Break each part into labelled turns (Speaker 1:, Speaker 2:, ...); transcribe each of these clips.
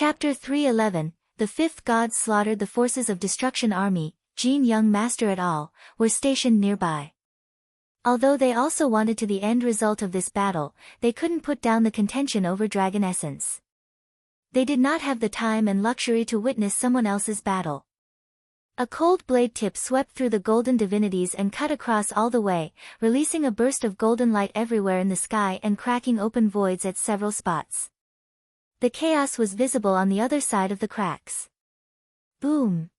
Speaker 1: Chapter 311, The Fifth God Slaughtered the Forces of Destruction Army, Jin Young Master et al., were stationed nearby. Although they also wanted to the end result of this battle, they couldn't put down the contention over dragon essence. They did not have the time and luxury to witness someone else's battle. A cold blade tip swept through the golden divinities and cut across all the way, releasing a burst of golden light everywhere in the sky and cracking open voids at several spots. The chaos was visible on the other side of the cracks. Boom!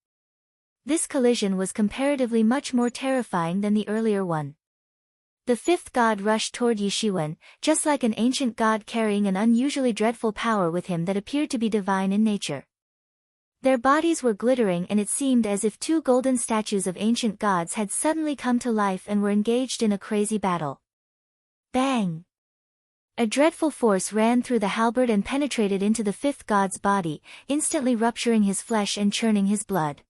Speaker 1: This collision was comparatively much more terrifying than the earlier one. The fifth god rushed toward Yishiwen, just like an ancient god carrying an unusually dreadful power with him that appeared to be divine in nature. Their bodies were glittering and it seemed as if two golden statues of ancient gods had suddenly come to life and were engaged in a crazy battle. Bang! A dreadful force ran through the halberd and penetrated into the fifth god's body, instantly rupturing his flesh and churning his blood.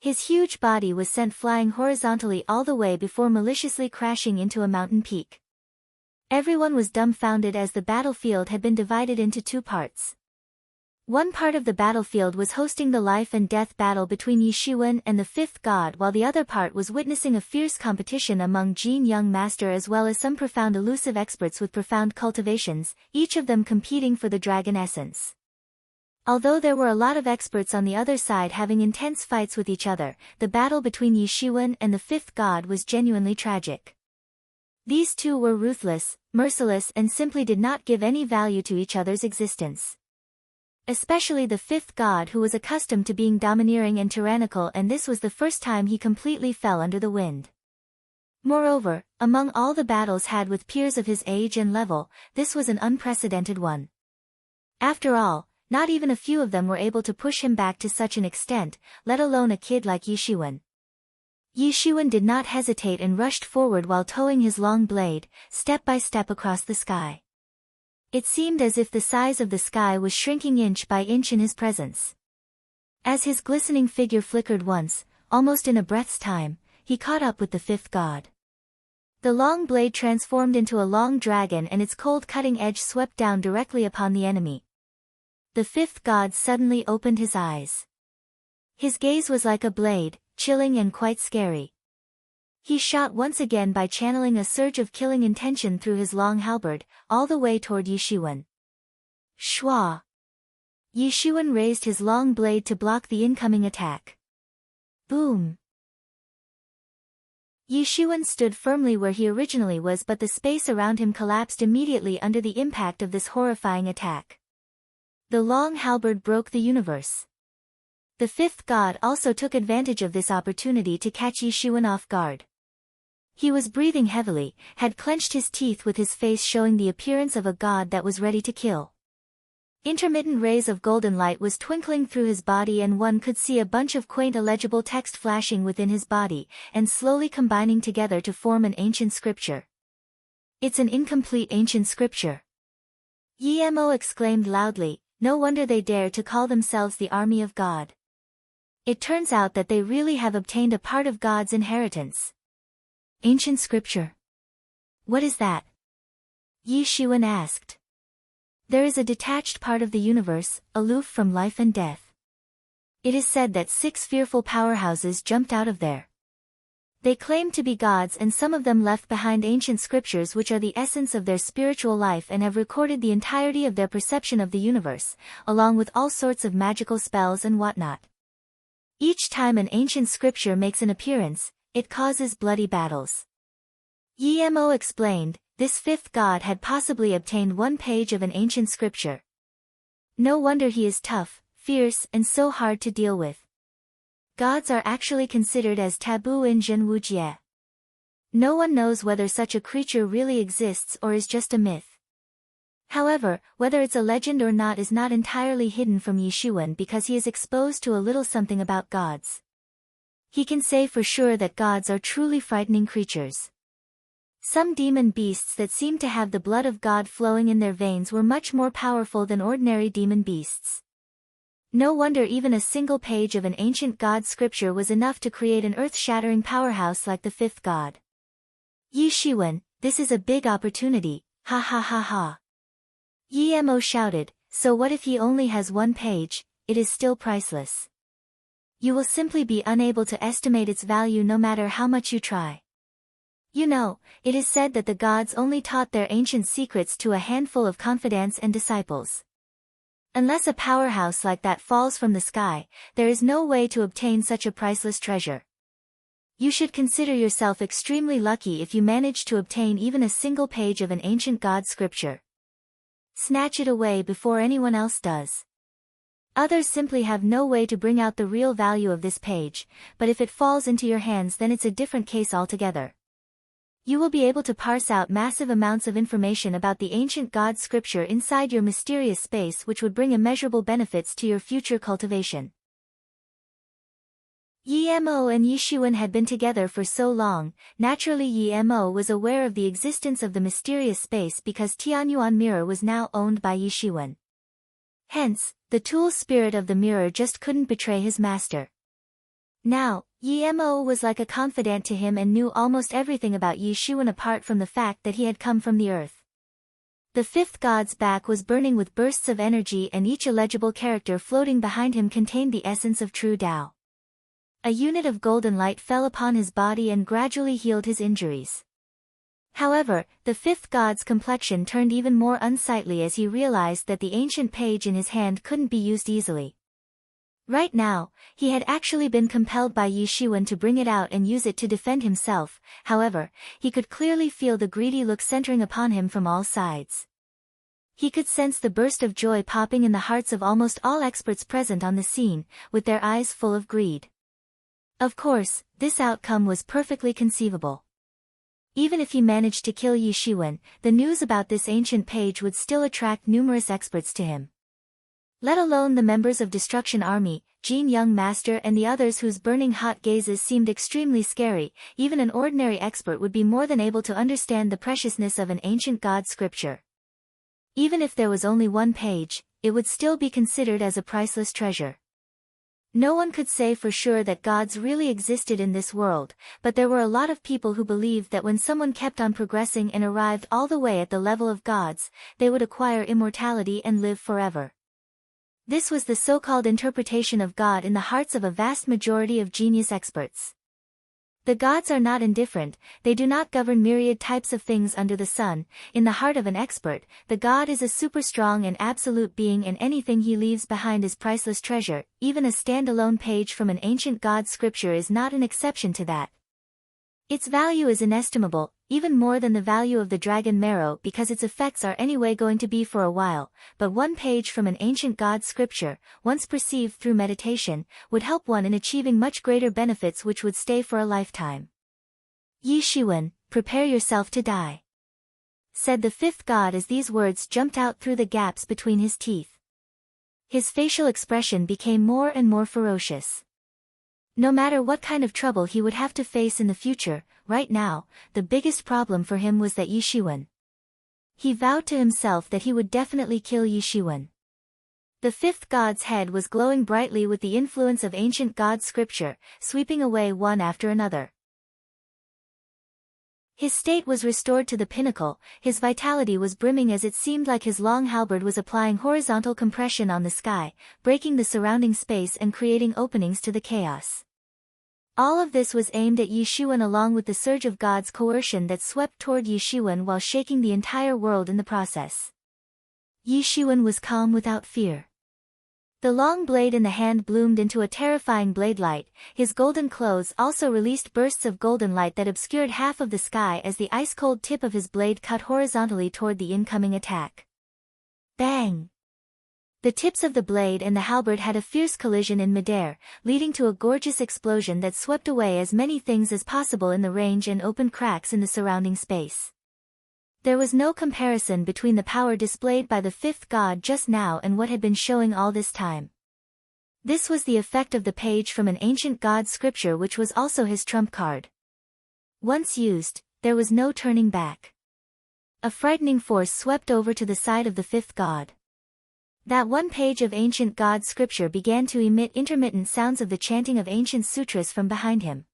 Speaker 1: His huge body was sent flying horizontally all the way before maliciously crashing into a mountain peak. Everyone was dumbfounded as the battlefield had been divided into two parts. One part of the battlefield was hosting the life and death battle between Yishiwen and the fifth god, while the other part was witnessing a fierce competition among Jin Young Master as well as some profound elusive experts with profound cultivations, each of them competing for the dragon essence. Although there were a lot of experts on the other side having intense fights with each other, the battle between Yishiwen and the fifth god was genuinely tragic. These two were ruthless, merciless and simply did not give any value to each other's existence. Especially the fifth god, who was accustomed to being domineering and tyrannical, and this was the first time he completely fell under the wind. Moreover, among all the battles had with peers of his age and level, this was an unprecedented one. After all, not even a few of them were able to push him back to such an extent, let alone a kid like Yishiwen. Yishiwen did not hesitate and rushed forward while towing his long blade, step by step across the sky. It seemed as if the size of the sky was shrinking inch by inch in his presence. As his glistening figure flickered once, almost in a breath's time, he caught up with the fifth god. The long blade transformed into a long dragon and its cold cutting edge swept down directly upon the enemy. The fifth god suddenly opened his eyes. His gaze was like a blade, chilling and quite scary. He shot once again by channeling a surge of killing intention through his long halberd, all the way toward Yishiwen. Shwa! Yishiwen raised his long blade to block the incoming attack. Boom! Yishiwen stood firmly where he originally was, but the space around him collapsed immediately under the impact of this horrifying attack. The long halberd broke the universe. The fifth god also took advantage of this opportunity to catch Yishiwen off guard. He was breathing heavily, had clenched his teeth with his face showing the appearance of a god that was ready to kill. Intermittent rays of golden light was twinkling through his body and one could see a bunch of quaint illegible text flashing within his body, and slowly combining together to form an ancient scripture. It's an incomplete ancient scripture. Yemo exclaimed loudly, no wonder they dare to call themselves the army of God. It turns out that they really have obtained a part of God's inheritance. Ancient scripture. What is that? Yishiwen asked. There is a detached part of the universe, aloof from life and death. It is said that 6 fearful powerhouses jumped out of there. They claim to be gods and some of them left behind ancient scriptures which are the essence of their spiritual life and have recorded the entirety of their perception of the universe, along with all sorts of magical spells and whatnot. Each time an ancient scripture makes an appearance, it causes bloody battles. Yemo explained, this fifth god had possibly obtained 1 page of an ancient scripture. No wonder he is tough, fierce and so hard to deal with. Gods are actually considered as taboo in Zhenwujie. No one knows whether such a creature really exists or is just a myth. However, whether it's a legend or not is not entirely hidden from Yishiwen because he is exposed to a little something about gods. He can say for sure that gods are truly frightening creatures. Some demon beasts that seemed to have the blood of God flowing in their veins were much more powerful than ordinary demon beasts. No wonder even a single page of an ancient god scripture was enough to create an earth-shattering powerhouse like the fifth god. Yishiwen, this is a big opportunity, ha ha ha ha. Yemo shouted, so what if he only has one page? It is still priceless. You will simply be unable to estimate its value no matter how much you try. You know, it is said that the gods only taught their ancient secrets to a handful of confidants and disciples. Unless a powerhouse like that falls from the sky, there is no way to obtain such a priceless treasure. You should consider yourself extremely lucky if you manage to obtain even a single page of an ancient god scripture. Snatch it away before anyone else does. Others simply have no way to bring out the real value of this page, but if it falls into your hands, then it's a different case altogether. You will be able to parse out massive amounts of information about the ancient god scripture inside your mysterious space, which would bring immeasurable benefits to your future cultivation. Yi Mo and Yi Shiwen had been together for so long. Naturally, Yi Mo was aware of the existence of the mysterious space because Tianyuan mirror was now owned by Yi Shiwen. Hence, the tool spirit of the mirror just couldn't betray his master. Now, Yi Mo was like a confidant to him and knew almost everything about Yi Shiwen apart from the fact that he had come from the earth. The fifth god's back was burning with bursts of energy, and each illegible character floating behind him contained the essence of true Tao. A unit of golden light fell upon his body and gradually healed his injuries. However, the fifth god's complexion turned even more unsightly as he realized that the ancient page in his hand couldn't be used easily. Right now, he had actually been compelled by Yi Shiwen to bring it out and use it to defend himself. However, he could clearly feel the greedy look centering upon him from all sides. He could sense the burst of joy popping in the hearts of almost all experts present on the scene, with their eyes full of greed. Of course, this outcome was perfectly conceivable. Even if he managed to kill Yi Shiwen, the news about this ancient page would still attract numerous experts to him. Let alone the members of Destruction Army, Jin Young Master and the others whose burning hot gazes seemed extremely scary. Even an ordinary expert would be more than able to understand the preciousness of an ancient god scripture. Even if there was only one page, it would still be considered as a priceless treasure. No one could say for sure that gods really existed in this world, but there were a lot of people who believed that when someone kept on progressing and arrived all the way at the level of gods, they would acquire immortality and live forever. This was the so-called interpretation of God in the hearts of a vast majority of genius experts. The gods are not indifferent, they do not govern myriad types of things under the sun. In the heart of an expert, the god is a super strong and absolute being, and anything he leaves behind is priceless treasure. Even a standalone page from an ancient god scripture is not an exception to that. Its value is inestimable, even more than the value of the dragon marrow, because its effects are anyway going to be for a while, but one page from an ancient god scripture, once perceived through meditation, would help one in achieving much greater benefits which would stay for a lifetime. Yi Shiwen, prepare yourself to die, said the fifth god as these words jumped out through the gaps between his teeth. His facial expression became more and more ferocious. No matter what kind of trouble he would have to face in the future, right now, the biggest problem for him was that Yi Shiwen. He vowed to himself that he would definitely kill Yi Shiwen. The fifth god's head was glowing brightly with the influence of ancient god scripture, sweeping away one after another. His state was restored to the pinnacle, his vitality was brimming as it seemed like his long halberd was applying horizontal compression on the sky, breaking the surrounding space and creating openings to the chaos. All of this was aimed at Yi Shiwen along with the surge of God's coercion that swept toward Yi Shiwen while shaking the entire world in the process. Yi Shiwen was calm without fear. The long blade in the hand bloomed into a terrifying blade light. His golden clothes also released bursts of golden light that obscured half of the sky as the ice-cold tip of his blade cut horizontally toward the incoming attack. Bang! The tips of the blade and the halberd had a fierce collision in midair, leading to a gorgeous explosion that swept away as many things as possible in the range and opened cracks in the surrounding space. There was no comparison between the power displayed by the fifth god just now and what had been showing all this time. This was the effect of the page from an ancient god scripture, which was also his trump card. Once used, there was no turning back. A frightening force swept over to the side of the fifth god. That one page of ancient god scripture began to emit intermittent sounds of the chanting of ancient sutras from behind him.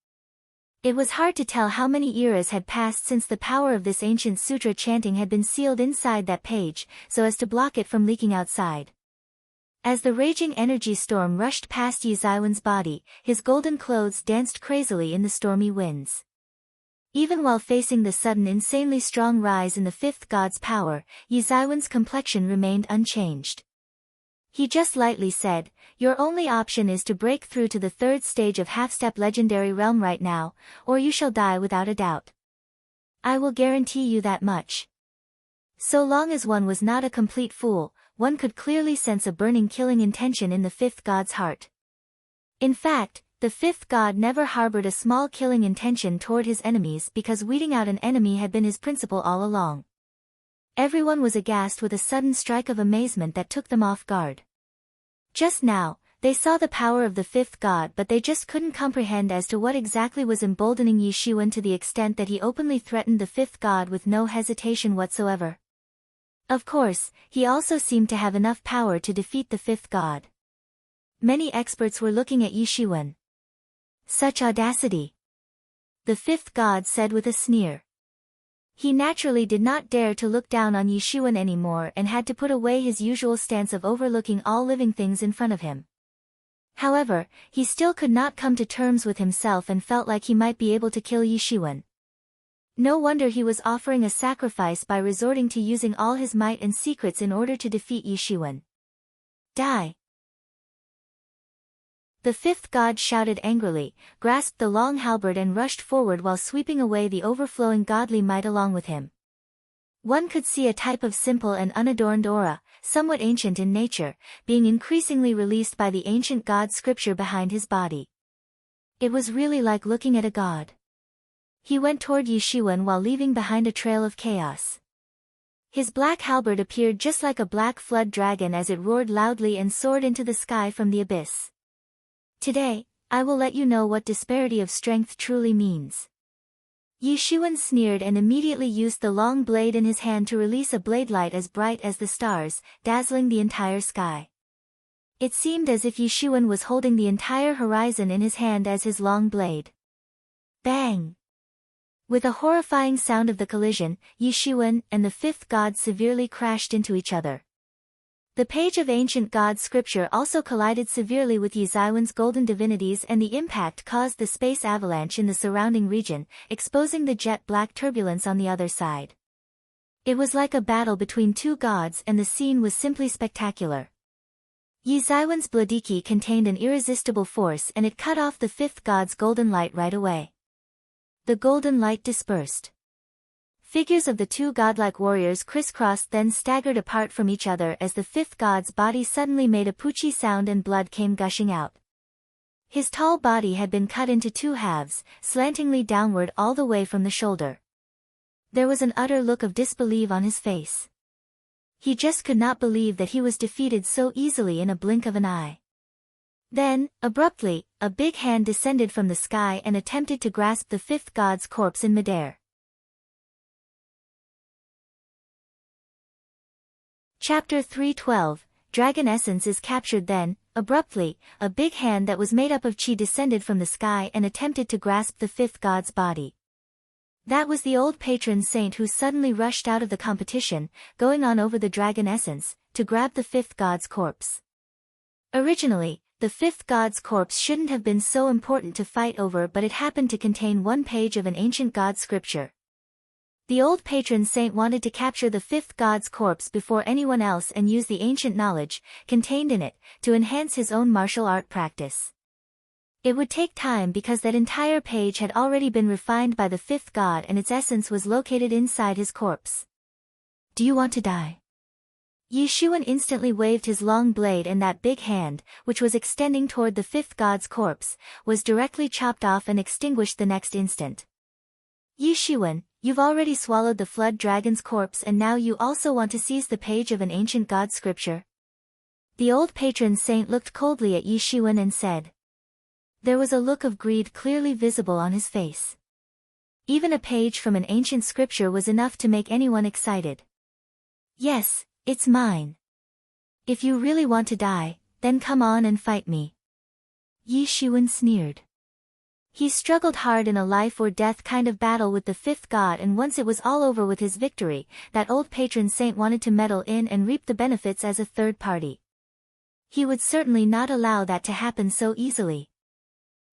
Speaker 1: It was hard to tell how many eras had passed since the power of this ancient sutra chanting had been sealed inside that page, so as to block it from leaking outside. As the raging energy storm rushed past Yi Zaiwen's body, his golden clothes danced crazily in the stormy winds. Even while facing the sudden insanely strong rise in the fifth god's power, Yi Zaiwen's complexion remained unchanged. He just lightly said, "Your only option is to break through to the third stage of half-step legendary realm right now, or you shall die without a doubt. I will guarantee you that much." So long as one was not a complete fool, one could clearly sense a burning killing intention in the fifth god's heart. In fact, the fifth god never harbored a small killing intention toward his enemies because weeding out an enemy had been his principle all along. Everyone was aghast with a sudden strike of amazement that took them off guard. Just now, they saw the power of the fifth god, but they just couldn't comprehend as to what exactly was emboldening Yi Shiwen to the extent that he openly threatened the fifth god with no hesitation whatsoever. Of course, he also seemed to have enough power to defeat the fifth god. Many experts were looking at Yi Shiwen. Such audacity! The fifth god said with a sneer. He naturally did not dare to look down on Yi Shiwen anymore and had to put away his usual stance of overlooking all living things in front of him. However, he still could not come to terms with himself and felt like he might be able to kill Yi Shiwen. No wonder he was offering a sacrifice by resorting to using all his might and secrets in order to defeat Yi Shiwen. Die! The fifth god shouted angrily, grasped the long halberd and rushed forward while sweeping away the overflowing godly might along with him. One could see a type of simple and unadorned aura, somewhat ancient in nature, being increasingly released by the ancient god scripture behind his body. It was really like looking at a god. He went toward Yi Shiwen while leaving behind a trail of chaos. His black halberd appeared just like a black flood dragon as it roared loudly and soared into the sky from the abyss. "Today, I will let you know what disparity of strength truly means." Yi Shiwen sneered and immediately used the long blade in his hand to release a blade light as bright as the stars, dazzling the entire sky. It seemed as if Yi Shiwen was holding the entire horizon in his hand as his long blade. Bang! With a horrifying sound of the collision, Yi Shiwen and the fifth god severely crashed into each other. The page of ancient god scripture also collided severely with Yi Zaiwen's golden divinities, and the impact caused the space avalanche in the surrounding region, exposing the jet black turbulence on the other side. It was like a battle between two gods, and the scene was simply spectacular. Yi Zaiwen's Bloodiki contained an irresistible force, and it cut off the fifth god's golden light right away. The golden light dispersed. Figures of the two godlike warriors crisscrossed, then staggered apart from each other as the fifth god's body suddenly made a poochie sound and blood came gushing out. His tall body had been cut into two halves, slantingly downward all the way from the shoulder. There was an utter look of disbelief on his face. He just could not believe that he was defeated so easily in a blink of an eye. Then, abruptly, a big hand descended from the sky and attempted to grasp the fifth god's corpse in midair. Chapter 312, Dragon Essence is captured. Then, abruptly, a big hand that was made up of chi descended from the sky and attempted to grasp the fifth god's body. That was the old patron saint who suddenly rushed out of the competition, going on over the Dragon Essence, to grab the fifth god's corpse. Originally, the fifth god's corpse shouldn't have been so important to fight over, but it happened to contain one page of an ancient god scripture. The old patron saint wanted to capture the fifth god's corpse before anyone else and use the ancient knowledge, contained in it, to enhance his own martial art practice. It would take time because that entire page had already been refined by the fifth god and its essence was located inside his corpse. "Do you want to die?" Yi Shiwen instantly waved his long blade, and that big hand, which was extending toward the fifth god's corpse, was directly chopped off and extinguished the next instant. "Yi Shiwen, you've already swallowed the flood dragon's corpse and now you also want to seize the page of an ancient god scripture?" The old patron saint looked coldly at Yi Shiwen and said. There was a look of greed clearly visible on his face. Even a page from an ancient scripture was enough to make anyone excited. "Yes, it's mine. If you really want to die, then come on and fight me." Yi Shiwen sneered. He struggled hard in a life-or-death kind of battle with the fifth god, and once it was all over with his victory, that old patron saint wanted to meddle in and reap the benefits as a third party. He would certainly not allow that to happen so easily.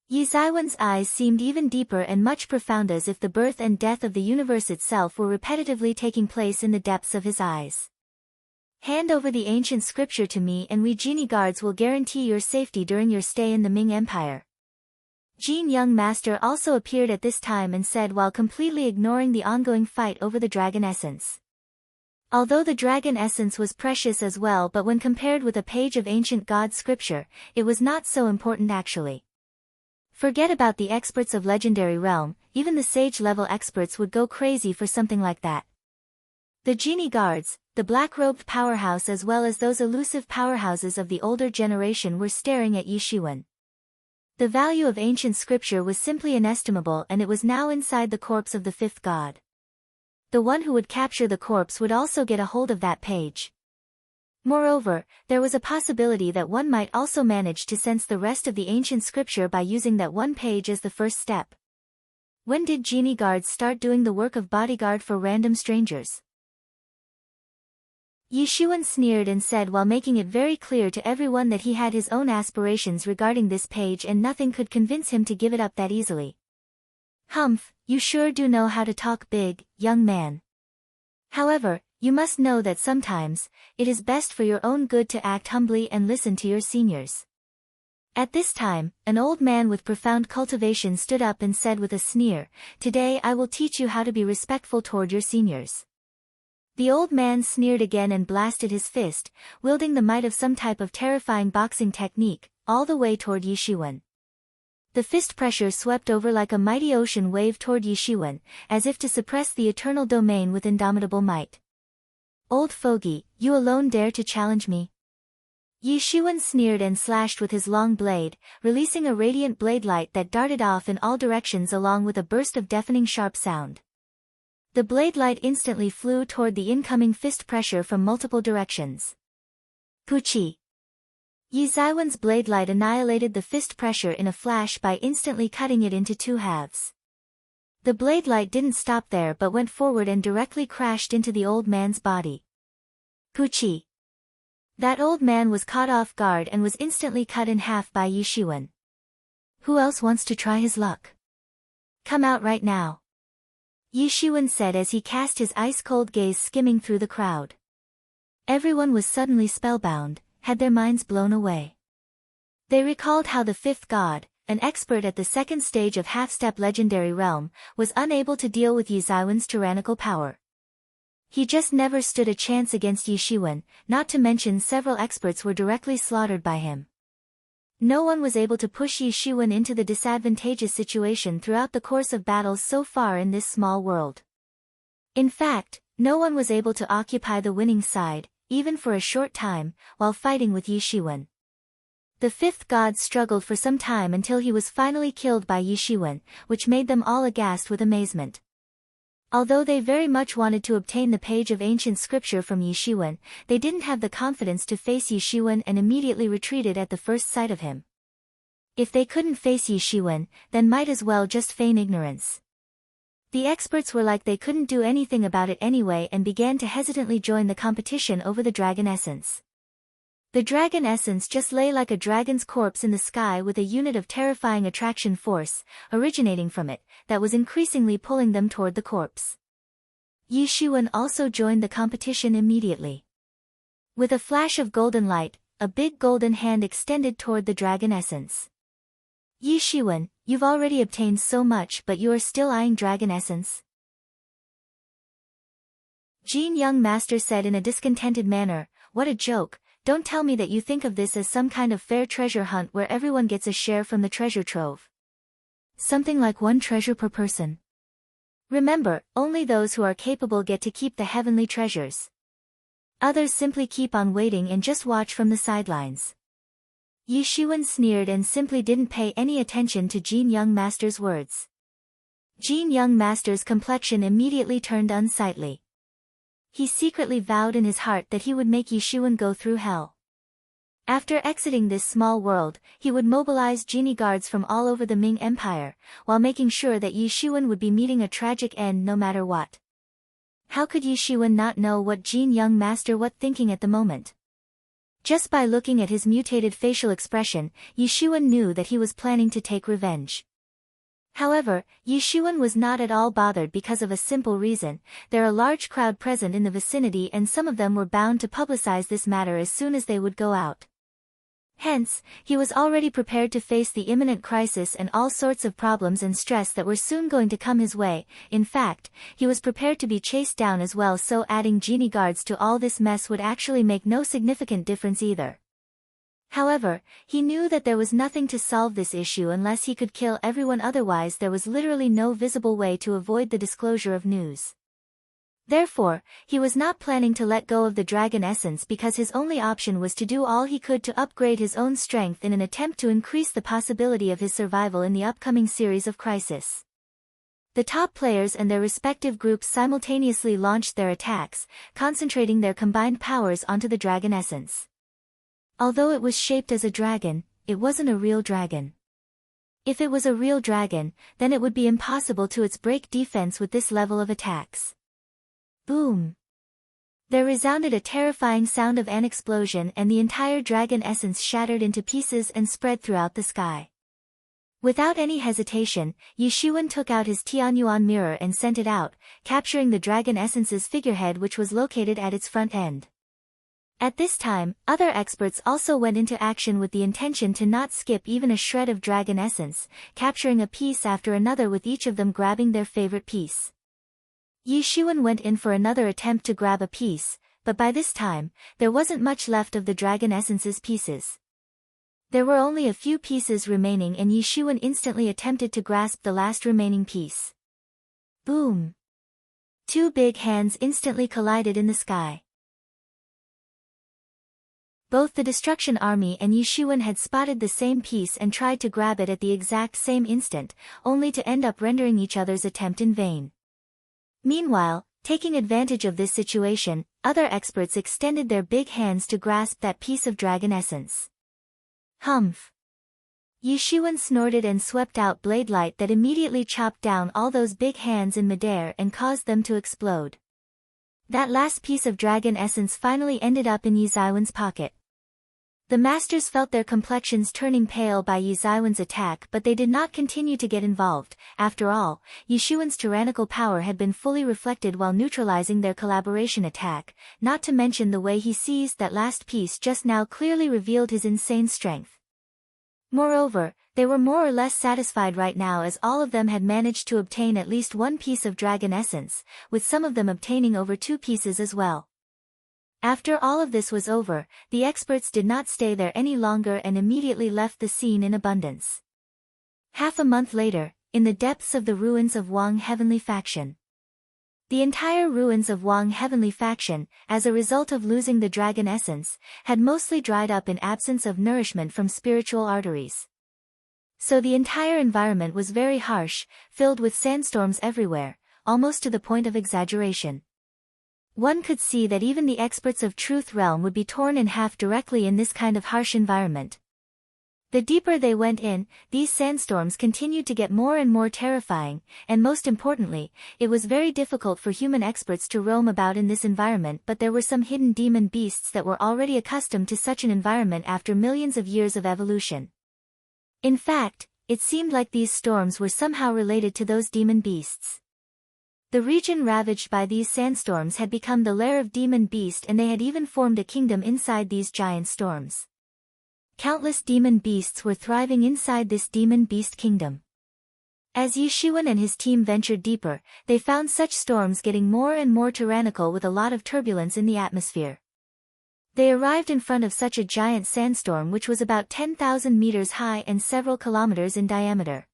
Speaker 1: Yi Zaiwen's eyes seemed even deeper and much profound, as if the birth and death of the universe itself were repetitively taking place in the depths of his eyes. Hand over the ancient scripture to me and we genie guards will guarantee your safety during your stay in the Ming Empire. Jin Young Master also appeared at this time and said, while completely ignoring the ongoing fight over the dragon essence. Although the dragon essence was precious as well, but when compared with a page of ancient god scripture, it was not so important actually. Forget about the experts of legendary realm, even the sage-level experts would go crazy for something like that. The genie guards, the black-robed powerhouse as well as those elusive powerhouses of the older generation were staring at Yi Shiwen. The value of ancient scripture was simply inestimable, and it was now inside the corpse of the fifth god. The one who would capture the corpse would also get a hold of that page. Moreover, there was a possibility that one might also manage to sense the rest of the ancient scripture by using that one page as the first step. When did genie guards start doing the work of bodyguard for random strangers? Yi Shiwen sneered and said, while making it very clear to everyone that he had his own aspirations regarding this page and nothing could convince him to give it up that easily. Humph, you sure do know how to talk big, young man. However, you must know that sometimes, it is best for your own good to act humbly and listen to your seniors. At this time, an old man with profound cultivation stood up and said with a sneer, "Today I will teach you how to be respectful toward your seniors." The old man sneered again and blasted his fist, wielding the might of some type of terrifying boxing technique, all the way toward Yi Shiwen. The fist pressure swept over like a mighty ocean wave toward Yi Shiwen, as if to suppress the eternal domain with indomitable might. "Old fogey, you alone dare to challenge me?" Yi Shiwen sneered and slashed with his long blade, releasing a radiant blade light that darted off in all directions along with a burst of deafening sharp sound. The blade light instantly flew toward the incoming fist pressure from multiple directions. Puchi! Yi Zaiwen's blade light annihilated the fist pressure in a flash by instantly cutting it into two halves. The blade light didn't stop there but went forward and directly crashed into the old man's body. Puchi! That old man was caught off guard and was instantly cut in half by Yi Shiwen. Who else wants to try his luck? Come out right now. Yi Shiwen said as he cast his ice-cold gaze skimming through the crowd. Everyone was suddenly spellbound, had their minds blown away. They recalled how the fifth god, an expert at the second stage of half-step legendary realm, was unable to deal with Yi Zaiwen's tyrannical power. He just never stood a chance against Yi Shiwen, not to mention several experts were directly slaughtered by him. No one was able to push Yi Shiwen into the disadvantageous situation throughout the course of battles so far in this small world. In fact, no one was able to occupy the winning side, even for a short time, while fighting with Yi Shiwen. The fifth god struggled for some time until he was finally killed by Yi Shiwen, which made them all aghast with amazement. Although they very much wanted to obtain the page of ancient scripture from Yi Shiwen, they didn't have the confidence to face Yi Shiwen and immediately retreated at the first sight of him. If they couldn't face Yi Shiwen, then might as well just feign ignorance. The experts were like they couldn't do anything about it anyway and began to hesitantly join the competition over the dragon essence. The dragon essence just lay like a dragon's corpse in the sky with a unit of terrifying attraction force, originating from it, that was increasingly pulling them toward the corpse. Yi Shiwen also joined the competition immediately. With a flash of golden light, a big golden hand extended toward the dragon essence. Yi Shiwen, you've already obtained so much but you are still eyeing dragon essence? Jin Young Master said in a discontented manner, what a joke. Don't tell me that you think of this as some kind of fair treasure hunt where everyone gets a share from the treasure trove. Something like one treasure per person. Remember, only those who are capable get to keep the heavenly treasures. Others simply keep on waiting and just watch from the sidelines. Yi Shiwen sneered and simply didn't pay any attention to Jin Young Master's words. Jin Young Master's complexion immediately turned unsightly. He secretly vowed in his heart that he would make Yi Shiwen go through hell. After exiting this small world, he would mobilize genie guards from all over the Ming Empire, while making sure that Yi Shiwen would be meeting a tragic end no matter what. How could Yi Shiwen not know what Jin young master was thinking at the moment? Just by looking at his mutated facial expression, Yi Shiwen knew that he was planning to take revenge. However, Yi Shiwen was not at all bothered because of a simple reason: there are a large crowd present in the vicinity and some of them were bound to publicize this matter as soon as they would go out. Hence, he was already prepared to face the imminent crisis and all sorts of problems and stress that were soon going to come his way. In fact, he was prepared to be chased down as well, so adding genie guards to all this mess would actually make no significant difference either. However, he knew that there was nothing to solve this issue unless he could kill everyone, otherwise there was literally no visible way to avoid the disclosure of news. Therefore, he was not planning to let go of the dragon essence because his only option was to do all he could to upgrade his own strength in an attempt to increase the possibility of his survival in the upcoming series of crisis. The top players and their respective groups simultaneously launched their attacks, concentrating their combined powers onto the dragon essence. Although it was shaped as a dragon, it wasn't a real dragon. If it was a real dragon, then it would be impossible to break defense with this level of attacks. Boom! There resounded a terrifying sound of an explosion and the entire dragon essence shattered into pieces and spread throughout the sky. Without any hesitation, Yi Shiwen took out his Tianyuan mirror and sent it out, capturing the dragon essence's figurehead, which was located at its front end. At this time, other experts also went into action with the intention to not skip even a shred of dragon essence, capturing a piece after another with each of them grabbing their favorite piece. Yi Shiwen went in for another attempt to grab a piece, but by this time, there wasn't much left of the dragon essence's pieces. There were only a few pieces remaining and Yi Shiwen instantly attempted to grasp the last remaining piece. Boom! Two big hands instantly collided in the sky. Both the Destruction Army and Yi Shiwen had spotted the same piece and tried to grab it at the exact same instant, only to end up rendering each other's attempt in vain. Meanwhile, taking advantage of this situation, other experts extended their big hands to grasp that piece of dragon essence. Humph! Yi Shiwen snorted and swept out blade light that immediately chopped down all those big hands in midair and caused them to explode. That last piece of dragon essence finally ended up in Yi Ziwen's pocket. The masters felt their complexions turning pale by Yi Ziwen's attack, but they did not continue to get involved. After all, Yi Shiwen's tyrannical power had been fully reflected while neutralizing their collaboration attack, not to mention the way he seized that last piece just now clearly revealed his insane strength. Moreover, they were more or less satisfied right now as all of them had managed to obtain at least one piece of dragon essence, with some of them obtaining over 2 pieces as well. After all of this was over, the experts did not stay there any longer and immediately left the scene in abundance. Half a month later, in the depths of the ruins of Wang Heavenly Faction. The entire ruins of Wang Heavenly Faction, as a result of losing the dragon essence, had mostly dried up in absence of nourishment from spiritual arteries. So the entire environment was very harsh, filled with sandstorms everywhere, almost to the point of exaggeration. One could see that even the experts of Truth Realm would be torn in half directly in this kind of harsh environment. The deeper they went in, these sandstorms continued to get more and more terrifying, and most importantly, it was very difficult for human experts to roam about in this environment, but there were some hidden demon beasts that were already accustomed to such an environment after millions of years of evolution. In fact, it seemed like these storms were somehow related to those demon beasts. The region ravaged by these sandstorms had become the lair of demon beasts, and they had even formed a kingdom inside these giant storms. Countless demon beasts were thriving inside this demon beast kingdom. As Yi Shiwen and his team ventured deeper, they found such storms getting more and more tyrannical with a lot of turbulence in the atmosphere. They arrived in front of such a giant sandstorm which was about 10,000 meters high and several kilometers in diameter.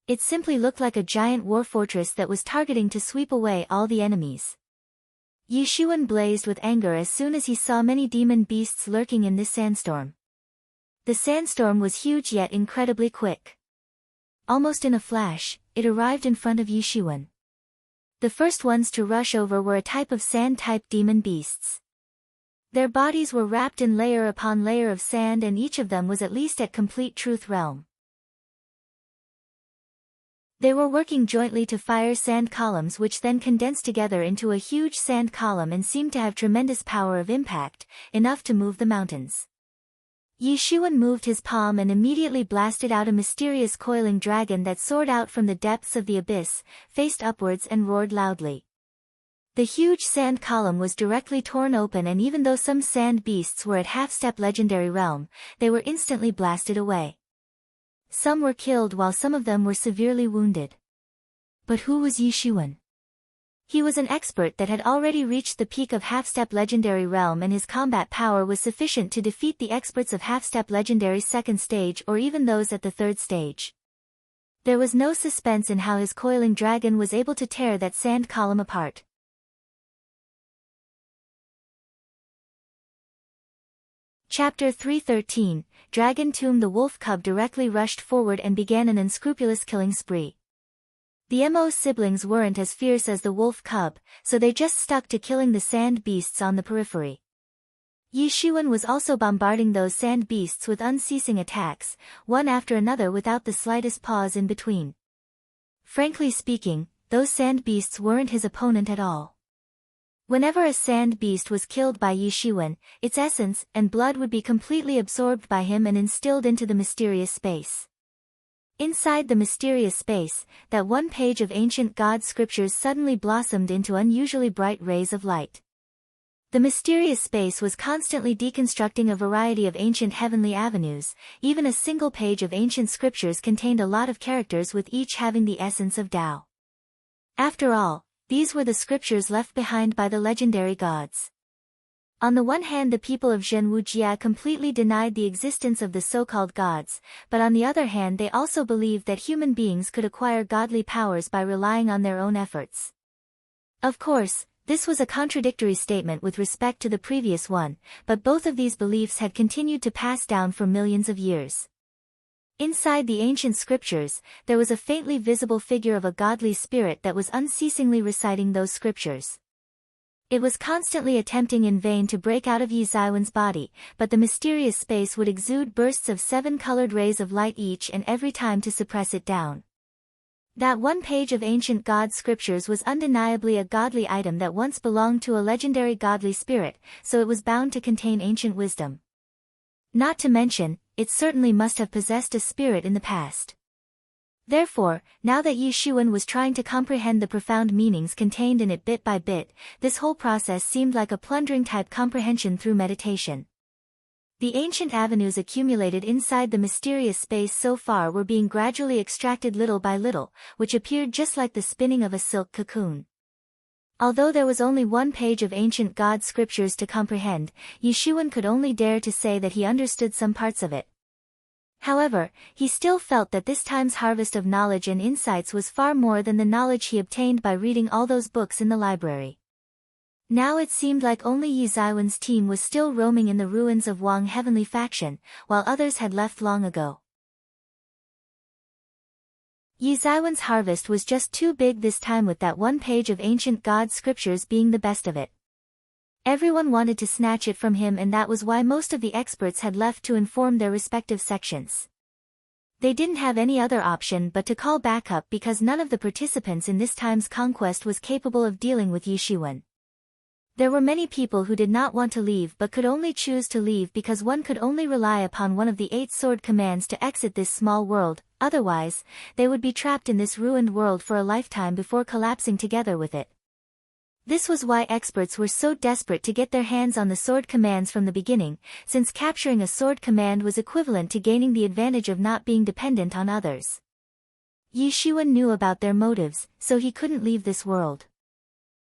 Speaker 1: It simply looked like a giant war fortress that was targeting to sweep away all the enemies. Yi Shiwen blazed with anger as soon as he saw many demon beasts lurking in this sandstorm. The sandstorm was huge yet incredibly quick. Almost in a flash, it arrived in front of Yi Shiwen. The first ones to rush over were a type of sand-type demon beasts. Their bodies were wrapped in layer upon layer of sand, and each of them was at least at complete truth realm. They were working jointly to fire sand columns, which then condensed together into a huge sand column and seemed to have tremendous power of impact, enough to move the mountains. Yishuan moved his palm and immediately blasted out a mysterious coiling dragon that soared out from the depths of the abyss, faced upwards and roared loudly. The huge sand column was directly torn open, and even though some sand beasts were at half-step legendary realm, they were instantly blasted away. Some were killed while some of them were severely wounded. But who was Yishuan? He was an expert that had already reached the peak of half-step legendary realm, and his combat power was sufficient to defeat the experts of half-step legendary second stage or even those at the third stage. There was no suspense in how his coiling dragon was able to tear that sand column apart. Chapter 313, Dragon Tomb. The wolf cub directly rushed forward and began an unscrupulous killing spree. The Mo siblings weren't as fierce as the wolf cub, so they just stuck to killing the sand beasts on the periphery. Yishuan was also bombarding those sand beasts with unceasing attacks, one after another without the slightest pause in between. Frankly speaking, those sand beasts weren't his opponent at all. Whenever a sand beast was killed by Yishuan, its essence and blood would be completely absorbed by him and instilled into the mysterious space. Inside the mysterious space, that one page of ancient god scriptures suddenly blossomed into unusually bright rays of light. The mysterious space was constantly deconstructing a variety of ancient heavenly avenues. Even a single page of ancient scriptures contained a lot of characters, with each having the essence of Tao. After all, these were the scriptures left behind by the legendary gods. On the one hand, the people of Zhenwujia completely denied the existence of the so-called gods, but on the other hand they also believed that human beings could acquire godly powers by relying on their own efforts. Of course, this was a contradictory statement with respect to the previous one, but both of these beliefs had continued to pass down for millions of years. Inside the ancient scriptures, there was a faintly visible figure of a godly spirit that was unceasingly reciting those scriptures. It was constantly attempting in vain to break out of Yizaiwen's body, but the mysterious space would exude bursts of 7 colored rays of light each and every time to suppress it down. That one page of ancient god scriptures was undeniably a godly item that once belonged to a legendary godly spirit, so it was bound to contain ancient wisdom. Not to mention, it certainly must have possessed a spirit in the past. Therefore, now that Yishuan was trying to comprehend the profound meanings contained in it bit by bit, this whole process seemed like a plundering type comprehension through meditation. The ancient avenues accumulated inside the mysterious space so far were being gradually extracted little by little, which appeared just like the spinning of a silk cocoon. Although there was only one page of ancient god scriptures to comprehend, Yishuan could only dare to say that he understood some parts of it. However, he still felt that this time's harvest of knowledge and insights was far more than the knowledge he obtained by reading all those books in the library. Now it seemed like only Yizaiwen's team was still roaming in the ruins of Wang Heavenly Faction, while others had left long ago. Yizaiwen's harvest was just too big this time, with that one page of ancient god scriptures being the best of it. Everyone wanted to snatch it from him, and that was why most of the experts had left to inform their respective sections. They didn't have any other option but to call backup, because none of the participants in this time's conquest was capable of dealing with Yishuan. There were many people who did not want to leave but could only choose to leave because one could only rely upon one of the 8 sword commands to exit this small world, otherwise, they would be trapped in this ruined world for a lifetime before collapsing together with it. This was why experts were so desperate to get their hands on the sword commands from the beginning, since capturing a sword command was equivalent to gaining the advantage of not being dependent on others. Yishuan knew about their motives, so he couldn't leave this world.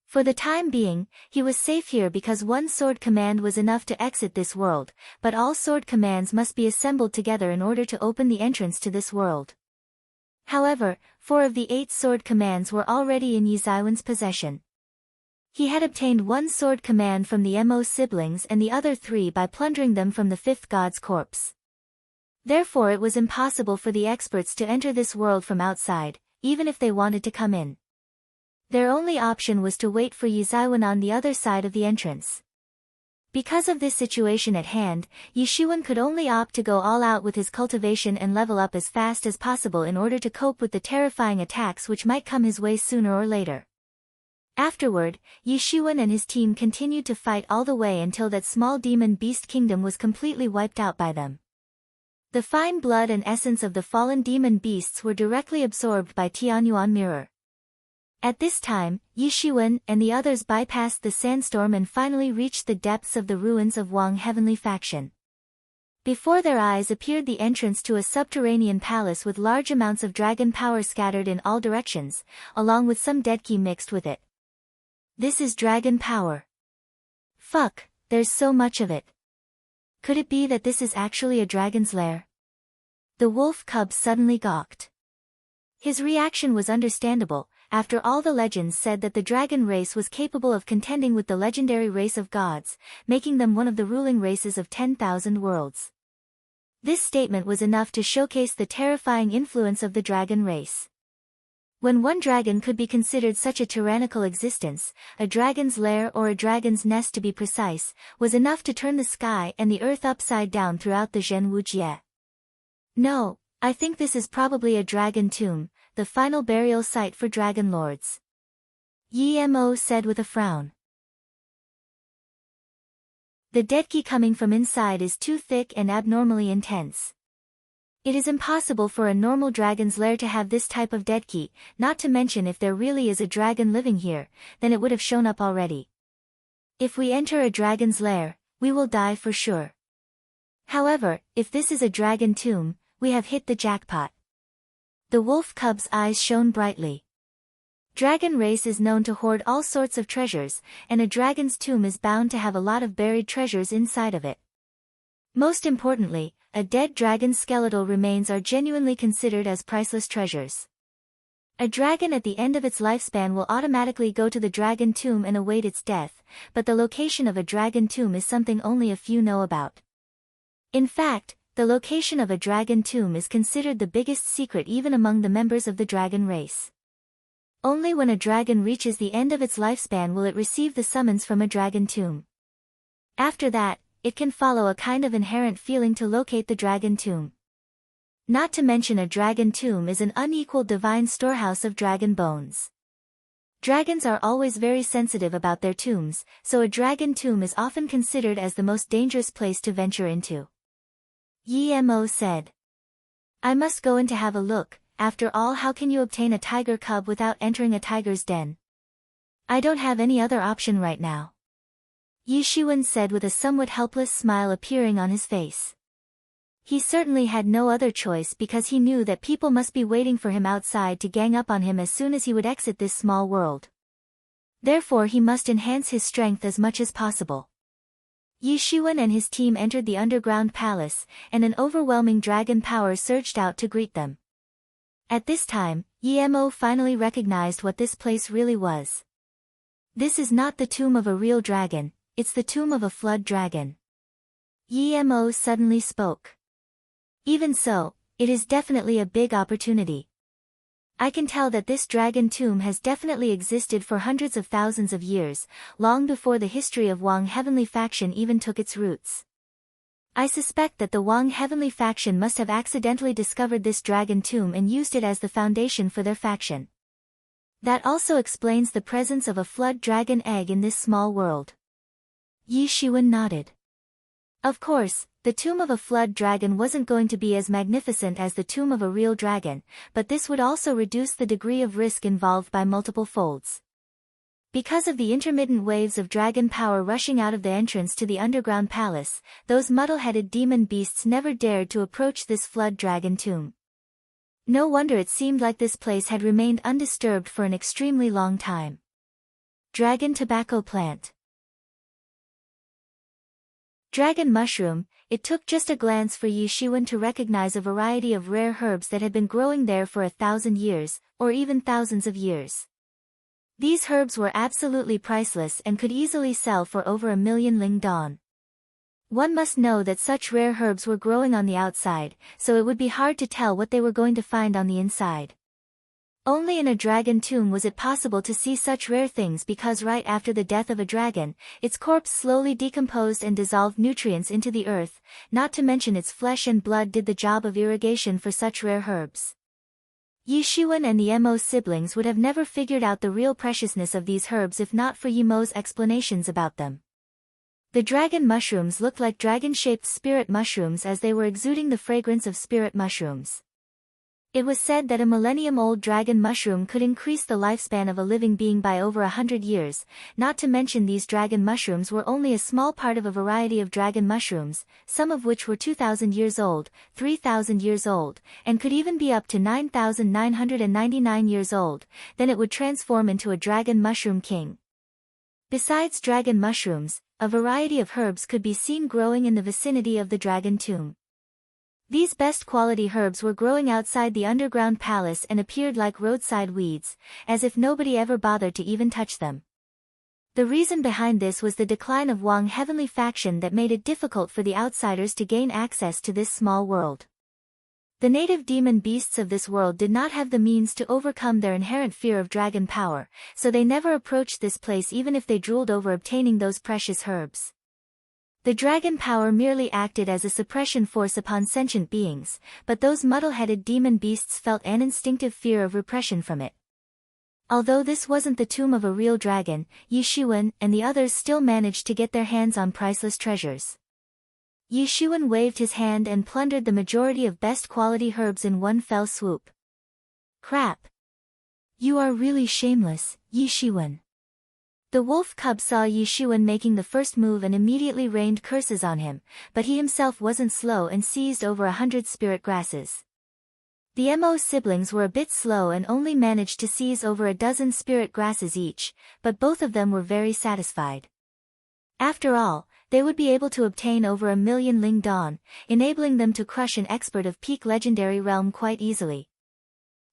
Speaker 1: For the time being, he was safe here because one sword command was enough to exit this world, but all sword commands must be assembled together in order to open the entrance to this world. However, 4 of the 8 sword commands were already in Yizaiwen's possession. He had obtained one sword command from the Mo siblings and the other 3 by plundering them from the 5th god's corpse. Therefore it was impossible for the experts to enter this world from outside, even if they wanted to come in. Their only option was to wait for Yizaiwen on the other side of the entrance. Because of this situation at hand, Yi Shiwen could only opt to go all out with his cultivation and level up as fast as possible in order to cope with the terrifying attacks which might come his way sooner or later. Afterward, Yi Shiwen and his team continued to fight all the way until that small demon beast kingdom was completely wiped out by them. The fine blood and essence of the fallen demon beasts were directly absorbed by Tianyuan Mirror. At this time, Yi Shiwen and the others bypassed the sandstorm and finally reached the depths of the ruins of Wang Heavenly Faction. Before their eyes appeared the entrance to a subterranean palace with large amounts of dragon power scattered in all directions, along with some deadki mixed with it. This is dragon power. Fuck, there's so much of it. Could it be that this is actually a dragon's lair? The wolf cub suddenly gawked. His reaction was understandable. After all, the legends said that the dragon race was capable of contending with the legendary race of gods, making them one of the ruling races of 10,000 worlds. This statement was enough to showcase the terrifying influence of the dragon race. When one dragon could be considered such a tyrannical existence, a dragon's lair, or a dragon's nest to be precise, was enough to turn the sky and the earth upside down throughout the Zhenwu Jie. No, I think this is probably a dragon tomb, the final burial site for dragon lords. Yi Mo said with a frown. The deadki coming from inside is too thick and abnormally intense. It is impossible for a normal dragon's lair to have this type of deadki, not to mention if there really is a dragon living here, then it would have shown up already. If we enter a dragon's lair, we will die for sure. However, if this is a dragon tomb, we have hit the jackpot. The wolf cub's eyes shone brightly. Dragon race is known to hoard all sorts of treasures, and a dragon's tomb is bound to have a lot of buried treasures inside of it. Most importantly, a dead dragon's skeletal remains are genuinely considered as priceless treasures. A dragon at the end of its lifespan will automatically go to the dragon tomb and await its death, but the location of a dragon tomb is something only a few know about. In fact, the location of a dragon tomb is considered the biggest secret even among the members of the dragon race. Only when a dragon reaches the end of its lifespan will it receive the summons from a dragon tomb. After that, it can follow a kind of inherent feeling to locate the dragon tomb. Not to mention a dragon tomb is an unequaled divine storehouse of dragon bones. Dragons are always very sensitive about their tombs, so a dragon tomb is often considered as the most dangerous place to venture into. Yi Mo said. I must go in to have a look. After all, how can you obtain a tiger cub without entering a tiger's den? I don't have any other option right now. Yi Shiwen said with a somewhat helpless smile appearing on his face. He certainly had no other choice because he knew that people must be waiting for him outside to gang up on him as soon as he would exit this small world. Therefore he must enhance his strength as much as possible. Yi Shiwen and his team entered the underground palace, and an overwhelming dragon power surged out to greet them. At this time, Yi Mo finally recognized what this place really was. This is not the tomb of a real dragon, it's the tomb of a flood dragon. Yi Mo suddenly spoke. Even so, it is definitely a big opportunity. I can tell that this dragon tomb has definitely existed for hundreds of thousands of years, long before the history of Wang Heavenly Faction even took its roots. I suspect that the Wang Heavenly Faction must have accidentally discovered this dragon tomb and used it as the foundation for their faction. That also explains the presence of a flood dragon egg in this small world. Yi Shiwen nodded. Of course, the tomb of a flood dragon wasn't going to be as magnificent as the tomb of a real dragon, but this would also reduce the degree of risk involved by multiple folds. Because of the intermittent waves of dragon power rushing out of the entrance to the underground palace, those muddle-headed demon beasts never dared to approach this flood dragon tomb. No wonder it seemed like this place had remained undisturbed for an extremely long time. Dragon tobacco plant. Dragon mushroom. It took just a glance for Yi Shiwen to recognize a variety of rare herbs that had been growing there for 1,000 years, or even thousands of years. These herbs were absolutely priceless and could easily sell for over 1,000,000 ling don. One must know that such rare herbs were growing on the outside, so it would be hard to tell what they were going to find on the inside. Only in a dragon tomb was it possible to see such rare things because right after the death of a dragon, its corpse slowly decomposed and dissolved nutrients into the earth, not to mention its flesh and blood did the job of irrigation for such rare herbs. Yi Shiwen and the Mo siblings would have never figured out the real preciousness of these herbs if not for Yi Mo's explanations about them. The dragon mushrooms looked like dragon-shaped spirit mushrooms as they were exuding the fragrance of spirit mushrooms. It was said that a millennium-old dragon mushroom could increase the lifespan of a living being by over 100 years, not to mention these dragon mushrooms were only a small part of a variety of dragon mushrooms, some of which were 2,000 years old, 3,000 years old, and could even be up to 9,999 years old, then it would transform into a dragon mushroom king. Besides dragon mushrooms, a variety of herbs could be seen growing in the vicinity of the dragon tomb. These best quality herbs were growing outside the underground palace and appeared like roadside weeds, as if nobody ever bothered to even touch them. The reason behind this was the decline of Wang heavenly faction that made it difficult for the outsiders to gain access to this small world. The native demon beasts of this world did not have the means to overcome their inherent fear of dragon power, so they never approached this place even if they drooled over obtaining those precious herbs. The dragon power merely acted as a suppression force upon sentient beings, but those muddle-headed demon beasts felt an instinctive fear of repression from it. Although this wasn't the tomb of a real dragon, Yi Shiwen and the others still managed to get their hands on priceless treasures. Yi Shiwen waved his hand and plundered the majority of best quality herbs in one fell swoop. Crap! You are really shameless, Yi Shiwen. The wolf cub saw Yi Shiwen making the first move and immediately rained curses on him, but he himself wasn't slow and seized over 100 spirit grasses. The Mo siblings were a bit slow and only managed to seize over a dozen spirit grasses each, but both of them were very satisfied. After all, they would be able to obtain over 1,000,000 Ling Dawn, enabling them to crush an expert of peak legendary realm quite easily.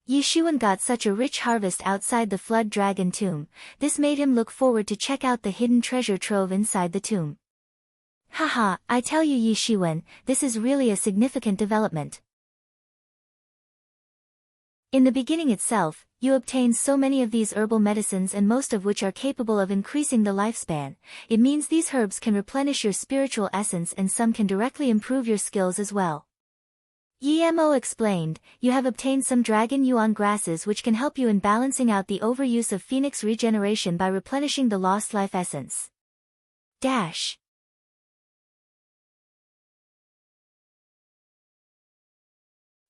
Speaker 1: Yi Shiwen got such a rich harvest outside the Flood Dragon tomb, this made him look forward to check out the hidden treasure trove inside the tomb. Haha, I tell you Yi Shiwen, this is really a significant development. In the beginning itself, you obtain so many of these herbal medicines and most of which are capable of increasing the lifespan, it means these herbs can replenish your spiritual essence and some can directly improve your skills as well. Yi Mo explained, you have obtained some dragon yuan grasses which can help you in balancing out the overuse of phoenix regeneration by replenishing the lost life essence. Dash.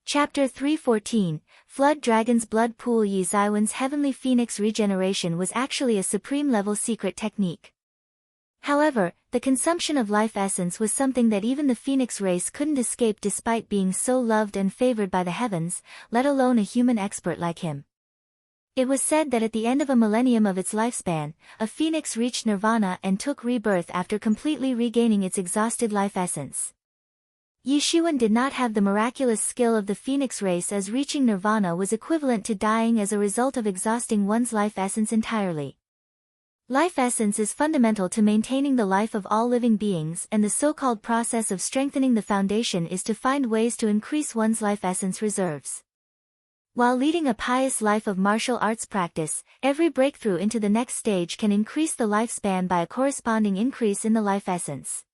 Speaker 1: Chapter 314, Flood Dragon's Blood Pool. Yi Ziwen's heavenly phoenix regeneration was actually a supreme-level secret technique. However, the consumption of life essence was something that even the phoenix race couldn't escape despite being so loved and favored by the heavens, let alone a human expert like him. It was said that at the end of a millennium of its lifespan, a phoenix reached nirvana and took rebirth after completely regaining its exhausted life essence. Yi Shiwen did not have the miraculous skill of the phoenix race as reaching nirvana was equivalent to dying as a result of exhausting one's life essence entirely. Life essence is fundamental to maintaining the life of all living beings and the so-called process of strengthening the foundation is to find ways to increase one's life essence reserves. While leading a pious life of martial arts practice, every breakthrough into the next stage can increase the lifespan by a corresponding increase in the life essence.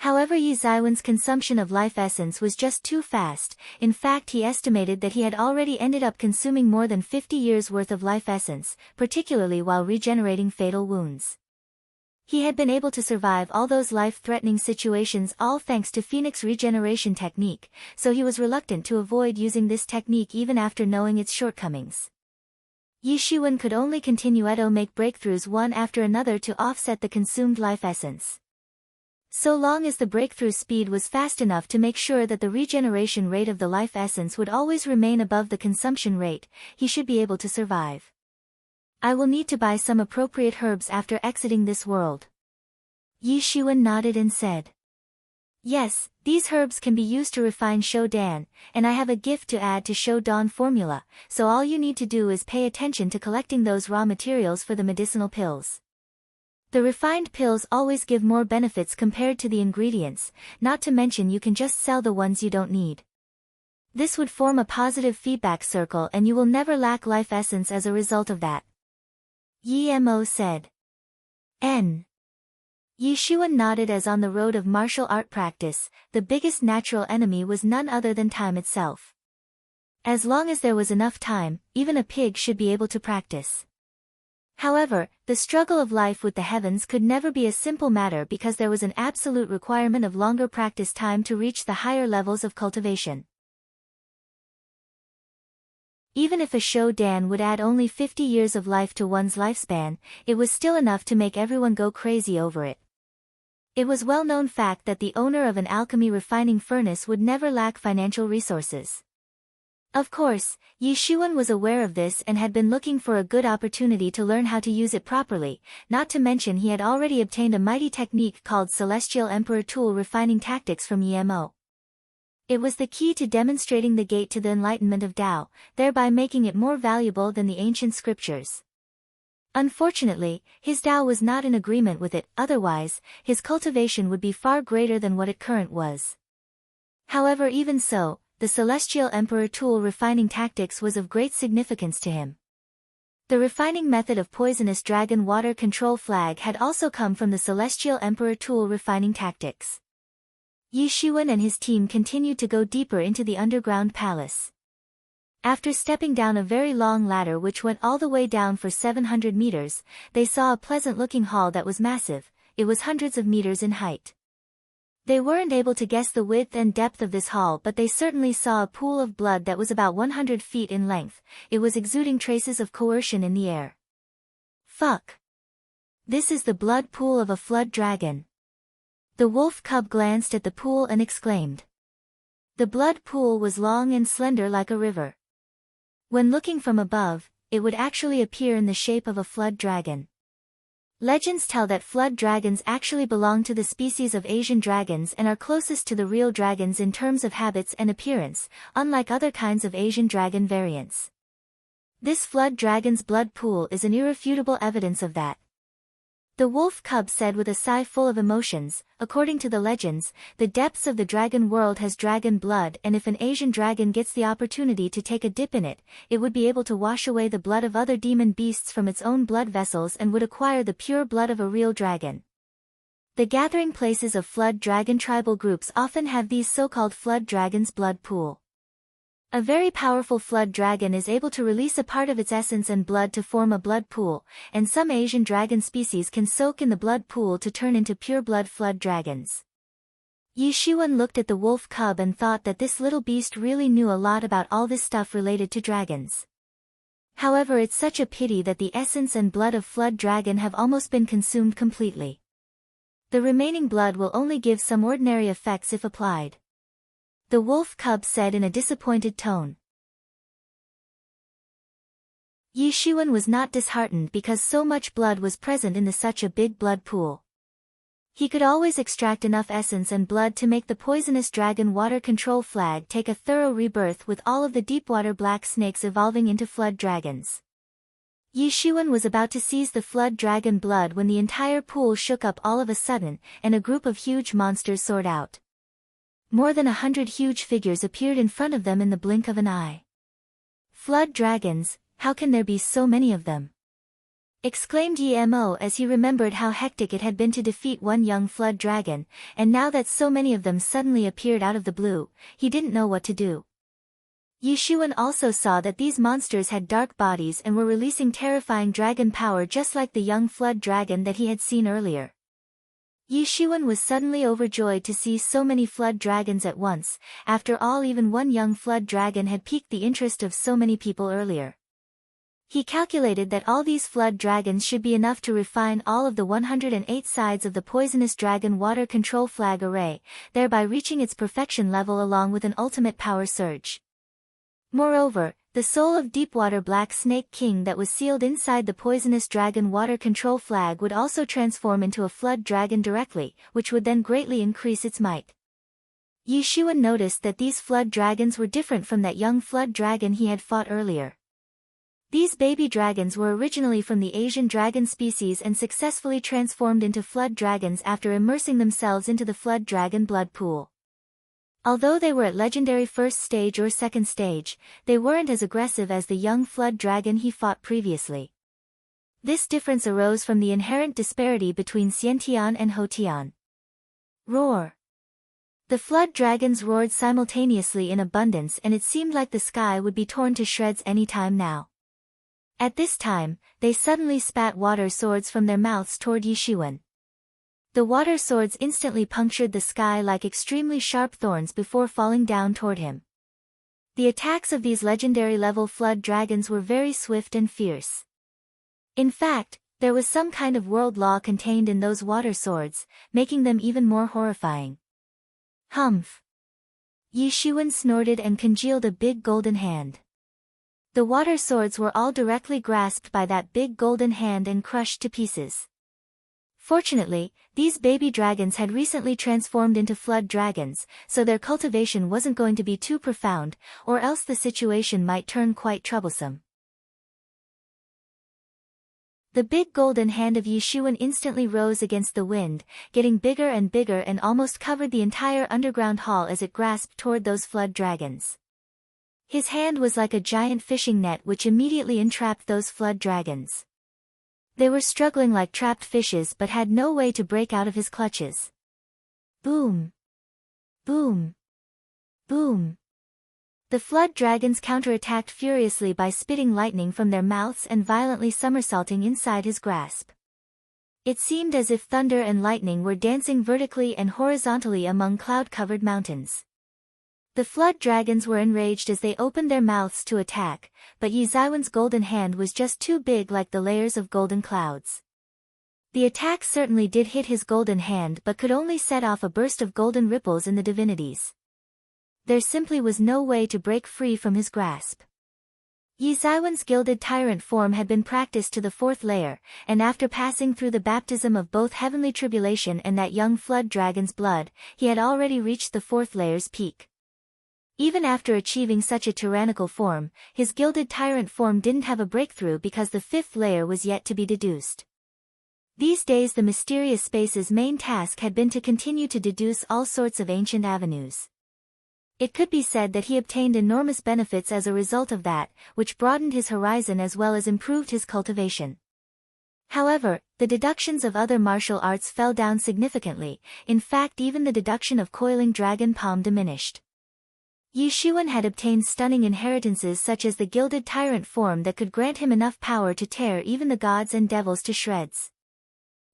Speaker 1: However, Yi Ziwen's consumption of life essence was just too fast. In fact, he estimated that he had already ended up consuming more than 50 years' worth of life essence, particularly while regenerating fatal wounds. He had been able to survive all those life-threatening situations all thanks to Phoenix regeneration technique, so he was reluctant to avoid using this technique even after knowing its shortcomings. Yi Shiwen could only continue to make breakthroughs one after another to offset the consumed life essence. So long as the breakthrough speed was fast enough to make sure that the regeneration rate of the life essence would always remain above the consumption rate, he should be able to survive. I will need to buy some appropriate herbs after exiting this world. Yi Shiwen nodded and said. Yes, these herbs can be used to refine Shodan, and I have a gift to add to Shodan formula, so all you need to do is pay attention to collecting those raw materials for the medicinal pills. The refined pills always give more benefits compared to the ingredients, not to mention you can just sell the ones you don't need. This would form a positive feedback circle and you will never lack life essence as a result of that. Yi-Mo said. N. Yi Xuan nodded as on the road of martial art practice, the biggest natural enemy was none other than time itself. As long as there was enough time, even a pig should be able to practice. However, the struggle of life with the heavens could never be a simple matter because there was an absolute requirement of longer practice time to reach the higher levels of cultivation. Even if a show Dan would add only 50 years of life to one's lifespan, it was still enough to make everyone go crazy over it. It was well-known fact that the owner of an alchemy refining furnace would never lack financial resources. Of course, Yi Xuan was aware of this and had been looking for a good opportunity to learn how to use it properly, not to mention he had already obtained a mighty technique called Celestial Emperor Tool Refining Tactics from Yi-Mo. It was the key to demonstrating the gate to the enlightenment of Tao, thereby making it more valuable than the ancient scriptures. Unfortunately, his Tao was not in agreement with it, otherwise, his cultivation would be far greater than what it current was. However, even so, the Celestial Emperor Tool Refining Tactics was of great significance to him. The refining method of Poisonous Dragon Water Control Flag had also come from the Celestial Emperor Tool Refining Tactics. Yi Xuan and his team continued to go deeper into the underground palace. After stepping down a very long ladder which went all the way down for 700 meters, they saw a pleasant-looking hall that was massive. It was hundreds of meters in height. They weren't able to guess the width and depth of this hall, but they certainly saw a pool of blood that was about 100 feet in length. It was exuding traces of coercion in the air. Fuck! This is the blood pool of a flood dragon. The wolf cub glanced at the pool and exclaimed. The blood pool was long and slender like a river. When looking from above, it would actually appear in the shape of a flood dragon. Legends tell that flood dragons actually belong to the species of Asian dragons and are closest to the real dragons in terms of habits and appearance, unlike other kinds of Asian dragon variants. This flood dragon's blood pool is an irrefutable evidence of that. The wolf cub said with a sigh full of emotions, according to the legends, the depths of the dragon world has dragon blood, and if an Asian dragon gets the opportunity to take a dip in it, it would be able to wash away the blood of other demon beasts from its own blood vessels and would acquire the pure blood of a real dragon. The gathering places of flood dragon tribal groups often have these so-called flood dragons' blood pool. A very powerful flood dragon is able to release a part of its essence and blood to form a blood pool, and some Asian dragon species can soak in the blood pool to turn into pure-blood flood dragons. Yi Xuan looked at the wolf cub and thought that this little beast really knew a lot about all this stuff related to dragons. However, it's such a pity that the essence and blood of flood dragon have almost been consumed completely. The remaining blood will only give some ordinary effects if applied. The wolf cub said in a disappointed tone. Yi Xuan was not disheartened because so much blood was present in such a big blood pool. He could always extract enough essence and blood to make the Poisonous Dragon Water Control Flag take a thorough rebirth with all of the deepwater black snakes evolving into flood dragons. Yi Xuan was about to seize the flood dragon blood when the entire pool shook up all of a sudden, and a group of huge monsters soared out. More than 100 huge figures appeared in front of them in the blink of an eye. Flood dragons, how can there be so many of them? Exclaimed Yi-Mo as he remembered how hectic it had been to defeat one young flood dragon, and now that so many of them suddenly appeared out of the blue, he didn't know what to do. Yi Xuan also saw that these monsters had dark bodies and were releasing terrifying dragon power just like the young flood dragon that he had seen earlier. Yi Xuan was suddenly overjoyed to see so many flood dragons at once. After all, even one young flood dragon had piqued the interest of so many people earlier. He calculated that all these flood dragons should be enough to refine all of the 108 sides of the Poisonous Dragon Water Control Flag array, thereby reaching its perfection level along with an ultimate power surge. Moreover, the soul of Deepwater Black Snake King that was sealed inside the Poisonous Dragon Water Control Flag would also transform into a flood dragon directly, which would then greatly increase its might. Yi Xuan noticed that these flood dragons were different from that young flood dragon he had fought earlier. These baby dragons were originally from the Asian dragon species and successfully transformed into flood dragons after immersing themselves into the flood dragon blood pool. Although they were at legendary first stage or second stage, they weren't as aggressive as the young flood dragon he fought previously. This difference arose from the inherent disparity between Xiantian and Hotian. Roar. The flood dragons roared simultaneously in abundance, and it seemed like the sky would be torn to shreds any time now. At this time, they suddenly spat water swords from their mouths toward Yishuan. The water swords instantly punctured the sky like extremely sharp thorns before falling down toward him. The attacks of these legendary-level flood dragons were very swift and fierce. In fact, there was some kind of world law contained in those water swords, making them even more horrifying. Humph! Yishuan snorted and congealed a big golden hand. The water swords were all directly grasped by that big golden hand and crushed to pieces. Fortunately, these baby dragons had recently transformed into flood dragons, so their cultivation wasn't going to be too profound, or else the situation might turn quite troublesome. The big golden hand of Yishuan instantly rose against the wind, getting bigger and bigger and almost covered the entire underground hall as it grasped toward those flood dragons. His hand was like a giant fishing net which immediately entrapped those flood dragons. They were struggling like trapped fishes but had no way to break out of his clutches. Boom! Boom! Boom! The flood dragons counterattacked furiously by spitting lightning from their mouths and violently somersaulting inside his grasp. It seemed as if thunder and lightning were dancing vertically and horizontally among cloud-covered mountains. The flood dragons were enraged as they opened their mouths to attack, but Yizaiwan's golden hand was just too big like the layers of golden clouds. The attack certainly did hit his golden hand but could only set off a burst of golden ripples in the divinities. There simply was no way to break free from his grasp. Yizaiwan's gilded tyrant form had been practiced to the 4th layer, and after passing through the baptism of both heavenly tribulation and that young flood dragon's blood, he had already reached the 4th layer's peak. Even after achieving such a tyrannical form, his gilded tyrant form didn't have a breakthrough because the 5th layer was yet to be deduced. These days the mysterious space's main task had been to continue to deduce all sorts of ancient avenues. It could be said that he obtained enormous benefits as a result of that, which broadened his horizon as well as improved his cultivation. However, the deductions of other martial arts fell down significantly, in fact even the deduction of coiling dragon palm diminished. Yishuan had obtained stunning inheritances such as the gilded tyrant form that could grant him enough power to tear even the gods and devils to shreds.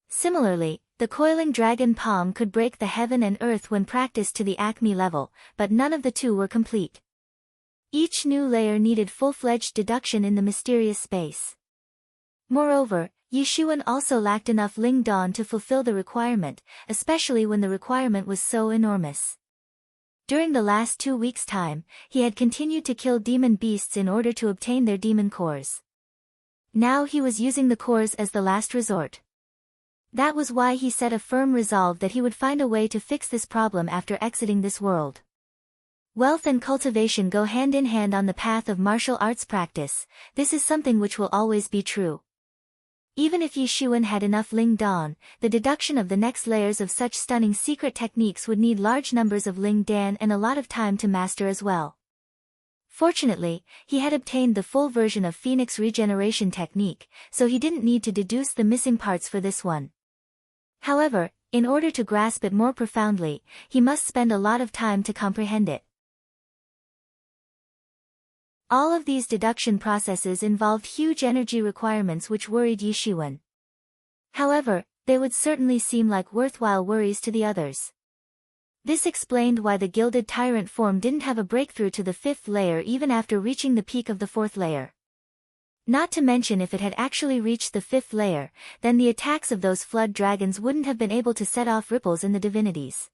Speaker 1: Similarly, the coiling dragon palm could break the heaven and earth when practiced to the acme level, but none of the two were complete. Each new layer needed full-fledged deduction in the mysterious space. Moreover, Yishuan also lacked enough Ling Dawn to fulfill the requirement, especially when the requirement was so enormous. During the last 2 weeks' time, he had continued to kill demon beasts in order to obtain their demon cores. Now he was using the cores as the last resort. That was why he set a firm resolve that he would find a way to fix this problem after exiting this world. Wealth and cultivation go hand in hand on the path of martial arts practice. This is something which will always be true. Even if Yishuan had enough Ling Dan, the deduction of the next layers of such stunning secret techniques would need large numbers of Ling Dan and a lot of time to master as well. Fortunately, he had obtained the full version of Phoenix regeneration technique, so he didn't need to deduce the missing parts for this one. However, in order to grasp it more profoundly, he must spend a lot of time to comprehend it. All of these deduction processes involved huge energy requirements which worried Yishuan. However, they would certainly seem like worthwhile worries to the others. This explained why the gilded tyrant form didn't have a breakthrough to the 5th layer even after reaching the peak of the 4th layer. Not to mention if it had actually reached the 5th layer, then the attacks of those flood dragons wouldn't have been able to set off ripples in the divinities.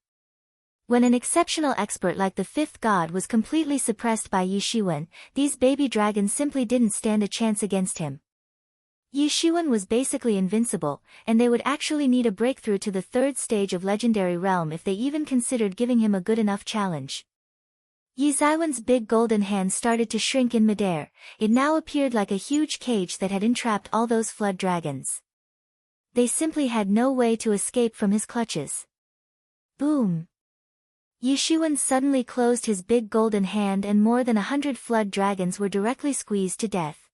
Speaker 1: When an exceptional expert like the 5th god was completely suppressed by Yishuan, these baby dragons simply didn't stand a chance against him. Yishuan was basically invincible, and they would actually need a breakthrough to the 3rd stage of Legendary Realm if they even considered giving him a good enough challenge. Yizaiwan's big golden hand started to shrink in midair. It now appeared like a huge cage that had entrapped all those flood dragons. They simply had no way to escape from his clutches. Boom! Yishuan suddenly closed his big golden hand and more than 100 flood dragons were directly squeezed to death.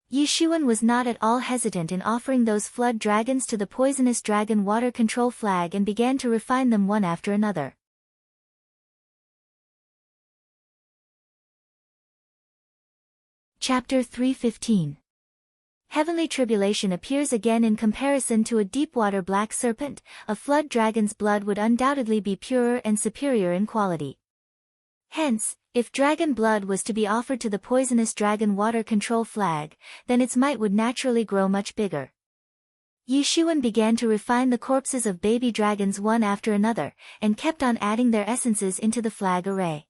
Speaker 1: Yishuan was not at all hesitant in offering those flood dragons to the poisonous dragon water control flag and began to refine them one after another. Chapter 3:15. Heavenly tribulation appears again. In comparison to a deep-water black serpent, a flood dragon's blood would undoubtedly be purer and superior in quality. Hence, if dragon blood was to be offered to the poisonous dragon water control flag, then its might would naturally grow much bigger. Yishuan began to refine the corpses of baby dragons one after another, and kept on adding their essences into the flag array.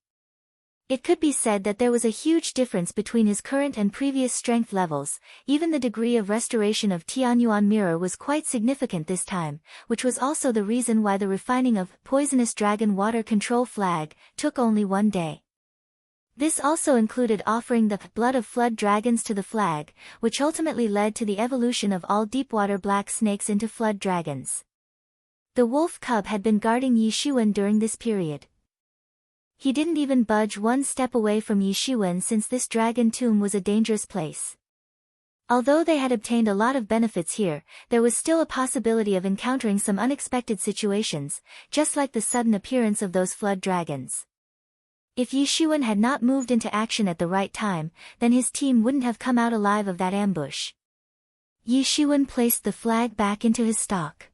Speaker 1: It could be said that there was a huge difference between his current and previous strength levels. Even the degree of restoration of Tianyuan mirror was quite significant this time, which was also the reason why the refining of poisonous dragon water control flag took only 1 day. This also included offering the blood of flood dragons to the flag, which ultimately led to the evolution of all deepwater black snakes into flood dragons. The wolf cub had been guarding Yishuan during this period. He didn't even budge one step away from Yishuan since this dragon tomb was a dangerous place. Although they had obtained a lot of benefits here, there was still a possibility of encountering some unexpected situations, just like the sudden appearance of those flood dragons. If Yishuan had not moved into action at the right time, then his team wouldn't have come out alive of that ambush. Yishuan placed the flag back into his stock.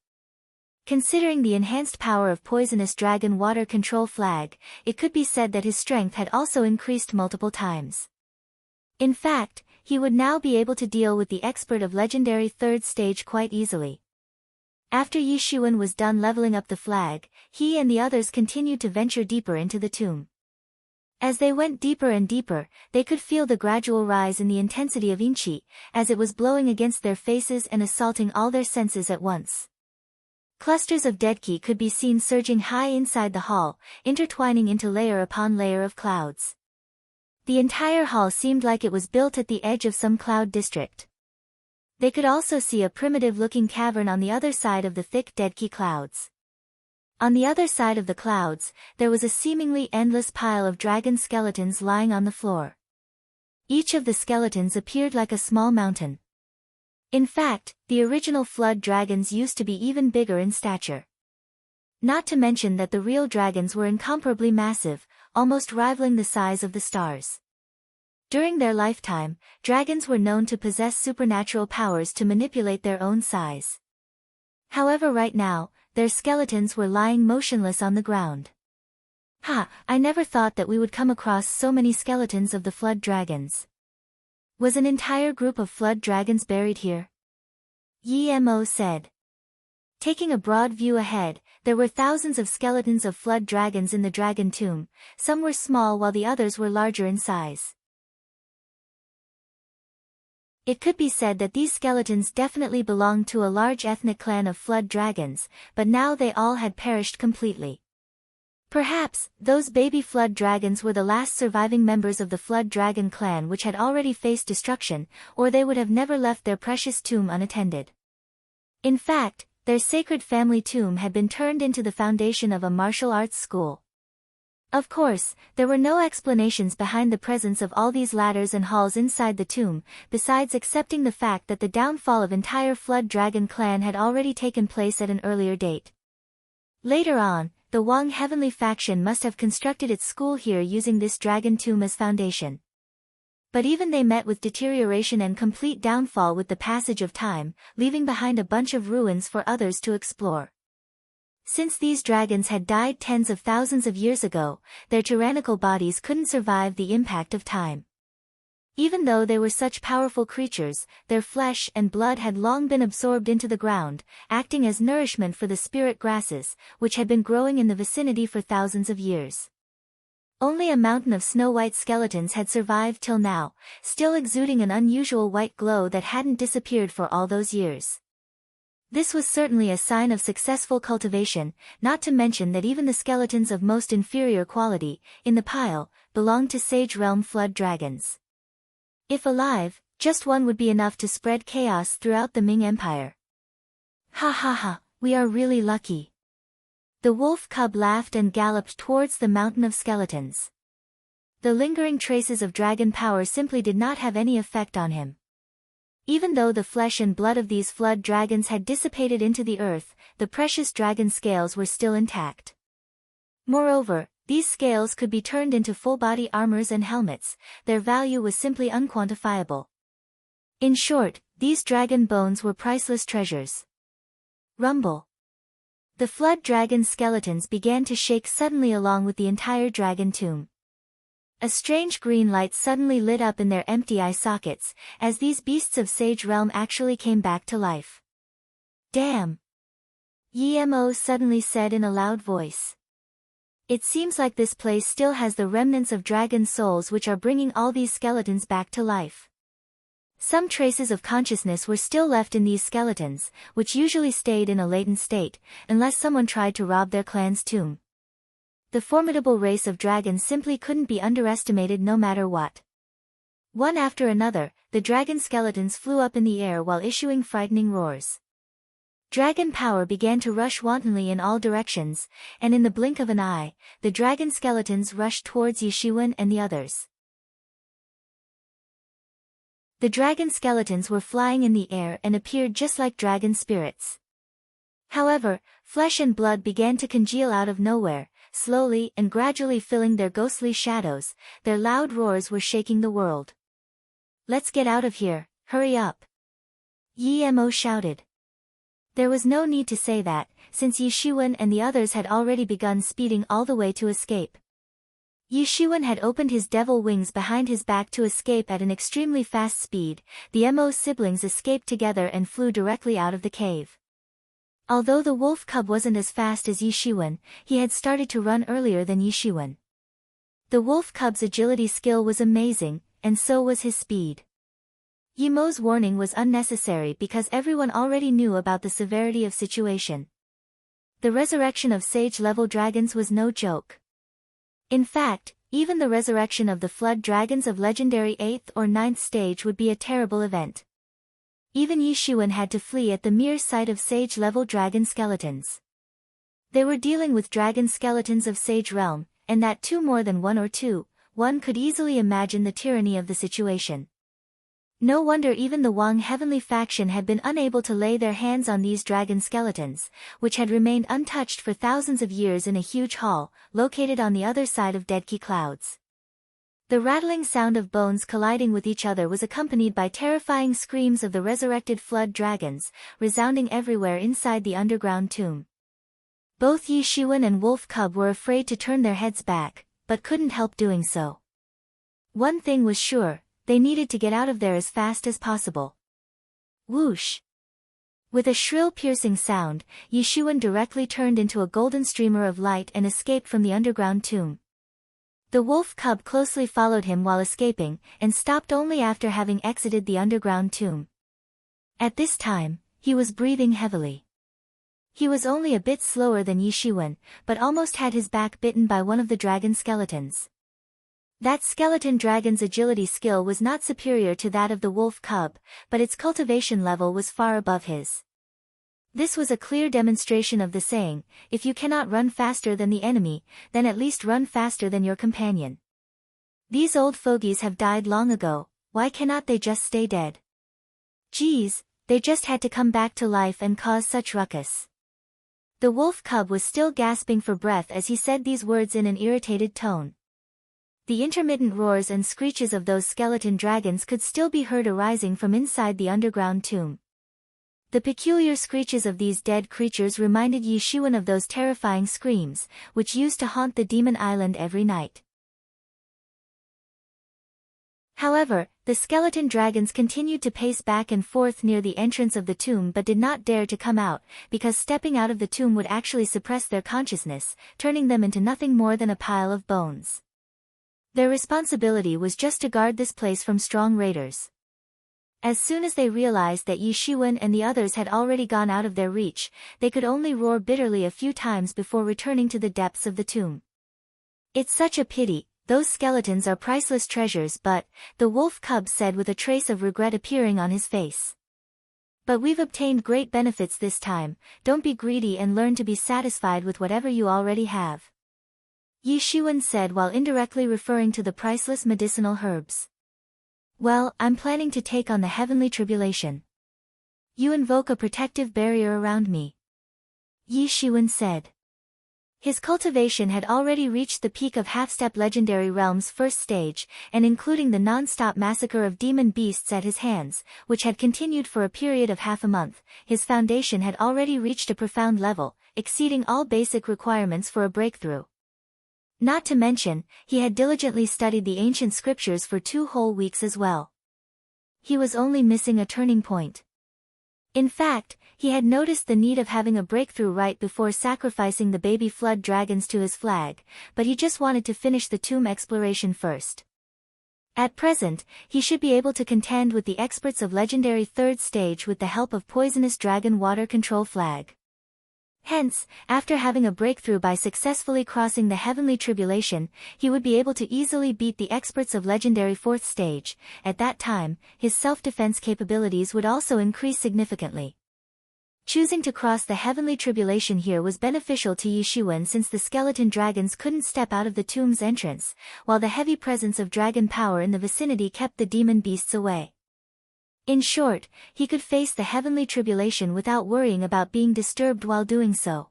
Speaker 1: Considering the enhanced power of poisonous dragon water control flag, it could be said that his strength had also increased multiple times. In fact, he would now be able to deal with the expert of legendary 3rd stage quite easily. After Yishuan was done leveling up the flag, he and the others continued to venture deeper into the tomb. As they went deeper and deeper, they could feel the gradual rise in the intensity of Inchi, as it was blowing against their faces and assaulting all their senses at once. Clusters of deadki could be seen surging high inside the hall, intertwining into layer upon layer of clouds. The entire hall seemed like it was built at the edge of some cloud district. They could also see a primitive-looking cavern on the other side of the thick deadki clouds. On the other side of the clouds, there was a seemingly endless pile of dragon skeletons lying on the floor. Each of the skeletons appeared like a small mountain. In fact, the original flood dragons used to be even bigger in stature. Not to mention that the real dragons were incomparably massive, almost rivaling the size of the stars. During their lifetime, dragons were known to possess supernatural powers to manipulate their own size. However, right now, their skeletons were lying motionless on the ground. I never thought that we would come across so many skeletons of the flood dragons. Was an entire group of flood dragons buried here? Yi-Mo said. Taking a broad view ahead, there were thousands of skeletons of flood dragons in the dragon tomb. Some were small while the others were larger in size. It could be said that these skeletons definitely belonged to a large ethnic clan of flood dragons, but now they all had perished completely. Perhaps, those baby flood dragons were the last surviving members of the flood dragon clan which had already faced destruction, or they would have never left their precious tomb unattended. In fact, their sacred family tomb had been turned into the foundation of a martial arts school. Of course, there were no explanations behind the presence of all these ladders and halls inside the tomb, besides accepting the fact that the downfall of entire flood dragon clan had already taken place at an earlier date. Later on, the Wang heavenly faction must have constructed its school here using this dragon tomb as foundation. But even they met with deterioration and complete downfall with the passage of time, leaving behind a bunch of ruins for others to explore. Since these dragons had died tens of thousands of years ago, their tyrannical bodies couldn't survive the impact of time. Even though they were such powerful creatures, their flesh and blood had long been absorbed into the ground, acting as nourishment for the spirit grasses, which had been growing in the vicinity for thousands of years. Only a mountain of snow-white skeletons had survived till now, still exuding an unusual white glow that hadn't disappeared for all those years. This was certainly a sign of successful cultivation, not to mention that even the skeletons of most inferior quality, in the pile, belonged to Sage Realm flood dragons. If alive, just one would be enough to spread chaos throughout the Ming Empire. We are really lucky. The wolf cub laughed and galloped towards the mountain of skeletons. The lingering traces of dragon power simply did not have any effect on him. Even though the flesh and blood of these flood dragons had dissipated into the earth, the precious dragon scales were still intact. Moreover, these scales could be turned into full-body armors and helmets. Their value was simply unquantifiable. In short, these dragon bones were priceless treasures. Rumble. The flood dragon skeletons began to shake suddenly along with the entire dragon tomb. A strange green light suddenly lit up in their empty eye sockets, as these beasts of Sage Realm actually came back to life. Damn! Yemo suddenly said in a loud voice. It seems like this place still has the remnants of dragon souls which are bringing all these skeletons back to life. Some traces of consciousness were still left in these skeletons, which usually stayed in a latent state, unless someone tried to rob their clan's tomb. The formidable race of dragons simply couldn't be underestimated no matter what. One after another, the dragon skeletons flew up in the air while issuing frightening roars. Dragon power began to rush wantonly in all directions, and in the blink of an eye, the dragon skeletons rushed towards Yishiwen and the others. The dragon skeletons were flying in the air and appeared just like dragon spirits. However, flesh and blood began to congeal out of nowhere, slowly and gradually filling their ghostly shadows. Their loud roars were shaking the world. "Let's get out of here, hurry up!" Yemo shouted. There was no need to say that, since Yishiwen and the others had already begun speeding all the way to escape. Yishiwen had opened his devil wings behind his back to escape at an extremely fast speed. The Emo's siblings escaped together and flew directly out of the cave. Although the wolf cub wasn't as fast as Yishiwen, he had started to run earlier than Yishiwen. The wolf cub's agility skill was amazing, and so was his speed. Yemo's warning was unnecessary because everyone already knew about the severity of situation. The resurrection of sage-level dragons was no joke. In fact, even the resurrection of the flood dragons of legendary 8th or 9th stage would be a terrible event. Even Yishiwen had to flee at the mere sight of sage-level dragon skeletons. They were dealing with dragon skeletons of Sage Realm, and that too more than one or two. One could easily imagine the tyranny of the situation. No wonder even the Wang Heavenly faction had been unable to lay their hands on these dragon skeletons, which had remained untouched for thousands of years in a huge hall, located on the other side of Deadkey Clouds. The rattling sound of bones colliding with each other was accompanied by terrifying screams of the resurrected flood dragons, resounding everywhere inside the underground tomb. Both Yishiwen and Wolf Cub were afraid to turn their heads back, but couldn't help doing so. One thing was sure. They needed to get out of there as fast as possible. Whoosh! With a shrill piercing sound, Yishiwen directly turned into a golden streamer of light and escaped from the underground tomb. The wolf cub closely followed him while escaping, and stopped only after having exited the underground tomb. At this time, he was breathing heavily. He was only a bit slower than Yishiwen, but almost had his back bitten by one of the dragon skeletons. That skeleton dragon's agility skill was not superior to that of the wolf cub, but its cultivation level was far above his. This was a clear demonstration of the saying, if you cannot run faster than the enemy, then at least run faster than your companion. These old fogies have died long ago, why cannot they just stay dead? Geez, they just had to come back to life and cause such ruckus. The wolf cub was still gasping for breath as he said these words in an irritated tone. The intermittent roars and screeches of those skeleton dragons could still be heard arising from inside the underground tomb. The peculiar screeches of these dead creatures reminded Yishiwen of those terrifying screams, which used to haunt the demon island every night. However, the skeleton dragons continued to pace back and forth near the entrance of the tomb but did not dare to come out, because stepping out of the tomb would actually suppress their consciousness, turning them into nothing more than a pile of bones. Their responsibility was just to guard this place from strong raiders. As soon as they realized that Yishiwen and the others had already gone out of their reach, they could only roar bitterly a few times before returning to the depths of the tomb. It's such a pity, those skeletons are priceless treasures, but, the wolf cub said with a trace of regret appearing on his face. But we've obtained great benefits this time, don't be greedy and learn to be satisfied with whatever you already have. Yi Shiwen said while indirectly referring to the priceless medicinal herbs. Well, I'm planning to take on the heavenly tribulation. You invoke a protective barrier around me. Yi Shiwen said. His cultivation had already reached the peak of half-step legendary realm's first stage, and including the non-stop massacre of demon beasts at his hands, which had continued for a period of half a month, his foundation had already reached a profound level, exceeding all basic requirements for a breakthrough. Not to mention, he had diligently studied the ancient scriptures for 2 whole weeks as well. He was only missing a turning point. In fact, he had noticed the need of having a breakthrough right before sacrificing the baby flood dragons to his flag, but he just wanted to finish the tomb exploration first. At present, he should be able to contend with the experts of legendary 3rd stage with the help of poisonous dragon water control flag. Hence, after having a breakthrough by successfully crossing the heavenly tribulation, he would be able to easily beat the experts of legendary 4th stage. At that time, his self-defense capabilities would also increase significantly. Choosing to cross the heavenly tribulation here was beneficial to Yi Shiwen since the skeleton dragons couldn't step out of the tomb's entrance, while the heavy presence of dragon power in the vicinity kept the demon beasts away. In short, he could face the heavenly tribulation without worrying about being disturbed while doing so.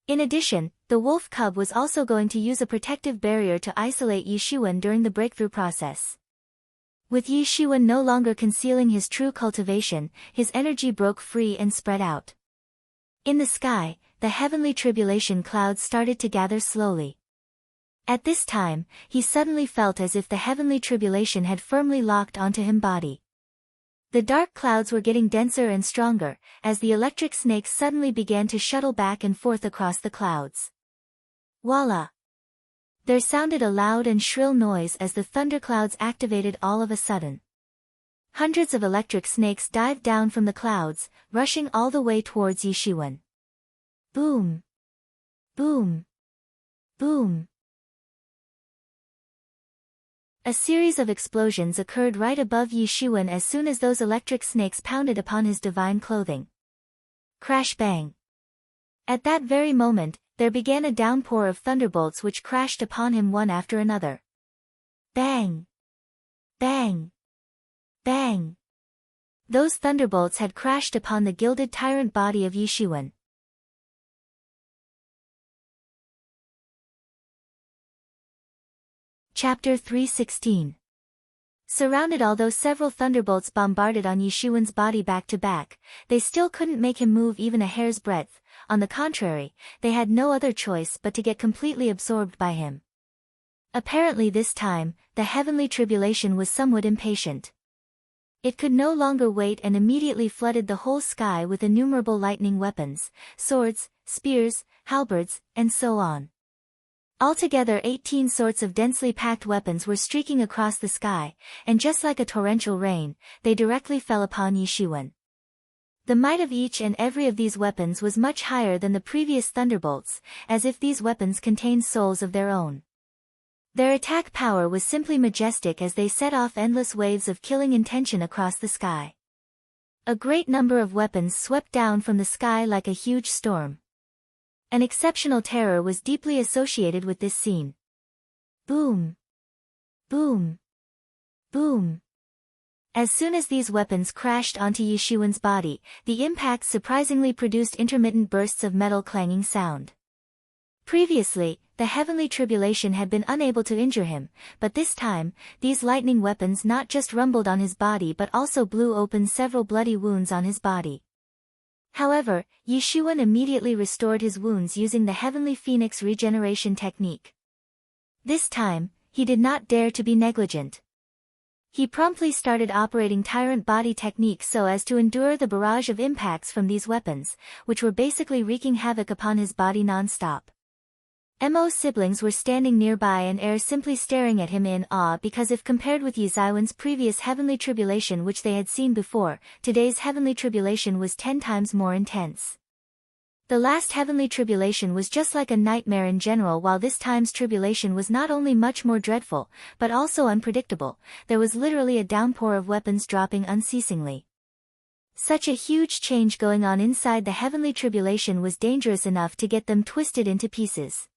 Speaker 1: In addition, the wolf cub was also going to use a protective barrier to isolate Yi Shiwen during the breakthrough process. With Yi Shiwen no longer concealing his true cultivation, his energy broke free and spread out. In the sky, the heavenly tribulation clouds started to gather slowly. At this time, he suddenly felt as if the heavenly tribulation had firmly locked onto him body. The dark clouds were getting denser and stronger, as the electric snakes suddenly began to shuttle back and forth across the clouds. Voila! There sounded a loud and shrill noise as the thunderclouds activated all of a sudden. Hundreds of electric snakes dived down from the clouds, rushing all the way towards Yi Shiwen. Boom! Boom! Boom! A series of explosions occurred right above Yi Shiwen as soon as those electric snakes pounded upon his divine clothing. Crash bang! At that very moment, there began a downpour of thunderbolts which crashed upon him one after another. Bang! Bang! Bang! Those thunderbolts had crashed upon the gilded tyrant body of Yi Shiwen. Chapter 316. Surrounded. Although several thunderbolts bombarded on Yi Shiwen's body back to back, they still couldn't make him move even a hair's breadth. On the contrary, they had no other choice but to get completely absorbed by him. Apparently this time, the heavenly tribulation was somewhat impatient. It could no longer wait and immediately flooded the whole sky with innumerable lightning weapons, swords, spears, halberds, and so on. Altogether 18 sorts of densely packed weapons were streaking across the sky, and just like a torrential rain, they directly fell upon Yi Shiwen. The might of each and every of these weapons was much higher than the previous thunderbolts, as if these weapons contained souls of their own. Their attack power was simply majestic as they set off endless waves of killing intention across the sky. A great number of weapons swept down from the sky like a huge storm. An exceptional terror was deeply associated with this scene. Boom! Boom! Boom! As soon as these weapons crashed onto Yi Shiwen's body, the impacts surprisingly produced intermittent bursts of metal clanging sound. Previously, the heavenly tribulation had been unable to injure him, but this time, these lightning weapons not just rumbled on his body but also blew open several bloody wounds on his body. However, Yi Shiwen immediately restored his wounds using the Heavenly Phoenix regeneration technique. This time, he did not dare to be negligent. He promptly started operating Tyrant Body technique so as to endure the barrage of impacts from these weapons, which were basically wreaking havoc upon his body non-stop. Mo's siblings were standing nearby and simply staring at him in awe because if compared with Yi Shiwen's previous heavenly tribulation which they had seen before, today's heavenly tribulation was 10 times more intense. The last heavenly tribulation was just like a nightmare in general, while this time's tribulation was not only much more dreadful, but also unpredictable. There was literally a downpour of weapons dropping unceasingly. Such a huge change going on inside the heavenly tribulation was dangerous enough to get them twisted into pieces.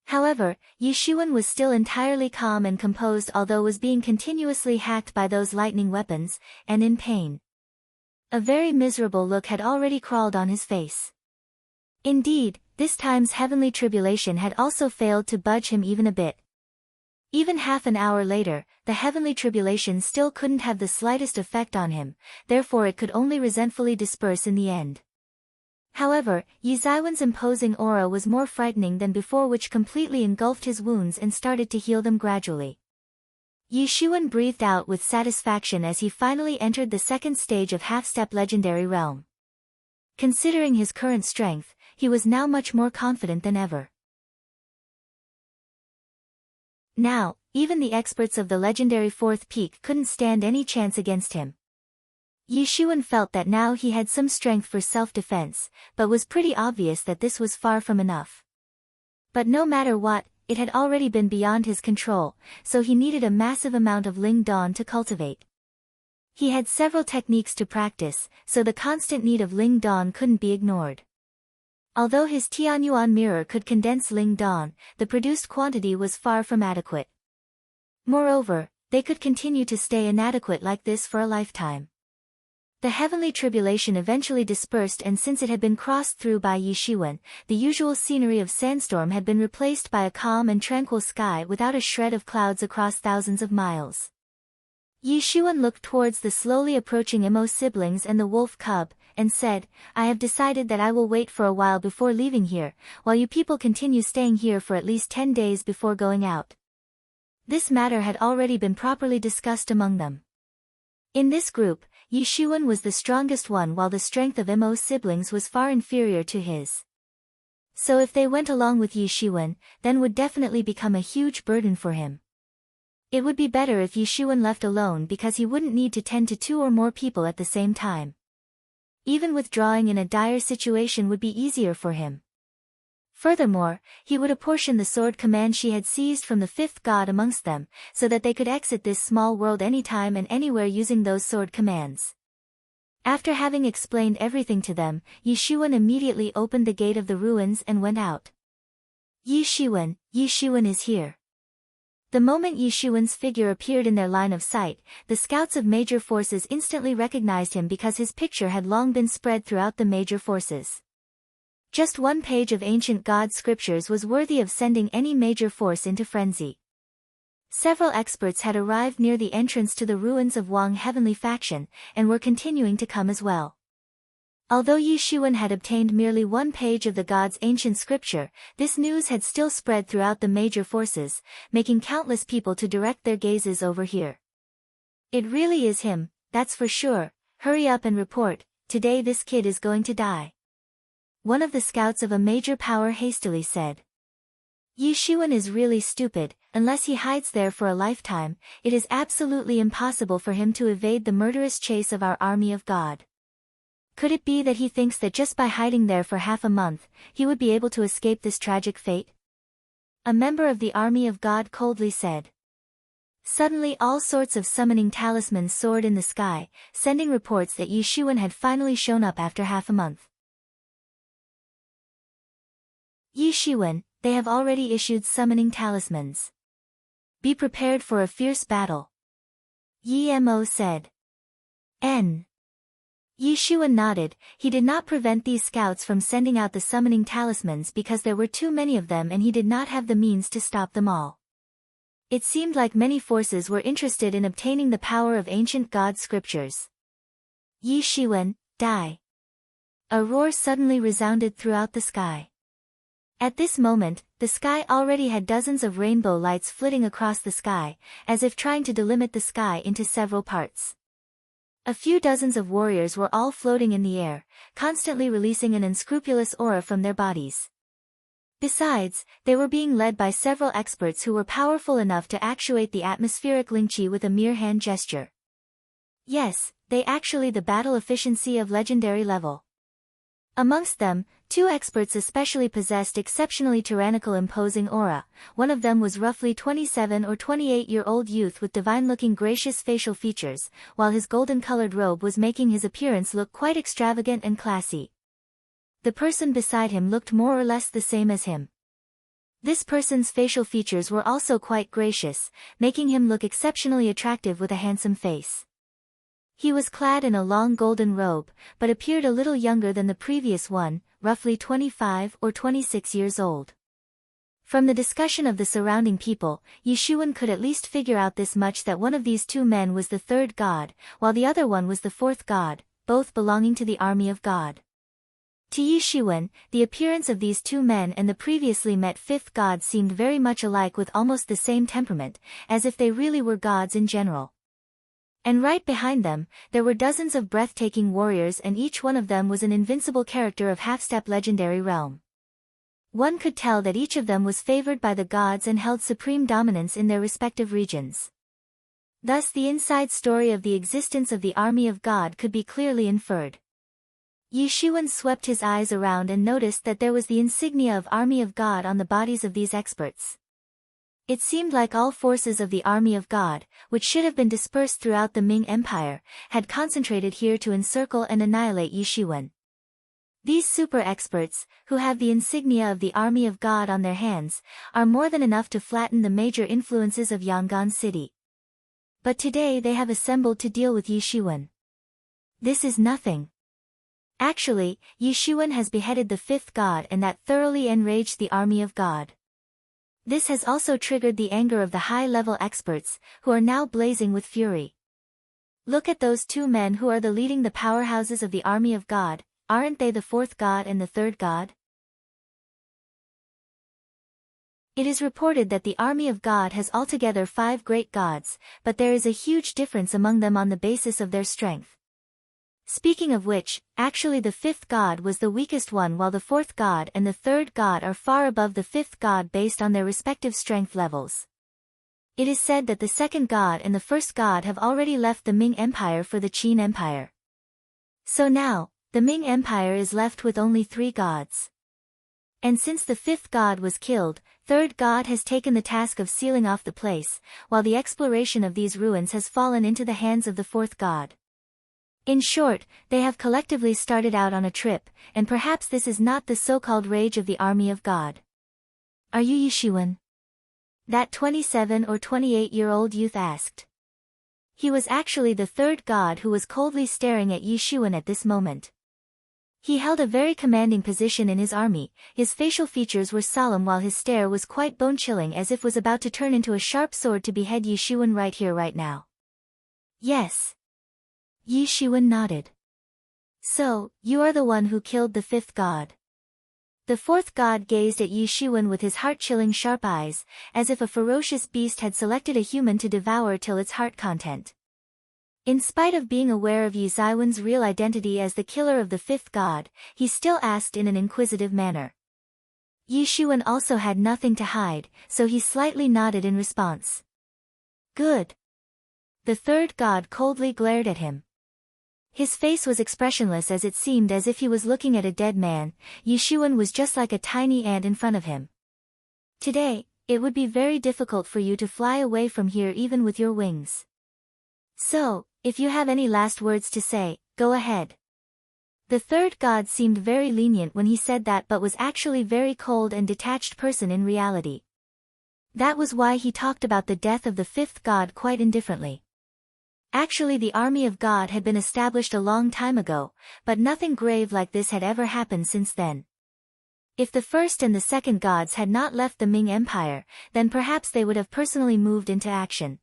Speaker 1: However, Yishuan was still entirely calm and composed, although was being continuously hacked by those lightning weapons, and in pain. A very miserable look had already crawled on his face. Indeed, this time's heavenly tribulation had also failed to budge him even a bit. Even half an hour later, the heavenly tribulation still couldn't have the slightest effect on him, therefore it could only resentfully disperse in the end. However, Yi Zaiwen's imposing aura was more frightening than before, which completely engulfed his wounds and started to heal them gradually. Yishuan breathed out with satisfaction as he finally entered the second stage of half-step legendary realm. Considering his current strength, he was now much more confident than ever. Now, even the experts of the legendary fourth peak couldn't stand any chance against him. Yishuan felt that now he had some strength for self-defense, but was pretty obvious that this was far from enough. But no matter what, it had already been beyond his control, so he needed a massive amount of Ling Dawn to cultivate. He had several techniques to practice, so the constant need of Ling Dawn couldn't be ignored. Although his Tianyuan mirror could condense Ling Dawn, the produced quantity was far from adequate. Moreover, they could continue to stay inadequate like this for a lifetime. The heavenly tribulation eventually dispersed, and since it had been crossed through by Yishuan, the usual scenery of sandstorm had been replaced by a calm and tranquil sky without a shred of clouds across thousands of miles. Yishuan looked towards the slowly approaching Imo siblings and the wolf cub, and said, "I have decided that I will wait for a while before leaving here, while you people continue staying here for at least 10 days before going out." This matter had already been properly discussed among them. In this group, Yishuan was the strongest one, while the strength of Imo's siblings was far inferior to his. So if they went along with Yishuan, then would definitely become a huge burden for him. It would be better if Yishuan left alone, because he wouldn't need to tend to 2 or more people at the same time. Even withdrawing in a dire situation would be easier for him. Furthermore, he would apportion the sword command she had seized from the fifth god amongst them, so that they could exit this small world anytime and anywhere using those sword commands. After having explained everything to them, Yishuan immediately opened the gate of the ruins and went out. Yishuan is here. The moment Yishuan's figure appeared in their line of sight, the scouts of major forces instantly recognized him because his picture had long been spread throughout the major forces. Just one page of ancient god scriptures was worthy of sending any major force into frenzy. Several experts had arrived near the entrance to the ruins of Wang Heavenly Faction, and were continuing to come as well. Although Yishuan had obtained merely one page of the god's ancient scripture, this news had still spread throughout the major forces, making countless people to direct their gazes over here. "It really is him, that's for sure. Hurry up and report, today this kid is going to die," one of the scouts of a major power hastily said. Yishuan is really stupid. Unless he hides there for a lifetime, it is absolutely impossible for him to evade the murderous chase of our army of God. Could it be that he thinks that just by hiding there for half a month, he would be able to escape this tragic fate? A member of the army of God coldly said. Suddenly all sorts of summoning talismans soared in the sky, sending reports that Yishuan had finally shown up after half a month. Yishuan, they have already issued summoning talismans. Be prepared for a fierce battle. Yi Mo said. Yishuan nodded. He did not prevent these scouts from sending out the summoning talismans because there were too many of them and he did not have the means to stop them all. It seemed like many forces were interested in obtaining the power of ancient god scriptures. Yishuan, die! A roar suddenly resounded throughout the sky. At this moment, the sky already had dozens of rainbow lights flitting across the sky, as if trying to delimit the sky into several parts. A few dozens of warriors were all floating in the air, constantly releasing an unscrupulous aura from their bodies. Besides, they were being led by several experts who were powerful enough to actuate the atmospheric Lingqi with a mere hand gesture. Yes, they actually the battle efficiency of legendary level. Amongst them, Two experts especially possessed exceptionally tyrannical imposing aura. One of them was roughly 27 or 28-year-old youth with divine-looking gracious facial features, while his golden-colored robe was making his appearance look quite extravagant and classy. The person beside him looked more or less the same as him. This person's facial features were also quite gracious, making him look exceptionally attractive with a handsome face. He was clad in a long golden robe, but appeared a little younger than the previous one, roughly 25 or 26 years old. From the discussion of the surrounding people, Yishuan could at least figure out this much, that one of these two men was the third god, while the other one was the fourth god, both belonging to the army of God. To Yishuan, the appearance of these two men and the previously met fifth god seemed very much alike, with almost the same temperament, as if they really were gods in general. And right behind them, there were dozens of breathtaking warriors, and each one of them was an invincible character of half-step legendary realm. One could tell that each of them was favored by the gods and held supreme dominance in their respective regions. Thus the inside story of the existence of the army of God could be clearly inferred. Yishuan swept his eyes around and noticed that there was the insignia of army of God on the bodies of these experts. It seemed like all forces of the army of God, which should have been dispersed throughout the Ming Empire, had concentrated here to encircle and annihilate Yishuan. These super experts, who have the insignia of the army of God on their hands, are more than enough to flatten the major influences of Yangon City. But today they have assembled to deal with Yishuan. This is nothing. Actually, Yishuan has beheaded the fifth god, and that thoroughly enraged the army of God. This has also triggered the anger of the high-level experts, who are now blazing with fury. Look at those two men who are leading the powerhouses of the army of God. Aren't they the fourth god and the third god? It is reported that the army of God has altogether 5 great gods, but there is a huge difference among them on the basis of their strength. Speaking of which, actually the fifth god was the weakest one, while the fourth god and the third god are far above the fifth god based on their respective strength levels. It is said that the second god and the first god have already left the Ming Empire for the Qin Empire. So now, the Ming Empire is left with only 3 gods. And since the fifth god was killed, third god has taken the task of sealing off the place, while the exploration of these ruins has fallen into the hands of the fourth god. In short, they have collectively started out on a trip, and perhaps this is not the so-called rage of the army of God. Are you Yishuan? That 27 or 28-year-old youth asked. He was actually the third god who was coldly staring at Yishuan at this moment. He held a very commanding position in his army, his facial features were solemn while his stare was quite bone-chilling, as if was about to turn into a sharp sword to behead Yishuan right here right now. Yes. Yishuan nodded. So, you are the one who killed the fifth god. The fourth god gazed at Yishuan with his heart-chilling sharp eyes, as if a ferocious beast had selected a human to devour till its heart content. In spite of being aware of Yishuan's real identity as the killer of the fifth god, he still asked in an inquisitive manner. Yishuan also had nothing to hide, so he slightly nodded in response. Good. The third god coldly glared at him. His face was expressionless, as it seemed as if he was looking at a dead man. Yishuan was just like a tiny ant in front of him. Today, it would be very difficult for you to fly away from here even with your wings. So, if you have any last words to say, go ahead. The third god seemed very lenient when he said that, but was actually very cold and detached person in reality. That was why he talked about the death of the fifth god quite indifferently. Actually, the army of God had been established a long time ago, but nothing grave like this had ever happened since then. If the first and the second gods had not left the Ming Empire, then perhaps they would have personally moved into action.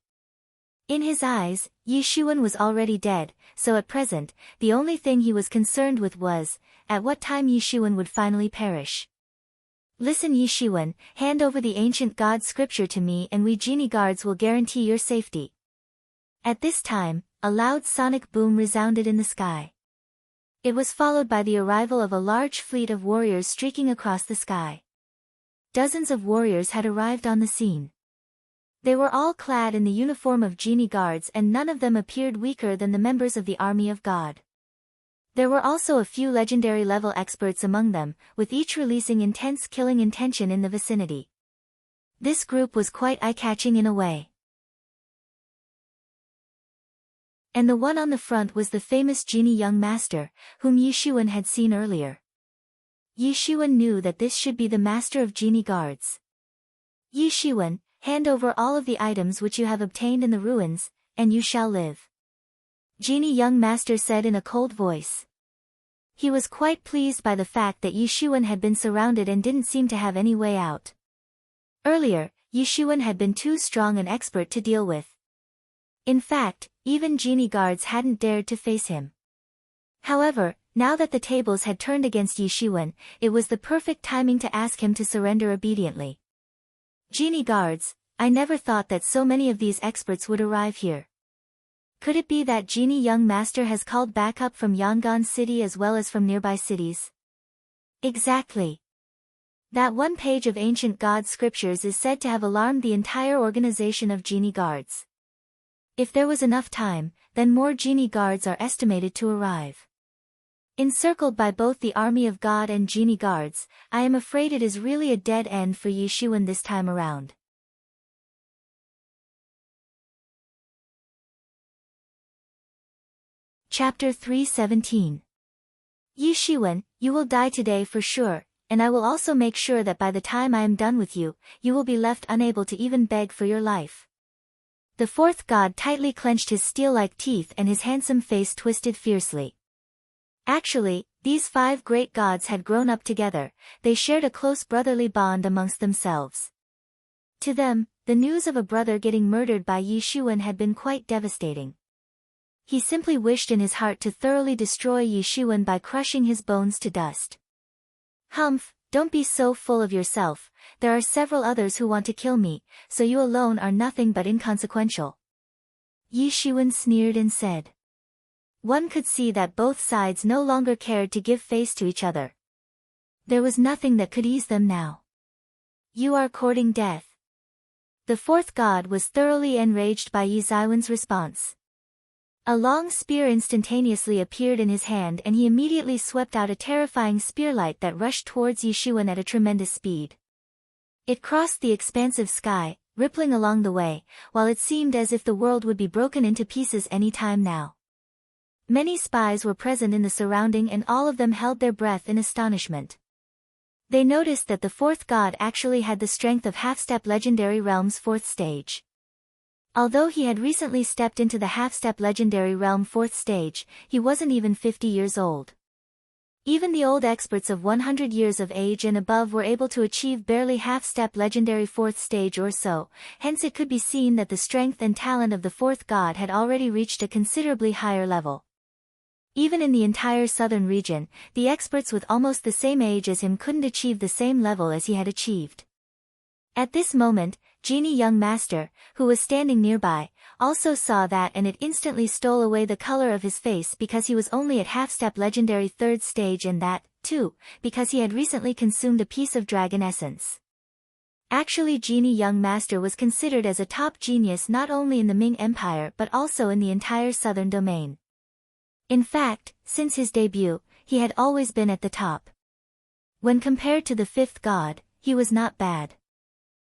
Speaker 1: In his eyes, Yishuan was already dead, so at present, the only thing he was concerned with was, at what time Yishuan would finally perish. Listen, Yishuan, hand over the ancient god scripture to me and we genie guards will guarantee your safety. At this time, a loud sonic boom resounded in the sky. It was followed by the arrival of a large fleet of warriors streaking across the sky. Dozens of warriors had arrived on the scene. They were all clad in the uniform of genie guards, and none of them appeared weaker than the members of the army of God. There were also a few legendary level experts among them, with each releasing intense killing intention in the vicinity. This group was quite eye-catching in a way. And the one on the front was the famous genie young master, whom Yi Shiwen had seen earlier. Yi Shiwen knew that this should be the master of genie guards. Yi Shiwen, hand over all of the items which you have obtained in the ruins, and you shall live. Genie young master said in a cold voice. He was quite pleased by the fact that Yi Shiwen had been surrounded and didn't seem to have any way out. Earlier, Yi Shiwen had been too strong an expert to deal with. In fact, even genie guards hadn't dared to face him. However, now that the tables had turned against Yi Shiwen, it was the perfect timing to ask him to surrender obediently. Genie guards, I never thought that so many of these experts would arrive here. Could it be that genie young master has called backup from Yangon City as well as from nearby cities? Exactly. That one page of ancient god scriptures is said to have alarmed the entire organization of genie guards. If there was enough time, then more genie guards are estimated to arrive. Encircled by both the army of God and genie guards, I am afraid it is really a dead end for Yi Shiwen this time around. Chapter 317. Yi Shiwen, you will die today for sure, and I will also make sure that by the time I am done with you, you will be left unable to even beg for your life. The fourth god tightly clenched his steel-like teeth and his handsome face twisted fiercely. Actually, these 5 great gods had grown up together, they shared a close brotherly bond amongst themselves. To them, the news of a brother getting murdered by Yi Shiwen had been quite devastating. He simply wished in his heart to thoroughly destroy Yi Shiwen by crushing his bones to dust. Humph, don't be so full of yourself, there are several others who want to kill me, so you alone are nothing but inconsequential. Yi Shiwen sneered and said. One could see that both sides no longer cared to give face to each other. There was nothing that could ease them now. You are courting death. The fourth god was thoroughly enraged by Yi Shiwen's response. A long spear instantaneously appeared in his hand and he immediately swept out a terrifying spearlight that rushed towards Yi Shiwen at a tremendous speed. It crossed the expansive sky, rippling along the way, while it seemed as if the world would be broken into pieces any time now. Many spies were present in the surrounding and all of them held their breath in astonishment. They noticed that the fourth god actually had the strength of half-step legendary realm's 4th stage. Although he had recently stepped into the half-step legendary realm 4th stage, he wasn't even 50 years old. Even the old experts of 100 years of age and above were able to achieve barely half-step legendary 4th stage or so, hence it could be seen that the strength and talent of the fourth god had already reached a considerably higher level. Even in the entire southern region, the experts with almost the same age as him couldn't achieve the same level as he had achieved. At this moment, Genie Young Master, who was standing nearby, also saw that and it instantly stole away the color of his face because he was only at half-step legendary 3rd stage and that, too, because he had recently consumed a piece of dragon essence. Actually Genie Young Master was considered as a top genius not only in the Ming Empire but also in the entire southern domain. In fact, since his debut, he had always been at the top. When compared to the 5th god, he was not bad.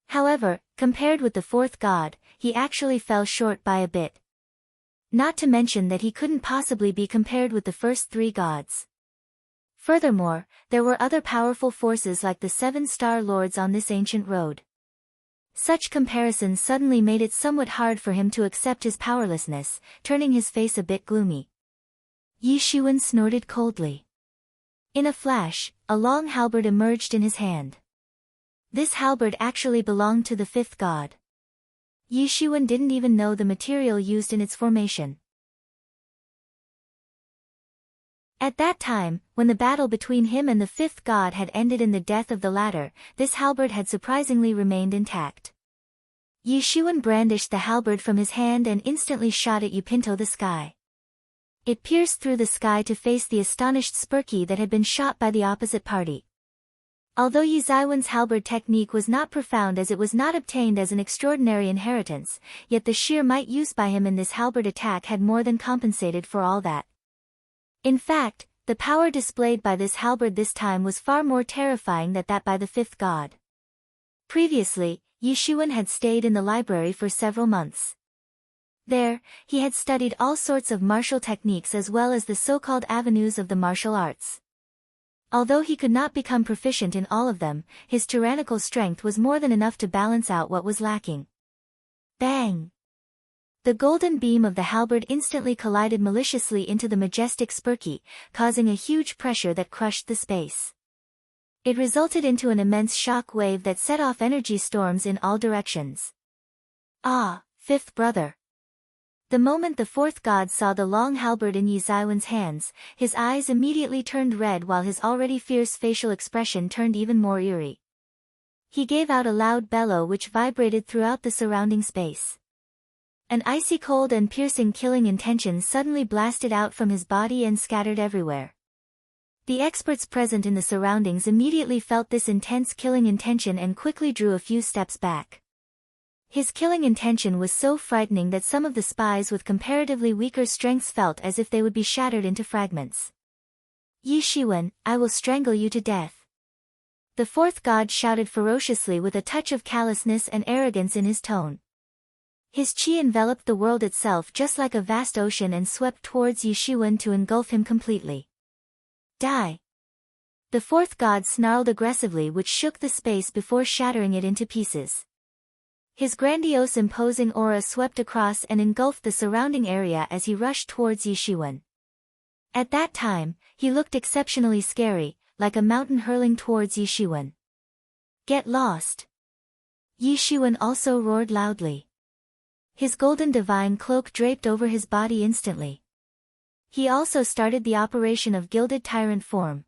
Speaker 1: However, compared with the 4th god, he actually fell short by a bit. Not to mention that he couldn't possibly be compared with the first 3 gods. Furthermore, there were other powerful forces like the 7-star lords on this ancient road. Such comparisons suddenly made it somewhat hard for him to accept his powerlessness, turning his face a bit gloomy. Yi Shiwen snorted coldly. In a flash, a long halberd emerged in his hand. This halberd actually belonged to the 5th god. Yi Shiwen didn't even know the material used in its formation. At that time, when the battle between him and the 5th god had ended in the death of the latter, this halberd had surprisingly remained intact. Yi Shiwen brandished the halberd from his hand and instantly shot it into the sky. It pierced through the sky to face the astonished Spurky that had been shot by the opposite party. Although Yi Shiwen's halberd technique was not profound as it was not obtained as an extraordinary inheritance, yet the sheer might used by him in this halberd attack had more than compensated for all that. In fact, the power displayed by this halberd this time was far more terrifying than that by the fifth god. Previously, Yi Shiwen had stayed in the library for several months. There, he had studied all sorts of martial techniques as well as the so-called avenues of the martial arts. Although he could not become proficient in all of them, his tyrannical strength was more than enough to balance out what was lacking. Bang! The golden beam of the halberd instantly collided maliciously into the majestic Spurky, causing a huge pressure that crushed the space. It resulted into an immense shock wave that set off energy storms in all directions. Ah, fifth brother! The moment the fourth god saw the long halberd in Yi Zaiwen's hands, his eyes immediately turned red while his already fierce facial expression turned even more eerie. He gave out a loud bellow which vibrated throughout the surrounding space. An icy cold and piercing killing intention suddenly blasted out from his body and scattered everywhere. The experts present in the surroundings immediately felt this intense killing intention and quickly drew a few steps back. His killing intention was so frightening that some of the spies with comparatively weaker strengths felt as if they would be shattered into fragments. Yi Shiwen, I will strangle you to death. The fourth god shouted ferociously with a touch of callousness and arrogance in his tone. His chi enveloped the world itself just like a vast ocean and swept towards Yi Shiwen to engulf him completely. Die! The fourth god snarled aggressively, which shook the space before shattering it into pieces. His grandiose imposing aura swept across and engulfed the surrounding area as he rushed towards Yi Shiwen. At that time, he looked exceptionally scary, like a mountain hurling towards Yi Shiwen. Get lost! Yi Shiwen also roared loudly. His golden divine cloak draped over his body instantly. He also started the operation of gilded tyrant form.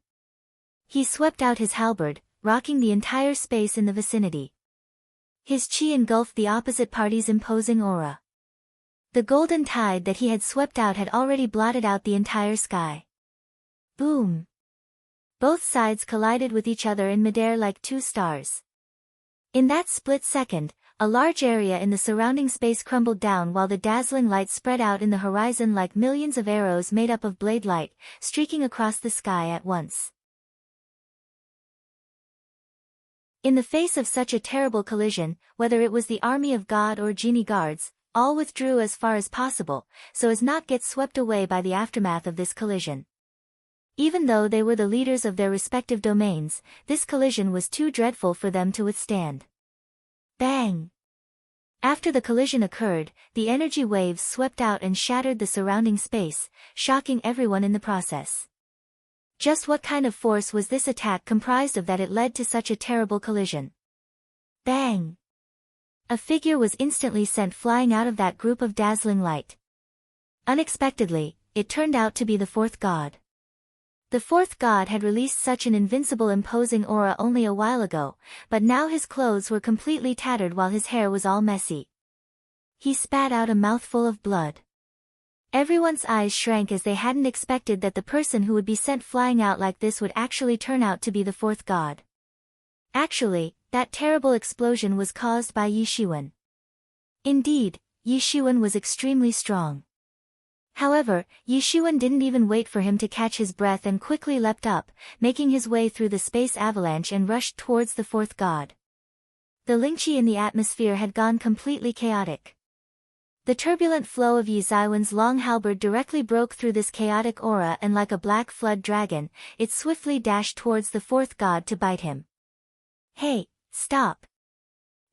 Speaker 1: He swept out his halberd, rocking the entire space in the vicinity. His chi engulfed the opposite party's imposing aura. The golden tide that he had swept out had already blotted out the entire sky. Boom! Both sides collided with each other in midair like two stars. In that split second, a large area in the surrounding space crumbled down while the dazzling light spread out in the horizon like millions of arrows made up of blade light, streaking across the sky at once. In the face of such a terrible collision, whether it was the army of god or genie guards, all withdrew as far as possible, so as not get swept away by the aftermath of this collision. Even though they were the leaders of their respective domains, this collision was too dreadful for them to withstand. Bang! After the collision occurred, the energy waves swept out and shattered the surrounding space, shocking everyone in the process. Just what kind of force was this attack comprised of that it led to such a terrible collision? Bang! A figure was instantly sent flying out of that group of dazzling light. Unexpectedly, it turned out to be the fourth god. The fourth god had released such an invincible imposing aura only a while ago, but now his clothes were completely tattered while his hair was all messy. He spat out a mouthful of blood. Everyone's eyes shrank as they hadn't expected that the person who would be sent flying out like this would actually turn out to be the fourth god. Actually, that terrible explosion was caused by Yi Shiwen. Indeed, Yi Shiwen was extremely strong. However, Yi Shiwen didn't even wait for him to catch his breath and quickly leapt up, making his way through the space avalanche and rushed towards the fourth god. The Lingqi in the atmosphere had gone completely chaotic. The turbulent flow of Yi Zaiwen's long halberd directly broke through this chaotic aura and like a black flood dragon, it swiftly dashed towards the fourth god to bite him. Hey, stop!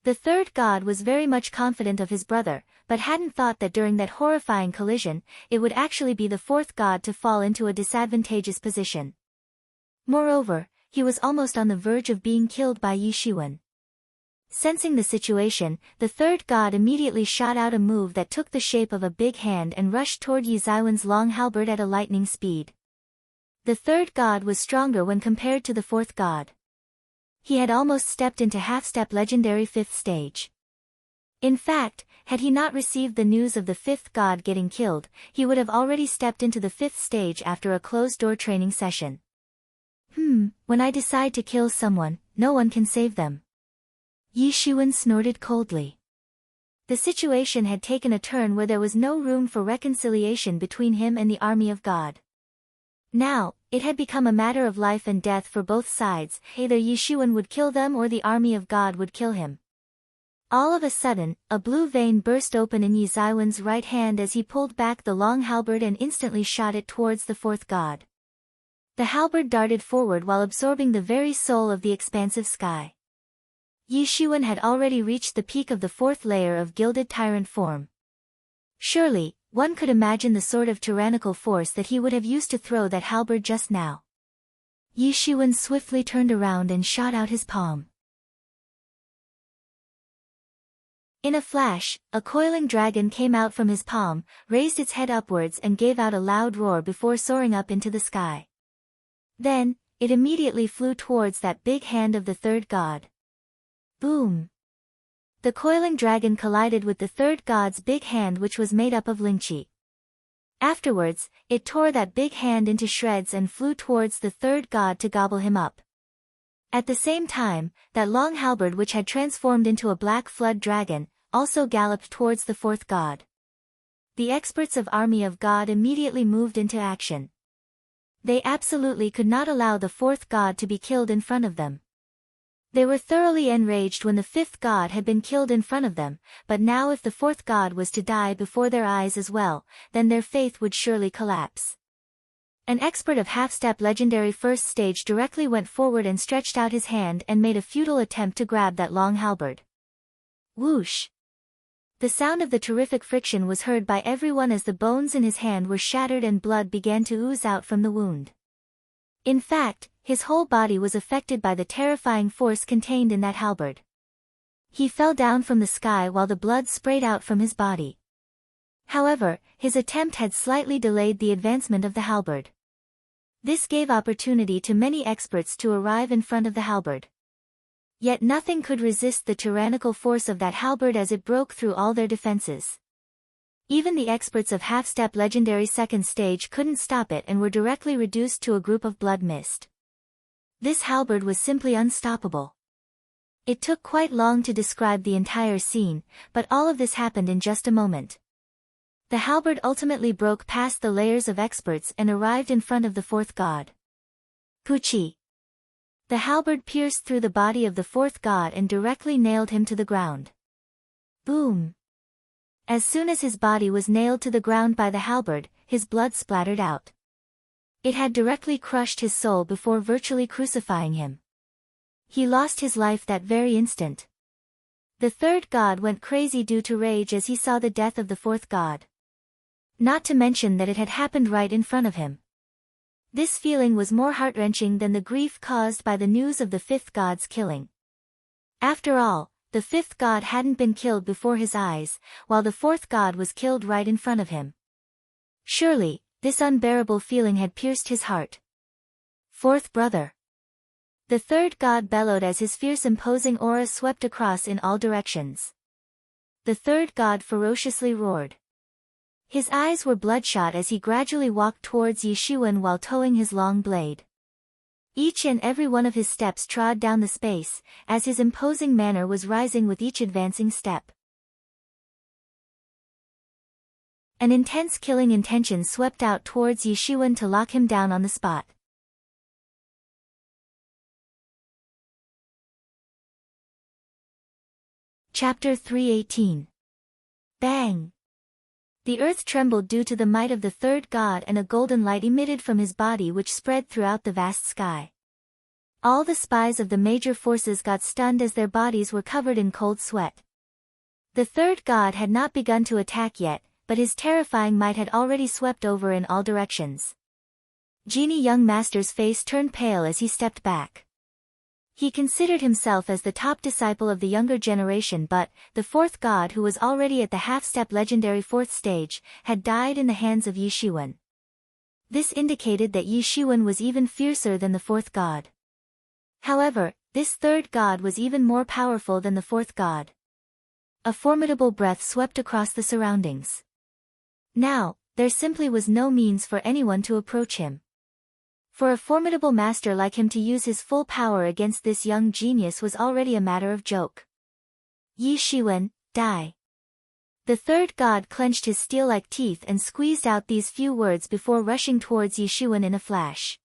Speaker 1: The third god was very much confident of his brother, but hadn't thought that during that horrifying collision, it would actually be the fourth god to fall into a disadvantageous position. Moreover, he was almost on the verge of being killed by Yi Shiwen. Sensing the situation, the third god immediately shot out a move that took the shape of a big hand and rushed toward Yi Zaiwen's long halberd at a lightning speed. The third god was stronger when compared to the fourth god. He had almost stepped into half-step legendary fifth stage. In fact, had he not received the news of the fifth god getting killed, he would have already stepped into the fifth stage after a closed-door training session. When I decide to kill someone, no one can save them. Yi Shiwen snorted coldly. The situation had taken a turn where there was no room for reconciliation between him and the army of God. Now, it had become a matter of life and death for both sides. Either Yeshua would kill them or the army of God would kill him. All of a sudden, a blue vein burst open in Yeshwan's right hand as he pulled back the long halberd and instantly shot it towards the fourth god. The halberd darted forward while absorbing the very soul of the expansive sky. Yeshua had already reached the peak of the fourth layer of gilded tyrant form. Surely, one could imagine the sort of tyrannical force that he would have used to throw that halberd just now. Yeshua swiftly turned around and shot out his palm. In a flash, a coiling dragon came out from his palm, raised its head upwards and gave out a loud roar before soaring up into the sky. Then, it immediately flew towards that big hand of the third god. Boom! The coiling dragon collided with the third god's big hand, which was made up of lingqi. Afterwards, it tore that big hand into shreds and flew towards the third god to gobble him up. At the same time, that long halberd, which had transformed into a black flood dragon, also galloped towards the fourth god. The experts of Army of God immediately moved into action. They absolutely could not allow the fourth god to be killed in front of them. They were thoroughly enraged when the fifth god had been killed in front of them, but now if the fourth god was to die before their eyes as well, then their faith would surely collapse. An expert of half-step legendary first stage directly went forward and stretched out his hand and made a futile attempt to grab that long halberd. Whoosh! The sound of the terrific friction was heard by everyone as the bones in his hand were shattered and blood began to ooze out from the wound. In fact, his whole body was affected by the terrifying force contained in that halberd. He fell down from the sky while the blood sprayed out from his body. However, his attempt had slightly delayed the advancement of the halberd. This gave opportunity to many experts to arrive in front of the halberd. Yet nothing could resist the tyrannical force of that halberd as it broke through all their defenses. Even the experts of half-step legendary second stage couldn't stop it and were directly reduced to a group of blood mist. This halberd was simply unstoppable. It took quite long to describe the entire scene, but all of this happened in just a moment. The halberd ultimately broke past the layers of experts and arrived in front of the fourth god. Puchi! The halberd pierced through the body of the fourth god and directly nailed him to the ground. Boom! As soon as his body was nailed to the ground by the halberd, his blood splattered out. It had directly crushed his soul before virtually crucifying him. He lost his life that very instant. The third god went crazy due to rage as he saw the death of the fourth god. Not to mention that it had happened right in front of him. This feeling was more heart-wrenching than the grief caused by the news of the fifth god's killing. After all, the fifth god hadn't been killed before his eyes, while the fourth god was killed right in front of him. Surely, this unbearable feeling had pierced his heart. Fourth brother! The third god bellowed as his fierce imposing aura swept across in all directions. The third god ferociously roared. His eyes were bloodshot as he gradually walked towards Yeshua while towing his long blade. Each and every one of his steps trod down the space, as his imposing manner was rising with each advancing step. An intense killing intention swept out towards Yeshua to lock him down on the spot. Chapter 318. Bang! The earth trembled due to the might of the third god and a golden light emitted from his body which spread throughout the vast sky. All the spies of the major forces got stunned as their bodies were covered in cold sweat. The third god had not begun to attack yet, but his terrifying might had already swept over in all directions. Genie young master's face turned pale as he stepped back. He considered himself as the top disciple of the younger generation, but the fourth god, who was already at the half-step legendary fourth stage, had died in the hands of Yeshua. This indicated that Yeshua was even fiercer than the fourth god. However, this third god was even more powerful than the fourth god. A formidable breath swept across the surroundings. Now, there simply was no means for anyone to approach him. For a formidable master like him to use his full power against this young genius was already a matter of joke. Yeshua, die! The third god clenched his steel-like teeth and squeezed out these few words before rushing towards Yishuan in a flash.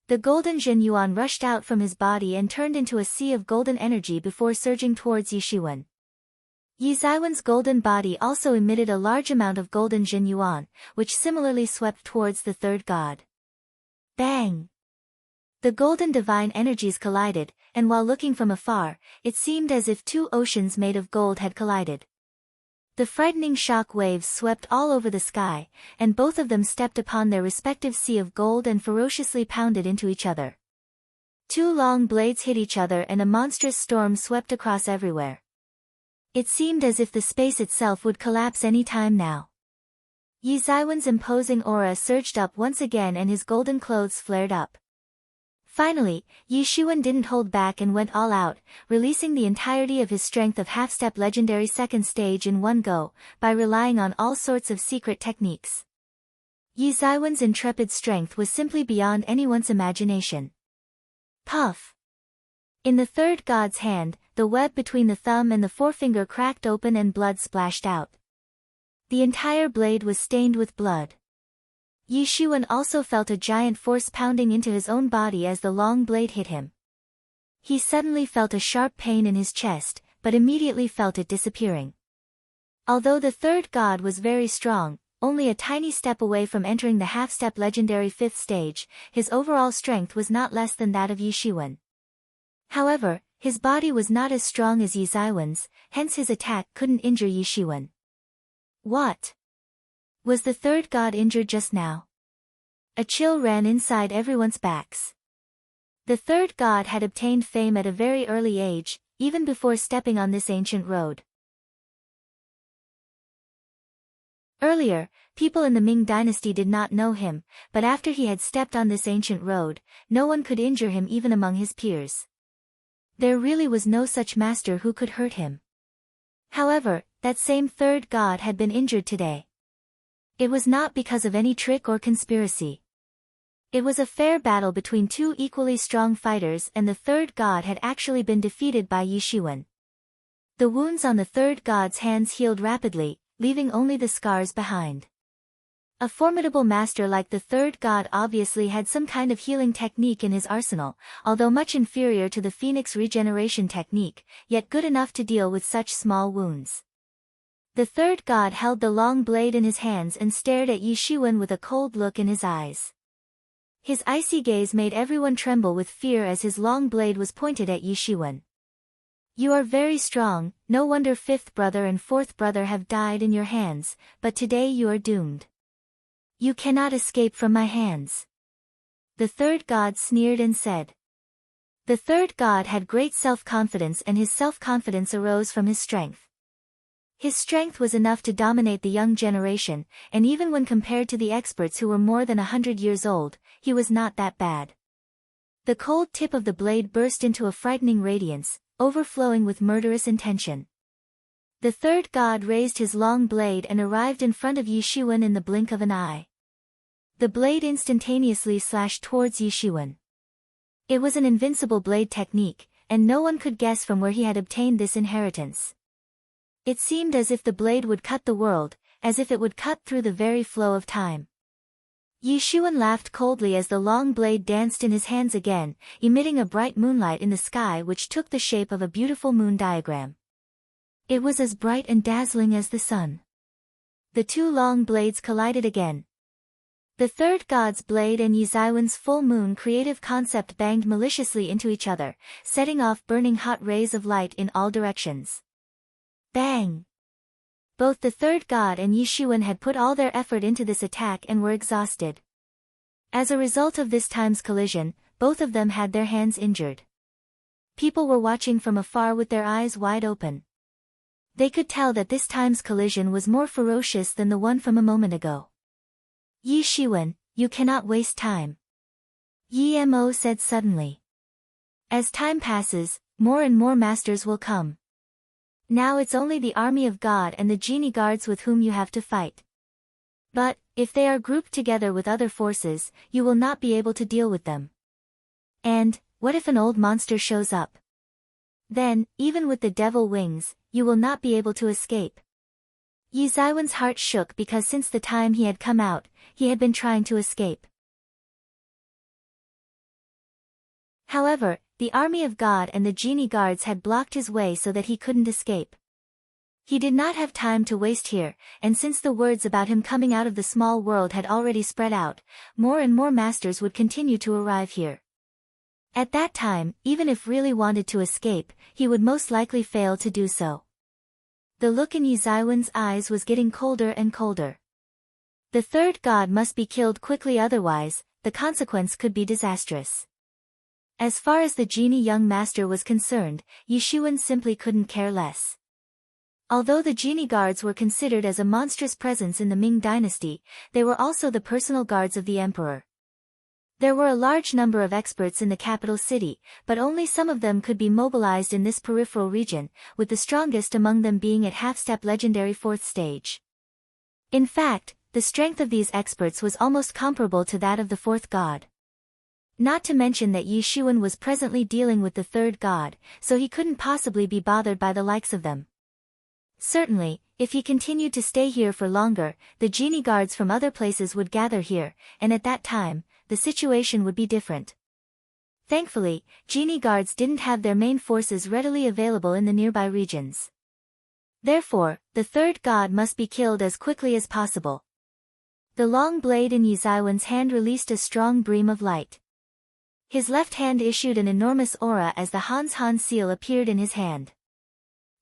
Speaker 1: The golden Zhen Yuan rushed out from his body and turned into a sea of golden energy before surging towards Yishuan. Yi Zaiwen's golden body also emitted a large amount of golden Zhen Yuan, which similarly swept towards the third god. Bang! The golden divine energies collided, and while looking from afar, it seemed as if two oceans made of gold had collided. The frightening shock waves swept all over the sky, and both of them stepped upon their respective sea of gold and ferociously pounded into each other. Two long blades hit each other and a monstrous storm swept across everywhere. It seemed as if the space itself would collapse any time now. Yi Zaiwen's imposing aura surged up once again and his golden clothes flared up. Finally, Yishuan didn't hold back and went all out, releasing the entirety of his strength of half-step legendary second stage in one go, by relying on all sorts of secret techniques. Yi Zaiwen's intrepid strength was simply beyond anyone's imagination. Puff! In the third god's hand, the web between the thumb and the forefinger cracked open and blood splashed out. The entire blade was stained with blood. Yishuan also felt a giant force pounding into his own body as the long blade hit him. He suddenly felt a sharp pain in his chest, but immediately felt it disappearing. Although the third god was very strong, only a tiny step away from entering the half-step legendary fifth stage, his overall strength was not less than that of Yishuan. However, his body was not as strong as Yi Zaiwen's, hence his attack couldn't injure Yishuan. What? Was the third god injured just now? A chill ran inside everyone's backs. The third god had obtained fame at a very early age, even before stepping on this ancient road. Earlier, people in the Ming dynasty did not know him, but after he had stepped on this ancient road, no one could injure him even among his peers. There really was no such master who could hurt him. However, that same third god had been injured today. It was not because of any trick or conspiracy. It was a fair battle between two equally strong fighters and the third god had actually been defeated by Yishuan. The wounds on the third god's hands healed rapidly, leaving only the scars behind. A formidable master like the third god obviously had some kind of healing technique in his arsenal, although much inferior to the phoenix regeneration technique, yet good enough to deal with such small wounds. The third god held the long blade in his hands and stared at Yishuan with a cold look in his eyes. His icy gaze made everyone tremble with fear as his long blade was pointed at Yishuan. You are very strong, no wonder fifth brother and fourth brother have died in your hands, but today you are doomed. You cannot escape from my hands. The third god sneered and said. The third god had great self-confidence and his self-confidence arose from his strength. His strength was enough to dominate the young generation, and even when compared to the experts who were more than 100 years old, he was not that bad. The cold tip of the blade burst into a frightening radiance, overflowing with murderous intention. The third god raised his long blade and arrived in front of Yishuan in the blink of an eye. The blade instantaneously slashed towards Yishuan. It was an invincible blade technique, and no one could guess from where he had obtained this inheritance. It seemed as if the blade would cut the world, as if it would cut through the very flow of time. Yishuan laughed coldly as the long blade danced in his hands again, emitting a bright moonlight in the sky which took the shape of a beautiful moon diagram. It was as bright and dazzling as the sun. The two long blades collided again. The third god's blade and Yi Zaiwen's full moon creative concept banged maliciously into each other, setting off burning hot rays of light in all directions. Bang! Both the third god and Yishuan had put all their effort into this attack and were exhausted. As a result of this time's collision, both of them had their hands injured. People were watching from afar with their eyes wide open. They could tell that this time's collision was more ferocious than the one from a moment ago. Yishuan, you cannot waste time. Yi Mo said suddenly. As time passes, more and more masters will come. Now it's only the army of God and the genie guards with whom you have to fight. But, if they are grouped together with other forces, you will not be able to deal with them. And, what if an old monster shows up? Then, even with the devil wings, you will not be able to escape. Yi Zaiwen's heart shook because since the time he had come out, he had been trying to escape. However, the army of God and the genie guards had blocked his way so that he couldn't escape. He did not have time to waste here, and since the words about him coming out of the small world had already spread out, more and more masters would continue to arrive here. At that time, even if really wanted to escape, he would most likely fail to do so. The look in Yi Zaiwen's eyes was getting colder and colder. The third god must be killed quickly, otherwise, the consequence could be disastrous. As far as the genie young master was concerned, Yi Shiwen simply couldn't care less. Although the genie guards were considered as a monstrous presence in the Ming dynasty, they were also the personal guards of the emperor. There were a large number of experts in the capital city, but only some of them could be mobilized in this peripheral region, with the strongest among them being at half-step legendary 4th stage. In fact, the strength of these experts was almost comparable to that of the 4th god. Not to mention that Yi Shiwen was presently dealing with the 3rd god, so he couldn't possibly be bothered by the likes of them. Certainly, if he continued to stay here for longer, the genie guards from other places would gather here, and at that time, the situation would be different. Thankfully, genie guards didn't have their main forces readily available in the nearby regions. Therefore, the 3rd god must be killed as quickly as possible. The long blade in Yi Zaiwen's hand released a strong beam of light. His left hand issued an enormous aura as the Han seal appeared in his hand.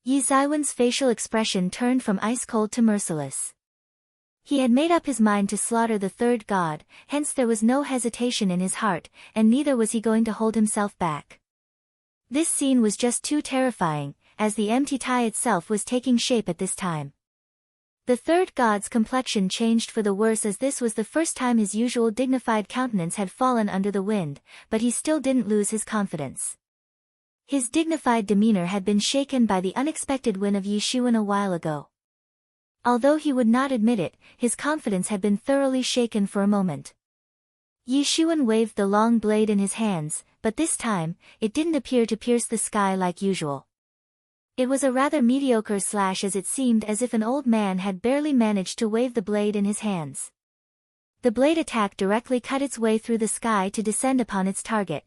Speaker 1: Yi Zaiwen's facial expression turned from ice-cold to merciless. He had made up his mind to slaughter the 3rd god, hence there was no hesitation in his heart, and neither was he going to hold himself back. This scene was just too terrifying, as the empty tie itself was taking shape at this time. The 3rd god's complexion changed for the worse as this was the first time his usual dignified countenance had fallen under the wind, but he still didn't lose his confidence. His dignified demeanor had been shaken by the unexpected win of Yi Shiwen a while ago. Although he would not admit it, his confidence had been thoroughly shaken for a moment. Yi Shiwen waved the long blade in his hands, but this time, it didn't appear to pierce the sky like usual. It was a rather mediocre slash as it seemed as if an old man had barely managed to wave the blade in his hands. The blade attack directly cut its way through the sky to descend upon its target.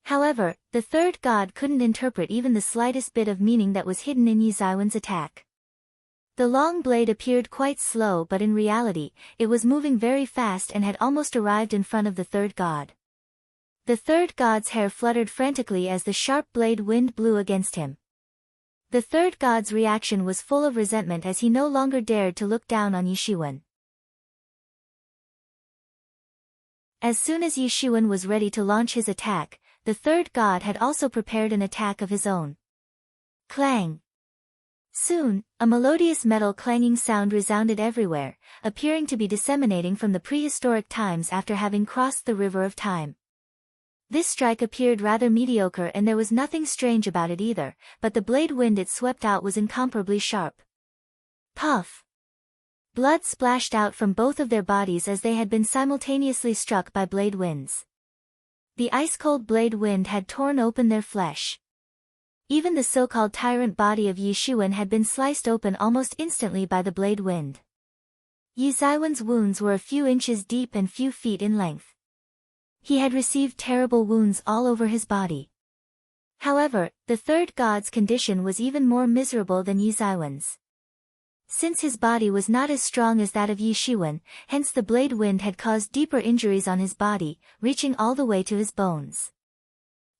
Speaker 1: However, the 3rd god couldn't interpret even the slightest bit of meaning that was hidden in Yi Zaiwen's attack. The long blade appeared quite slow, but in reality, it was moving very fast and had almost arrived in front of the 3rd god. The 3rd god's hair fluttered frantically as the sharp blade wind blew against him. The 3rd god's reaction was full of resentment as he no longer dared to look down on Yi Shiwen. As soon as Yi Shiwen was ready to launch his attack, the 3rd god had also prepared an attack of his own. Clang! Soon, a melodious metal clanging sound resounded everywhere, appearing to be disseminating from the prehistoric times after having crossed the river of time. This strike appeared rather mediocre and there was nothing strange about it either, but the blade wind it swept out was incomparably sharp. Puff! Blood splashed out from both of their bodies as they had been simultaneously struck by blade winds. The ice-cold blade wind had torn open their flesh. Even the so-called tyrant body of Yi Shiwen had been sliced open almost instantly by the blade wind. Yi Zaiwen's wounds were a few inches deep and few feet in length. He had received terrible wounds all over his body. However, the 3rd god's condition was even more miserable than Yi Zaiwen's. Since his body was not as strong as that of Yi Shiwen, hence the blade wind had caused deeper injuries on his body, reaching all the way to his bones.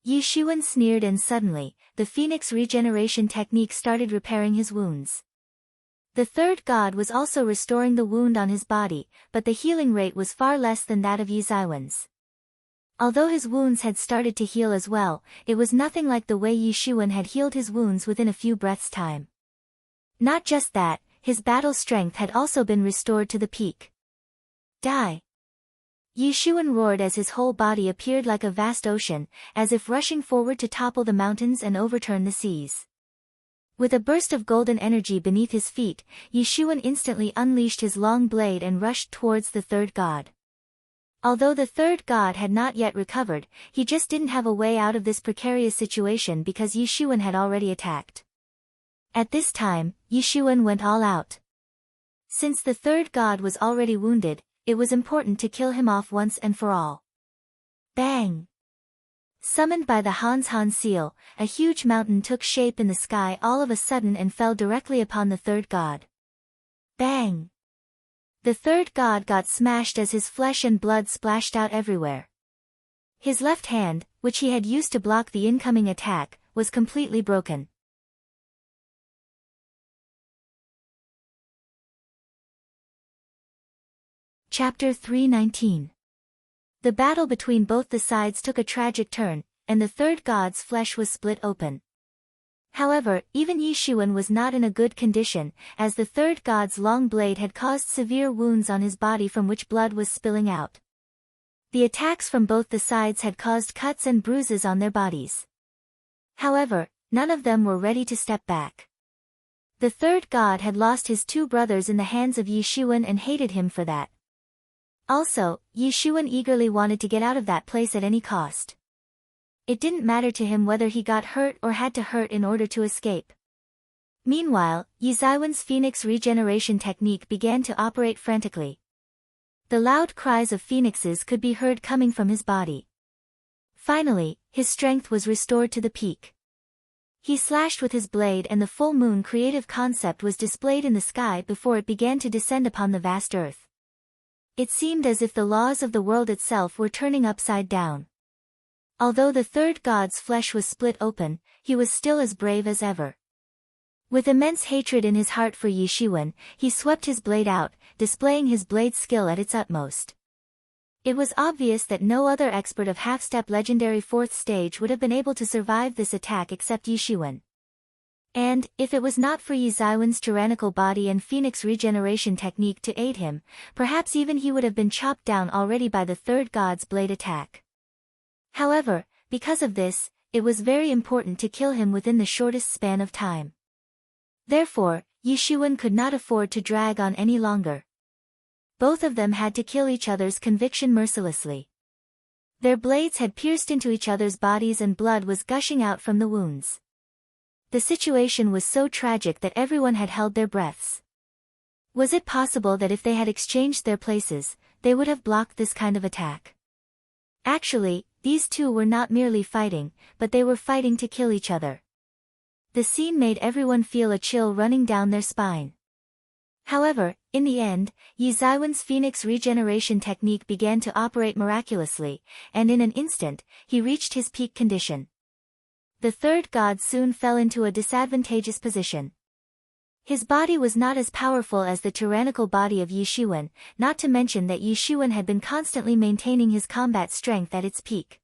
Speaker 1: Yi Shiwen sneered and suddenly, the phoenix regeneration technique started repairing his wounds. The 3rd god was also restoring the wound on his body, but the healing rate was far less than that of Yi Zaiwen's. Although his wounds had started to heal as well, it was nothing like the way Yi Shiwen had healed his wounds within a few breaths' time. Not just that, his battle strength had also been restored to the peak. Die! Yi Shiwen roared as his whole body appeared like a vast ocean, as if rushing forward to topple the mountains and overturn the seas. With a burst of golden energy beneath his feet, Yi Shiwen instantly unleashed his long blade and rushed towards the 3rd god. Although the 3rd god had not yet recovered, he just didn't have a way out of this precarious situation because Yi Shiwen had already attacked. At this time, Yi Shiwen went all out. Since the third god was already wounded, it was important to kill him off once and for all. Bang! Summoned by the Han seal, a huge mountain took shape in the sky all of a sudden and fell directly upon the third god. Bang! The third god got smashed as his flesh and blood splashed out everywhere. His left hand, which he had used to block the incoming attack, was completely broken. Chapter 319. The battle between both the sides took a tragic turn, and the third god's flesh was split open. However, even Yi Shiwen was not in a good condition, as the third god's long blade had caused severe wounds on his body from which blood was spilling out. The attacks from both the sides had caused cuts and bruises on their bodies. However, none of them were ready to step back. The third god had lost his two brothers in the hands of Yi Shiwen and hated him for that. Also, Yi Shiwen eagerly wanted to get out of that place at any cost. It didn't matter to him whether he got hurt or had to hurt in order to escape. Meanwhile, Yi Zaiwen's phoenix regeneration technique began to operate frantically. The loud cries of phoenixes could be heard coming from his body. Finally, his strength was restored to the peak. He slashed with his blade and the full moon creative concept was displayed in the sky before it began to descend upon the vast earth. It seemed as if the laws of the world itself were turning upside down. Although the third god's flesh was split open, he was still as brave as ever. With immense hatred in his heart for Yi Shiwen, he swept his blade out, displaying his blade skill at its utmost. It was obvious that no other expert of half-step legendary 4th stage would have been able to survive this attack except Yi Shiwen. And, if it was not for Yi Zaiwen's tyrannical body and phoenix regeneration technique to aid him, perhaps even he would have been chopped down already by the third god's blade attack. However, because of this, it was very important to kill him within the shortest span of time. Therefore, Yi Shiwen could not afford to drag on any longer. Both of them had to kill each other's conviction mercilessly. Their blades had pierced into each other's bodies and blood was gushing out from the wounds. The situation was so tragic that everyone had held their breaths. Was it possible that if they had exchanged their places, they would have blocked this kind of attack? Actually, these two were not merely fighting, but they were fighting to kill each other. The scene made everyone feel a chill running down their spine. However, in the end, Yi Zaiwen's phoenix regeneration technique began to operate miraculously, and in an instant, he reached his peak condition. The third god soon fell into a disadvantageous position. His body was not as powerful as the tyrannical body of Yi Shiwen, not to mention that Yi Shiwen had been constantly maintaining his combat strength at its peak.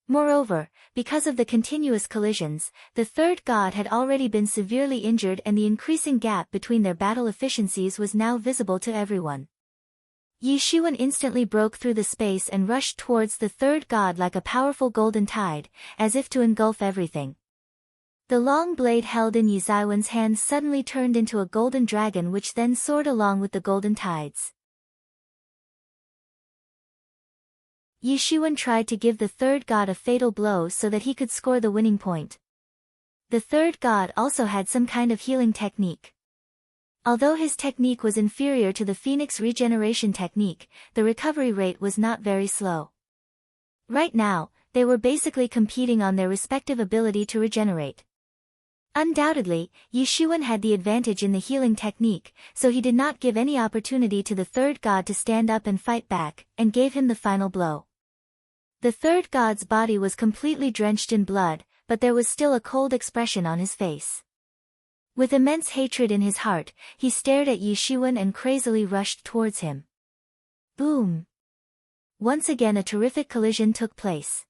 Speaker 1: Moreover, because of the continuous collisions, the third god had already been severely injured and the increasing gap between their battle efficiencies was now visible to everyone. Yi Shiwen instantly broke through the space and rushed towards the third god like a powerful golden tide, as if to engulf everything. The long blade held in Yi Zaiwen's hands suddenly turned into a golden dragon which then soared along with the golden tides. Yi Shiwen tried to give the third god a fatal blow so that he could score the winning point. The third god also had some kind of healing technique. Although his technique was inferior to the phoenix regeneration technique, the recovery rate was not very slow. Right now, they were basically competing on their respective ability to regenerate. Undoubtedly, Yi Shiwen had the advantage in the healing technique, so he did not give any opportunity to the third god to stand up and fight back, and gave him the final blow. The third god's body was completely drenched in blood, but there was still a cold expression on his face. With immense hatred in his heart, he stared at Yi Shiwen and crazily rushed towards him. Boom! Once again a terrific collision took place.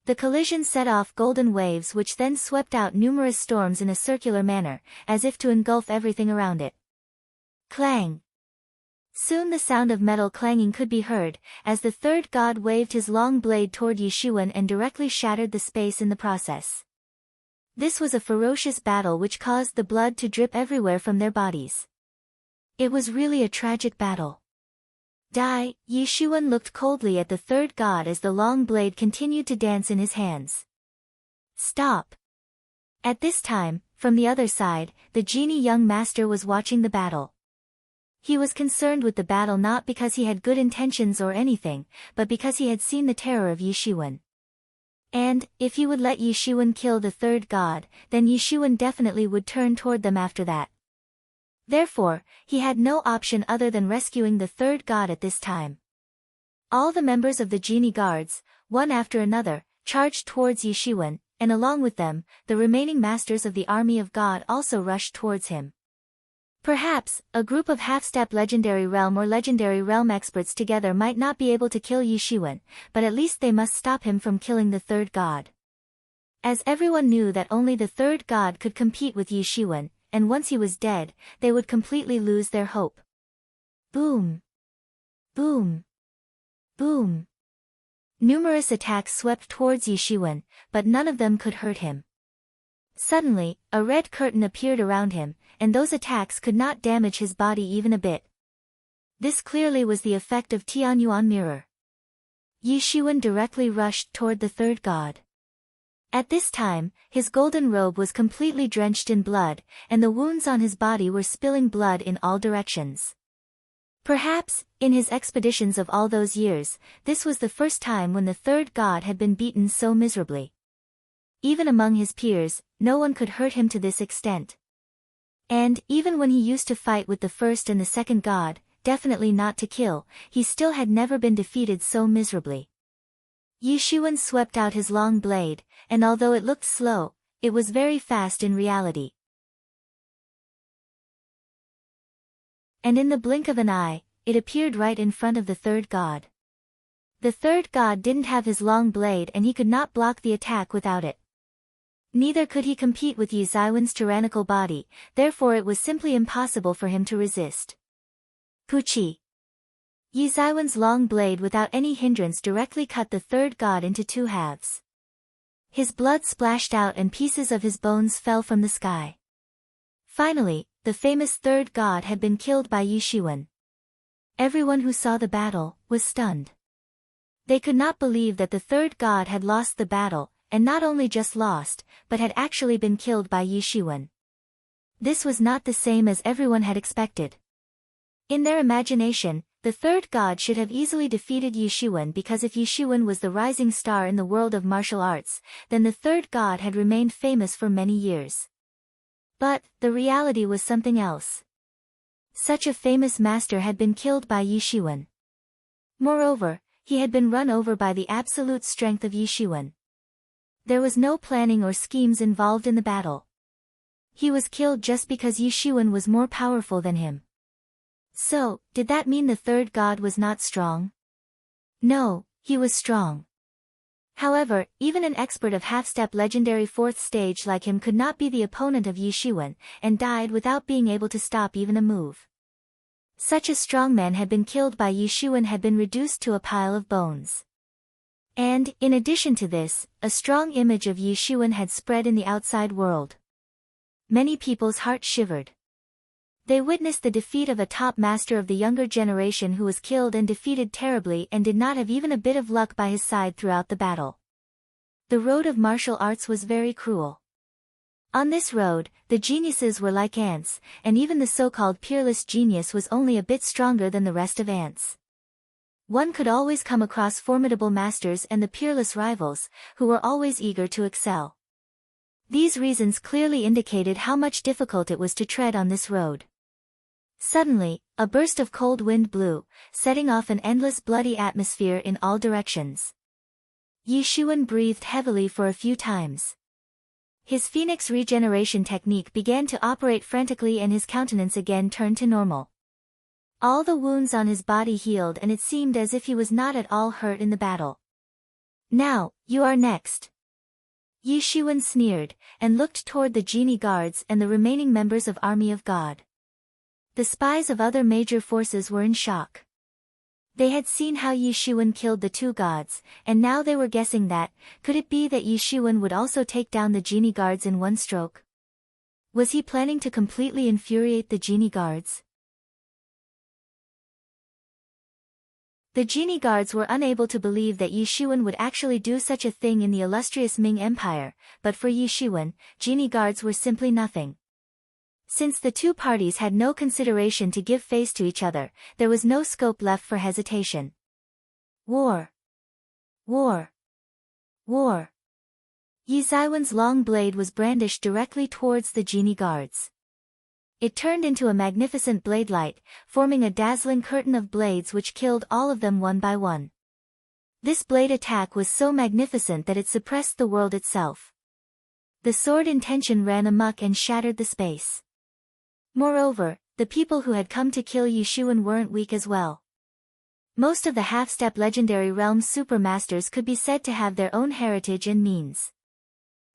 Speaker 1: The collision set off golden waves which then swept out numerous storms in a circular manner, as if to engulf everything around it. Clang! Soon the sound of metal clanging could be heard, as the third god waved his long blade toward Yi Shiwen and directly shattered the space in the process. This was a ferocious battle which caused the blood to drip everywhere from their bodies. It was really a tragic battle. Die! Yi Shiwen looked coldly at the third god as the long blade continued to dance in his hands. Stop! At this time, from the other side, the genie young master was watching the battle. He was concerned with the battle not because he had good intentions or anything, but because he had seen the terror of Yishuan. And, if he would let Yishuan kill the third god, then Yishuan definitely would turn toward them after that. Therefore, he had no option other than rescuing the third god at this time. All the members of the genie guards, one after another, charged towards Yishuan, and along with them, the remaining masters of the army of God also rushed towards him. Perhaps, a group of half-step legendary realm or legendary realm experts together might not be able to kill Yishuan, but at least they must stop him from killing the third god. As everyone knew that only the third god could compete with Yishuan, and once he was dead, they would completely lose their hope. Boom! Boom! Boom! Numerous attacks swept towards Yishuan, but none of them could hurt him. Suddenly, a red curtain appeared around him, and those attacks could not damage his body even a bit. This clearly was the effect of Tianyuan mirror. Yishuan directly rushed toward the third god. At this time, his golden robe was completely drenched in blood, and the wounds on his body were spilling blood in all directions. Perhaps, in his expeditions of all those years, this was the first time when the third god had been beaten so miserably. Even among his peers, no one could hurt him to this extent. And, even when he used to fight with the first and the second god, definitely not to kill, he still had never been defeated so miserably. Yishuan swept out his long blade, and although it looked slow, it was very fast in reality. And in the blink of an eye, it appeared right in front of the third god. The third god didn't have his long blade and he could not block the attack without it. Neither could he compete with Yizaiwan's tyrannical body, therefore it was simply impossible for him to resist. Puchi! Yizaiwan's long blade without any hindrance directly cut the third god into two halves. His blood splashed out and pieces of his bones fell from the sky. Finally, the famous third god had been killed by Yishuan. Everyone who saw the battle was stunned. They could not believe that the third god had lost the battle, and not only just lost, but had actually been killed by Yishuan. This was not the same as everyone had expected. In their imagination, the third god should have easily defeated Yishuan because if Yishuan was the rising star in the world of martial arts, then the third god had remained famous for many years. But, the reality was something else. Such a famous master had been killed by Yishuan. Moreover, he had been run over by the absolute strength of Yishuan. There was no planning or schemes involved in the battle. He was killed just because Yishuan was more powerful than him. So, did that mean the third god was not strong? No, he was strong. However, even an expert of half-step legendary fourth stage like him could not be the opponent of Yishuan, and died without being able to stop even a move. Such a strong man had been killed by Yishuan had been reduced to a pile of bones. And, in addition to this, a strong image of Yishuan had spread in the outside world. Many people's hearts shivered. They witnessed the defeat of a top master of the younger generation who was killed and defeated terribly and did not have even a bit of luck by his side throughout the battle. The road of martial arts was very cruel. On this road, the geniuses were like ants, and even the so-called peerless genius was only a bit stronger than the rest of ants. One could always come across formidable masters and the peerless rivals, who were always eager to excel. These reasons clearly indicated how much difficult it was to tread on this road. Suddenly, a burst of cold wind blew, setting off an endless bloody atmosphere in all directions. Yishuan breathed heavily for a few times. His phoenix regeneration technique began to operate frantically and his countenance again turned to normal. All the wounds on his body healed and it seemed as if he was not at all hurt in the battle. Now, you are next. Yishuan sneered, and looked toward the genie guards and the remaining members of Army of God. The spies of other major forces were in shock. They had seen how Yishuan killed the two gods, and now they were guessing that, could it be that Yishuan would also take down the genie guards in one stroke? Was he planning to completely infuriate the genie guards? The genie guards were unable to believe that Yishuan would actually do such a thing in the illustrious Ming Empire, but for Yishuan, genie guards were simply nothing. Since the two parties had no consideration to give face to each other, there was no scope left for hesitation. War! War! War! Yi Zaiwen's long blade was brandished directly towards the genie guards. It turned into a magnificent blade light, forming a dazzling curtain of blades which killed all of them one by one. This blade attack was so magnificent that it suppressed the world itself. The sword in tension ran amok and shattered the space. Moreover, the people who had come to kill Yushuan weren't weak as well. Most of the half-step legendary realm supermasters could be said to have their own heritage and means.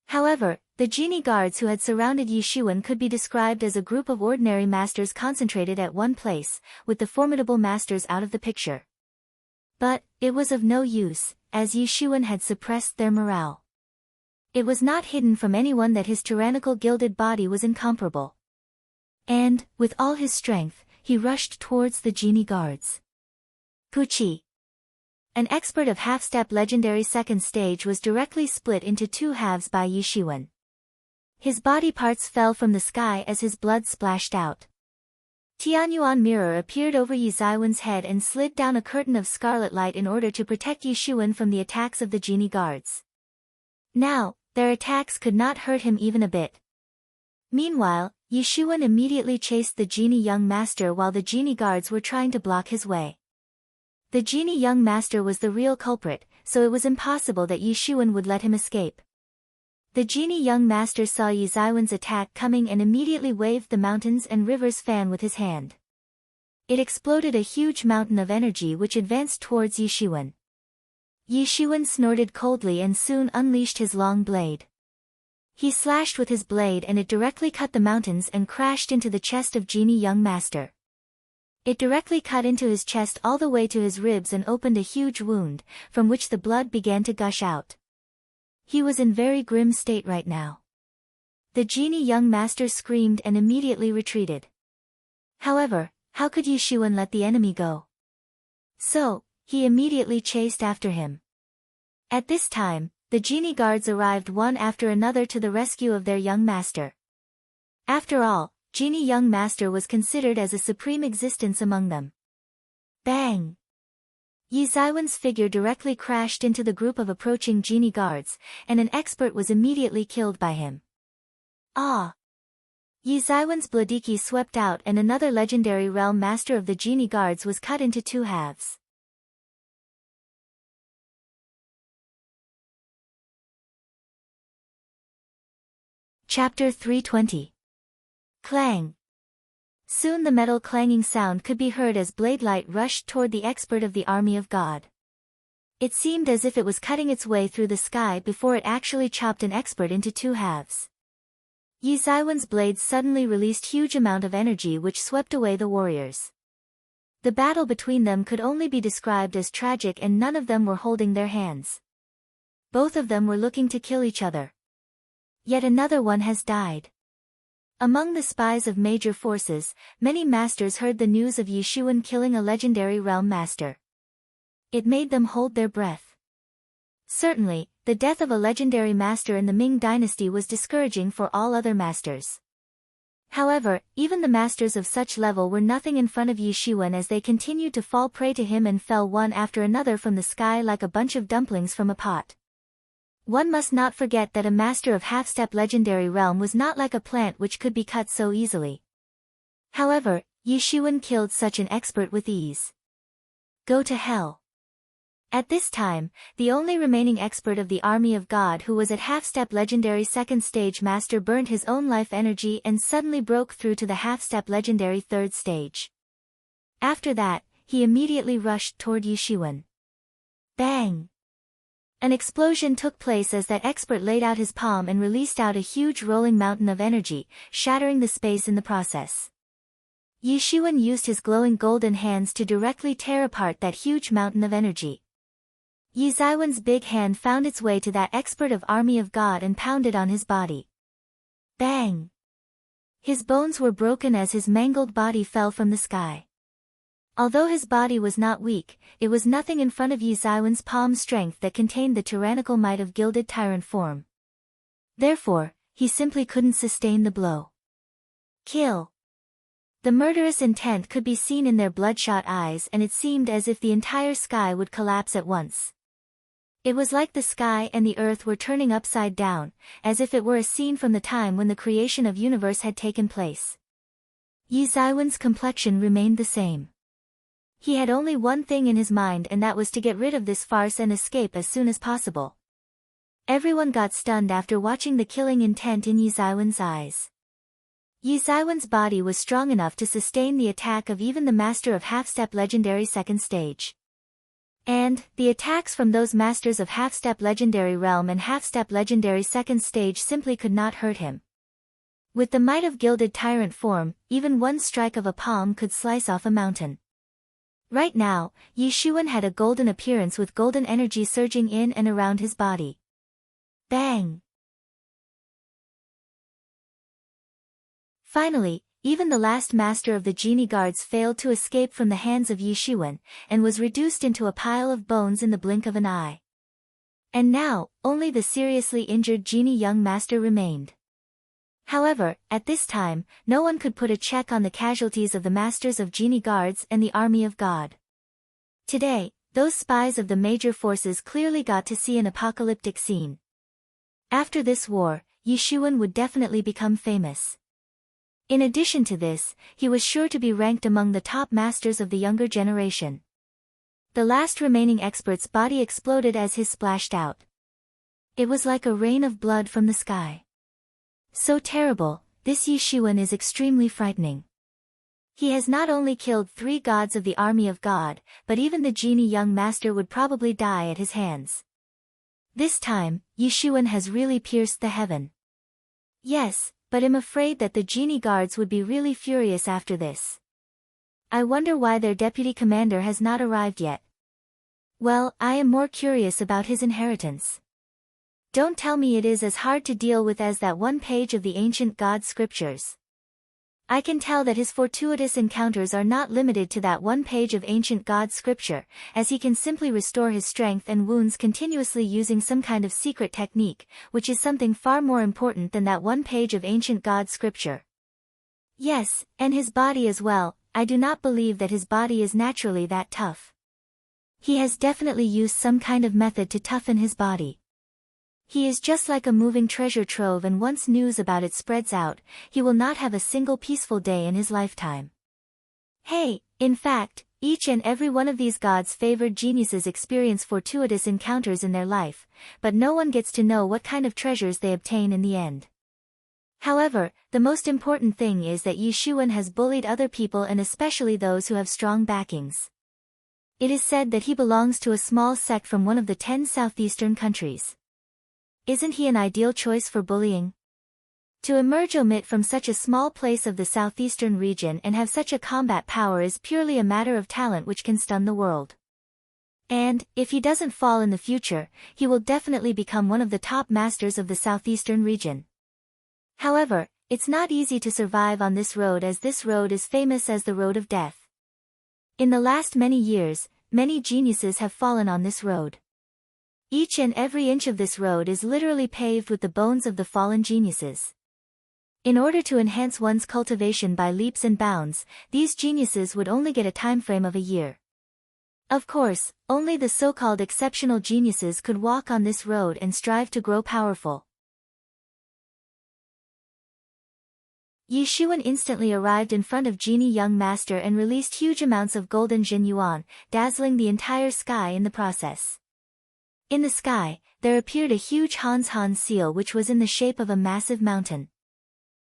Speaker 1: However, the genie guards who had surrounded Yushuan could be described as a group of ordinary masters concentrated at one place, with the formidable masters out of the picture. But, it was of no use, as Yushuan had suppressed their morale. It was not hidden from anyone that his tyrannical gilded body was incomparable. And, with all his strength, he rushed towards the genie guards. Puchi. An expert of half-step legendary second stage was directly split into two halves by Yushuan. His body parts fell from the sky as his blood splashed out. Tianyuan mirror appeared over Yi Zaiwen's head and slid down a curtain of scarlet light in order to protect Yushuan from the attacks of the genie guards. Now, their attacks could not hurt him even a bit. Meanwhile, Yushuan immediately chased the genie young master while the genie guards were trying to block his way. The genie young master was the real culprit, so it was impossible that Yushuan would let him escape. The genie young master saw Yi Zaiwen's attack coming and immediately waved the mountains and rivers fan with his hand. It exploded a huge mountain of energy which advanced towards Yushuan. Yushuan snorted coldly and soon unleashed his long blade. He slashed with his blade and it directly cut the mountains and crashed into the chest of genie young master. It directly cut into his chest all the way to his ribs and opened a huge wound, from which the blood began to gush out. He was in very grim state right now. The genie young master screamed and immediately retreated. However, how could Yushuan let the enemy go? So, he immediately chased after him. At this time, the genie guards arrived one after another to the rescue of their young master. After all, genie young master was considered as a supreme existence among them. Bang! Yi Zaiwen's figure directly crashed into the group of approaching genie guards, and an expert was immediately killed by him. Ah! Yi Zaiwen's Bladiki swept out and another legendary realm master of the genie guards was cut into two halves. Chapter 320. Clang. Soon the metal clanging sound could be heard as blade light rushed toward the expert of the army of God. It seemed as if it was cutting its way through the sky before it actually chopped an expert into two halves. Yi Zaiwen's blades suddenly released huge amount of energy which swept away the warriors. The battle between them could only be described as tragic and none of them were holding their hands. Both of them were looking to kill each other. Yet another one has died. Among the spies of major forces, many masters heard the news of Yushuan killing a legendary realm master. It made them hold their breath. Certainly, the death of a legendary master in the Ming dynasty was discouraging for all other masters. However, even the masters of such level were nothing in front of Yushuan as they continued to fall prey to him and fell one after another from the sky like a bunch of dumplings from a pot. One must not forget that a master of half-step legendary realm was not like a plant which could be cut so easily. However, Yushuan killed such an expert with ease. Go to hell. At this time, the only remaining expert of the army of God who was at half-step legendary second stage master burned his own life energy and suddenly broke through to the half-step legendary third stage. After that, he immediately rushed toward Yushuan. Bang! An explosion took place as that expert laid out his palm and released out a huge rolling mountain of energy, shattering the space in the process. Yushuan used his glowing golden hands to directly tear apart that huge mountain of energy. Yi Zaiwen's big hand found its way to that expert of army of God and pounded on his body. Bang! His bones were broken as his mangled body fell from the sky. Although his body was not weak, it was nothing in front of Yi Zaiwen's palm strength that contained the tyrannical might of gilded tyrant form. Therefore, he simply couldn't sustain the blow. Kill. The murderous intent could be seen in their bloodshot eyes, and it seemed as if the entire sky would collapse at once. It was like the sky and the earth were turning upside down, as if it were a scene from the time when the creation of universe had taken place. Yi Zaiwen's complexion remained the same. He had only one thing in his mind, and that was to get rid of this farce and escape as soon as possible. Everyone got stunned after watching the killing intent in Yi Zaiwen's eyes. Yi Zaiwen's body was strong enough to sustain the attack of even the master of half-step legendary second stage. And, the attacks from those masters of half-step legendary realm and half-step legendary second stage simply could not hurt him. With the might of gilded tyrant form, even one strike of a palm could slice off a mountain. Right now, Yi Xuan had a golden appearance with golden energy surging in and around his body. Bang! Finally, even the last master of the genie guards failed to escape from the hands of Yi Xuan, and was reduced into a pile of bones in the blink of an eye. And now, only the seriously injured genie young master remained. However, at this time, no one could put a check on the casualties of the masters of genie guards and the army of God. Today, those spies of the major forces clearly got to see an apocalyptic scene. After this war, Yi Xuan would definitely become famous. In addition to this, he was sure to be ranked among the top masters of the younger generation. The last remaining expert's body exploded as his splashed out. It was like a rain of blood from the sky. So terrible, this Yi Xuan is extremely frightening. He has not only killed 3 gods of the army of God, but even the genie young master would probably die at his hands. This time, Yi Xuan has really pierced the heaven. Yes, but I'm afraid that the genie guards would be really furious after this. I wonder why their deputy commander has not arrived yet. Well, I am more curious about his inheritance. Don't tell me it is as hard to deal with as that one page of the ancient god scriptures. I can tell that his fortuitous encounters are not limited to that one page of ancient god scripture, as he can simply restore his strength and wounds continuously using some kind of secret technique, which is something far more important than that one page of ancient god scripture. Yes, and his body as well. I do not believe that his body is naturally that tough. He has definitely used some kind of method to toughen his body. He is just like a moving treasure trove, and once news about it spreads out, he will not have a single peaceful day in his lifetime. Hey, in fact, each and every one of these God's favored geniuses experience fortuitous encounters in their life, but no one gets to know what kind of treasures they obtain in the end. However, the most important thing is that Yi Xuan has bullied other people, and especially those who have strong backings. It is said that he belongs to a small sect from one of the 10 southeastern countries. Isn't he an ideal choice for bullying? To emerge from such a small place of the southeastern region and have such a combat power is purely a matter of talent which can stun the world. And, if he doesn't fall in the future, he will definitely become one of the top masters of the southeastern region. However, it's not easy to survive on this road, as this road is famous as the road of death. In the last many years, many geniuses have fallen on this road. Each and every inch of this road is literally paved with the bones of the fallen geniuses. In order to enhance one's cultivation by leaps and bounds, these geniuses would only get a time frame of a year. Of course, only the so-called exceptional geniuses could walk on this road and strive to grow powerful. Yi Xuan instantly arrived in front of Genie Young Master and released huge amounts of golden Jin Yuan, dazzling the entire sky in the process. In the sky, there appeared a huge Han seal which was in the shape of a massive mountain.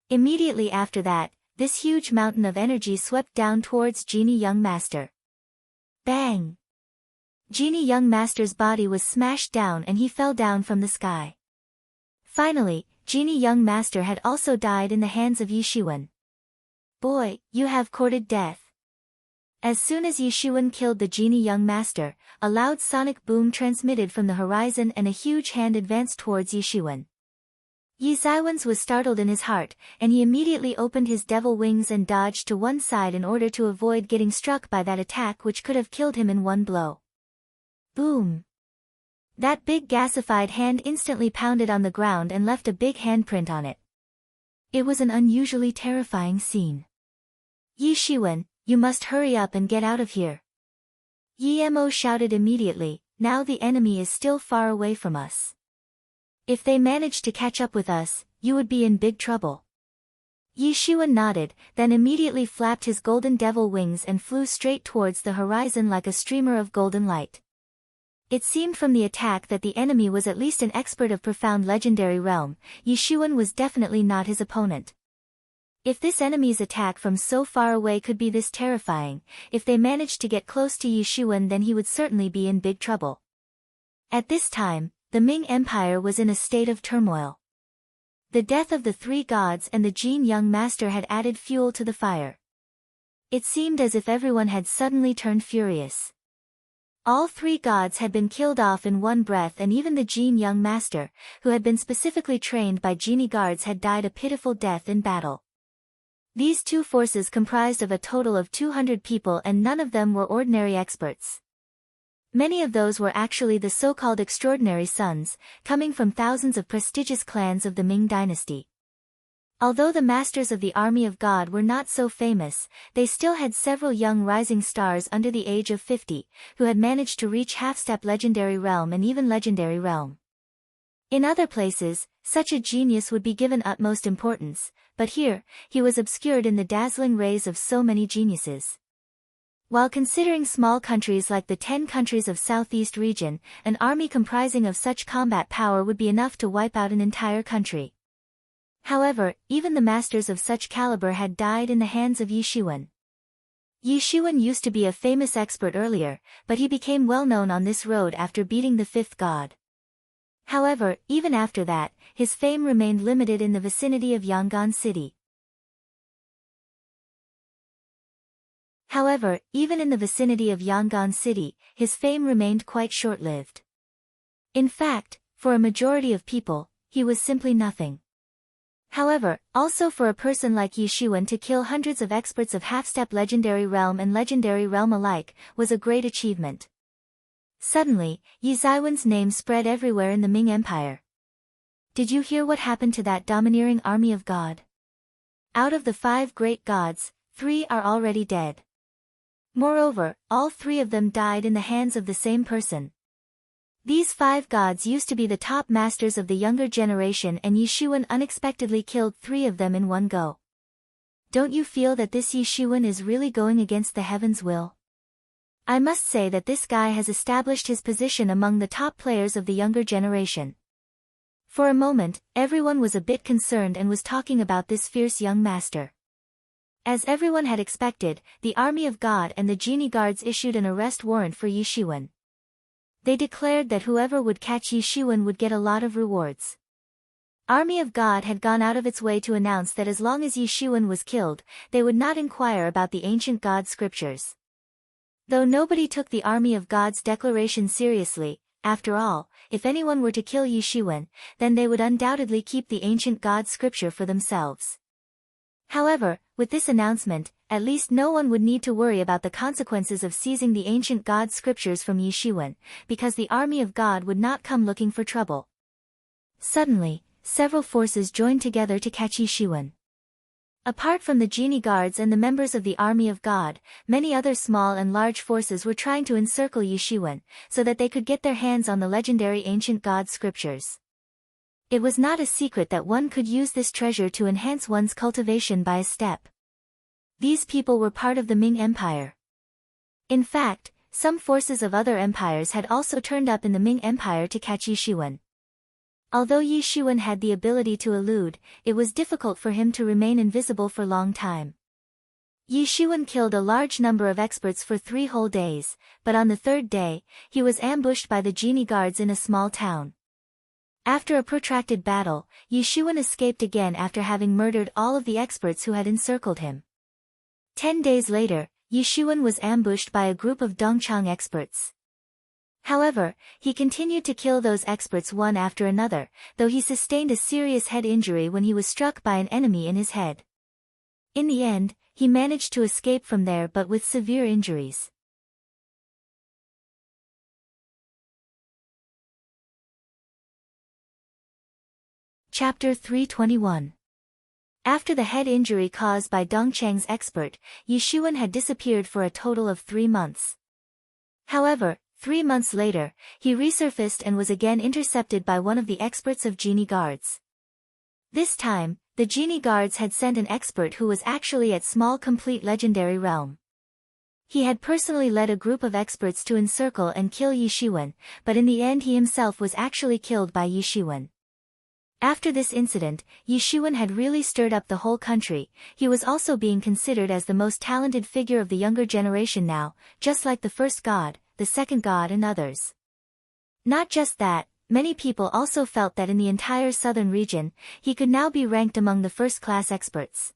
Speaker 1: Immediately after that, this huge mountain of energy swept down towards Genie Young Master. Bang! Genie Young Master's body was smashed down and he fell down from the sky. Finally, Genie Young Master had also died in the hands of Yi Xuan. Boy, you have courted death. As soon as Yi Xuan killed the Genie Young Master, a loud sonic boom transmitted from the horizon and a huge hand advanced towards Yi Xuan. Yi Zaiwen's was startled in his heart, and he immediately opened his devil wings and dodged to one side in order to avoid getting struck by that attack which could have killed him in one blow. Boom! That big gasified hand instantly pounded on the ground and left a big handprint on it. It was an unusually terrifying scene. Yi Shiwen, you must hurry up and get out of here. Yi Mo shouted immediately, now the enemy is still far away from us. If they managed to catch up with us, you would be in big trouble. Yi Shiwen nodded, then immediately flapped his golden devil wings and flew straight towards the horizon like a streamer of golden light. It seemed from the attack that the enemy was at least an expert of profound legendary realm. Yi Shiwen was definitely not his opponent. If this enemy's attack from so far away could be this terrifying, if they managed to get close to Yi Shiwen, then he would certainly be in big trouble. At this time, the Ming Empire was in a state of turmoil. The death of the three gods and the Jin young master had added fuel to the fire. It seemed as if everyone had suddenly turned furious. All three gods had been killed off in one breath, and even the Jin young master, who had been specifically trained by genie guards, had died a pitiful death in battle. These two forces comprised of a total of 200 people, and none of them were ordinary experts. Many of those were actually the so-called extraordinary sons, coming from thousands of prestigious clans of the Ming dynasty. Although the masters of the army of God were not so famous, they still had several young rising stars under the age of 50, who had managed to reach half-step legendary realm and even legendary realm. In other places, such a genius would be given utmost importance, but here, he was obscured in the dazzling rays of so many geniuses. While considering small countries like the 10 countries of Southeast region, an army comprising of such combat power would be enough to wipe out an entire country. However, even the masters of such caliber had died in the hands of Yi Shiwen. Yi Shiwen used to be a famous expert earlier, but he became well known on this road after beating the fifth god. However, even after that, his fame remained limited in the vicinity of Yangon City. However, even in the vicinity of Yangon City, his fame remained quite short-lived. In fact, for a majority of people, he was simply nothing. However, also for a person like Yi Shiwen to kill hundreds of experts of half-step legendary realm and legendary realm alike, was a great achievement. Suddenly, Yi Ziwen's name spread everywhere in the Ming Empire. Did you hear what happened to that domineering army of God? Out of the 5 great gods, 3 are already dead. Moreover, all 3 of them died in the hands of the same person. These 5 gods used to be the top masters of the younger generation, and Yi Shiwen unexpectedly killed 3 of them in one go. Don't you feel that this Yi Shiwen is really going against the heaven's will? I must say that this guy has established his position among the top players of the younger generation. For a moment, everyone was a bit concerned and was talking about this fierce young master. As everyone had expected, the army of God and the genie guards issued an arrest warrant for Yi Shiwen. They declared that whoever would catch Yi Shiwen would get a lot of rewards. Army of God had gone out of its way to announce that as long as Yi Shiwen was killed, they would not inquire about the ancient God scriptures. Though nobody took the army of God's declaration seriously, after all, if anyone were to kill Yi Shiwen, then they would undoubtedly keep the ancient God scripture for themselves. However, with this announcement, at least no one would need to worry about the consequences of seizing the ancient God scriptures from Yi Shiwen, because the army of God would not come looking for trouble. Suddenly, several forces joined together to catch Yi Shiwen. Apart from the genie guards and the members of the army of God, many other small and large forces were trying to encircle Yi Shiwen, so that they could get their hands on the legendary ancient God scriptures. It was not a secret that one could use this treasure to enhance one's cultivation by a step. These people were part of the Ming Empire. In fact, some forces of other empires had also turned up in the Ming Empire to catch Yi Shiwen. Although Yi Shiwen had the ability to elude, it was difficult for him to remain invisible for long time. Yi Shiwen killed a large number of experts for 3 whole days, but on the 3rd day, he was ambushed by the genie guards in a small town. After a protracted battle, Yi Shiwen escaped again after having murdered all of the experts who had encircled him. 10 days later, Yi Shiwen was ambushed by a group of Dongchang experts. However, he continued to kill those experts one after another, though he sustained a serious head injury when he was struck by an enemy in his head. In the end, he managed to escape from there but with severe injuries. Chapter 321. After the head injury caused by Dongchang's expert, Yi Shiwen had disappeared for a total of 3 months. However, 3 months later, he resurfaced and was again intercepted by one of the experts of genie guards. This time, the genie guards had sent an expert who was actually at small complete legendary realm. He had personally led a group of experts to encircle and kill Yi Shiwen, but in the end he himself was actually killed by Yi Shiwen. After this incident, Yi Shiwen had really stirred up the whole country. He was also being considered as the most talented figure of the younger generation now, just like the first god, the second god and others. Not just that, many people also felt that in the entire southern region, he could now be ranked among the first-class experts.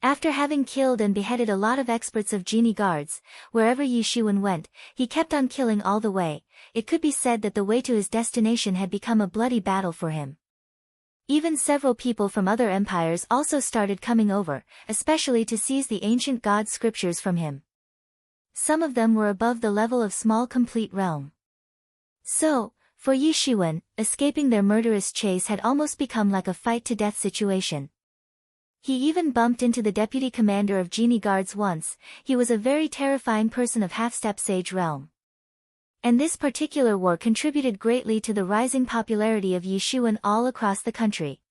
Speaker 1: After having killed and beheaded a lot of experts of genie guards, wherever Yi Shiwen went, he kept on killing all the way. It could be said that the way to his destination had become a bloody battle for him. Even several people from other empires also started coming over, especially to seize the ancient god scriptures from him. Some of them were above the level of small complete realm. So, for Yi Shiwen, escaping their murderous chase had almost become like a fight-to-death situation. He even bumped into the deputy commander of genie guards once. He was a very terrifying person of half-step sage realm. And this particular war contributed greatly to the rising popularity of Yi Shiwen all across the country.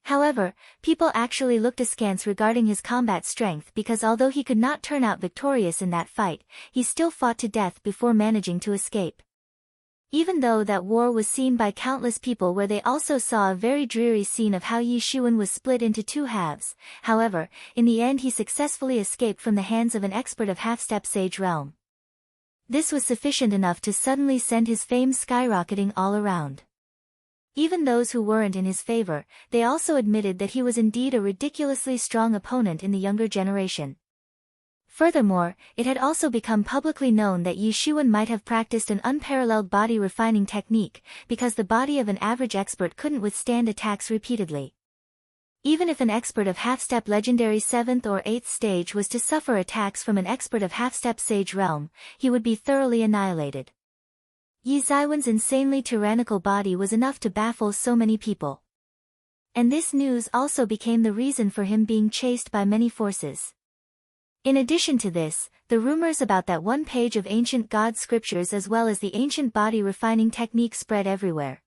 Speaker 1: However, people actually looked askance regarding his combat strength because although he could not turn out victorious in that fight, he still fought to death before managing to escape. Even though that war was seen by countless people where they also saw a very dreary scene of how Yi Shiwen was split into 2 halves, however, in the end he successfully escaped from the hands of an expert of half-step sage realm. This was sufficient enough to suddenly send his fame skyrocketing all around. Even those who weren't in his favor, they also admitted that he was indeed a ridiculously strong opponent in the younger generation. Furthermore, it had also become publicly known that Yi Shiwen might have practiced an unparalleled body refining technique, because the body of an average expert couldn't withstand attacks repeatedly. Even if an expert of half-step legendary 7th or 8th stage was to suffer attacks from an expert of half-step sage realm, he would be thoroughly annihilated. Yi Shiwen's insanely tyrannical body was enough to baffle so many people. And this news also became the reason for him being chased by many forces. In addition to this, the rumors about that one page of ancient god scriptures as well as the ancient body refining technique spread everywhere.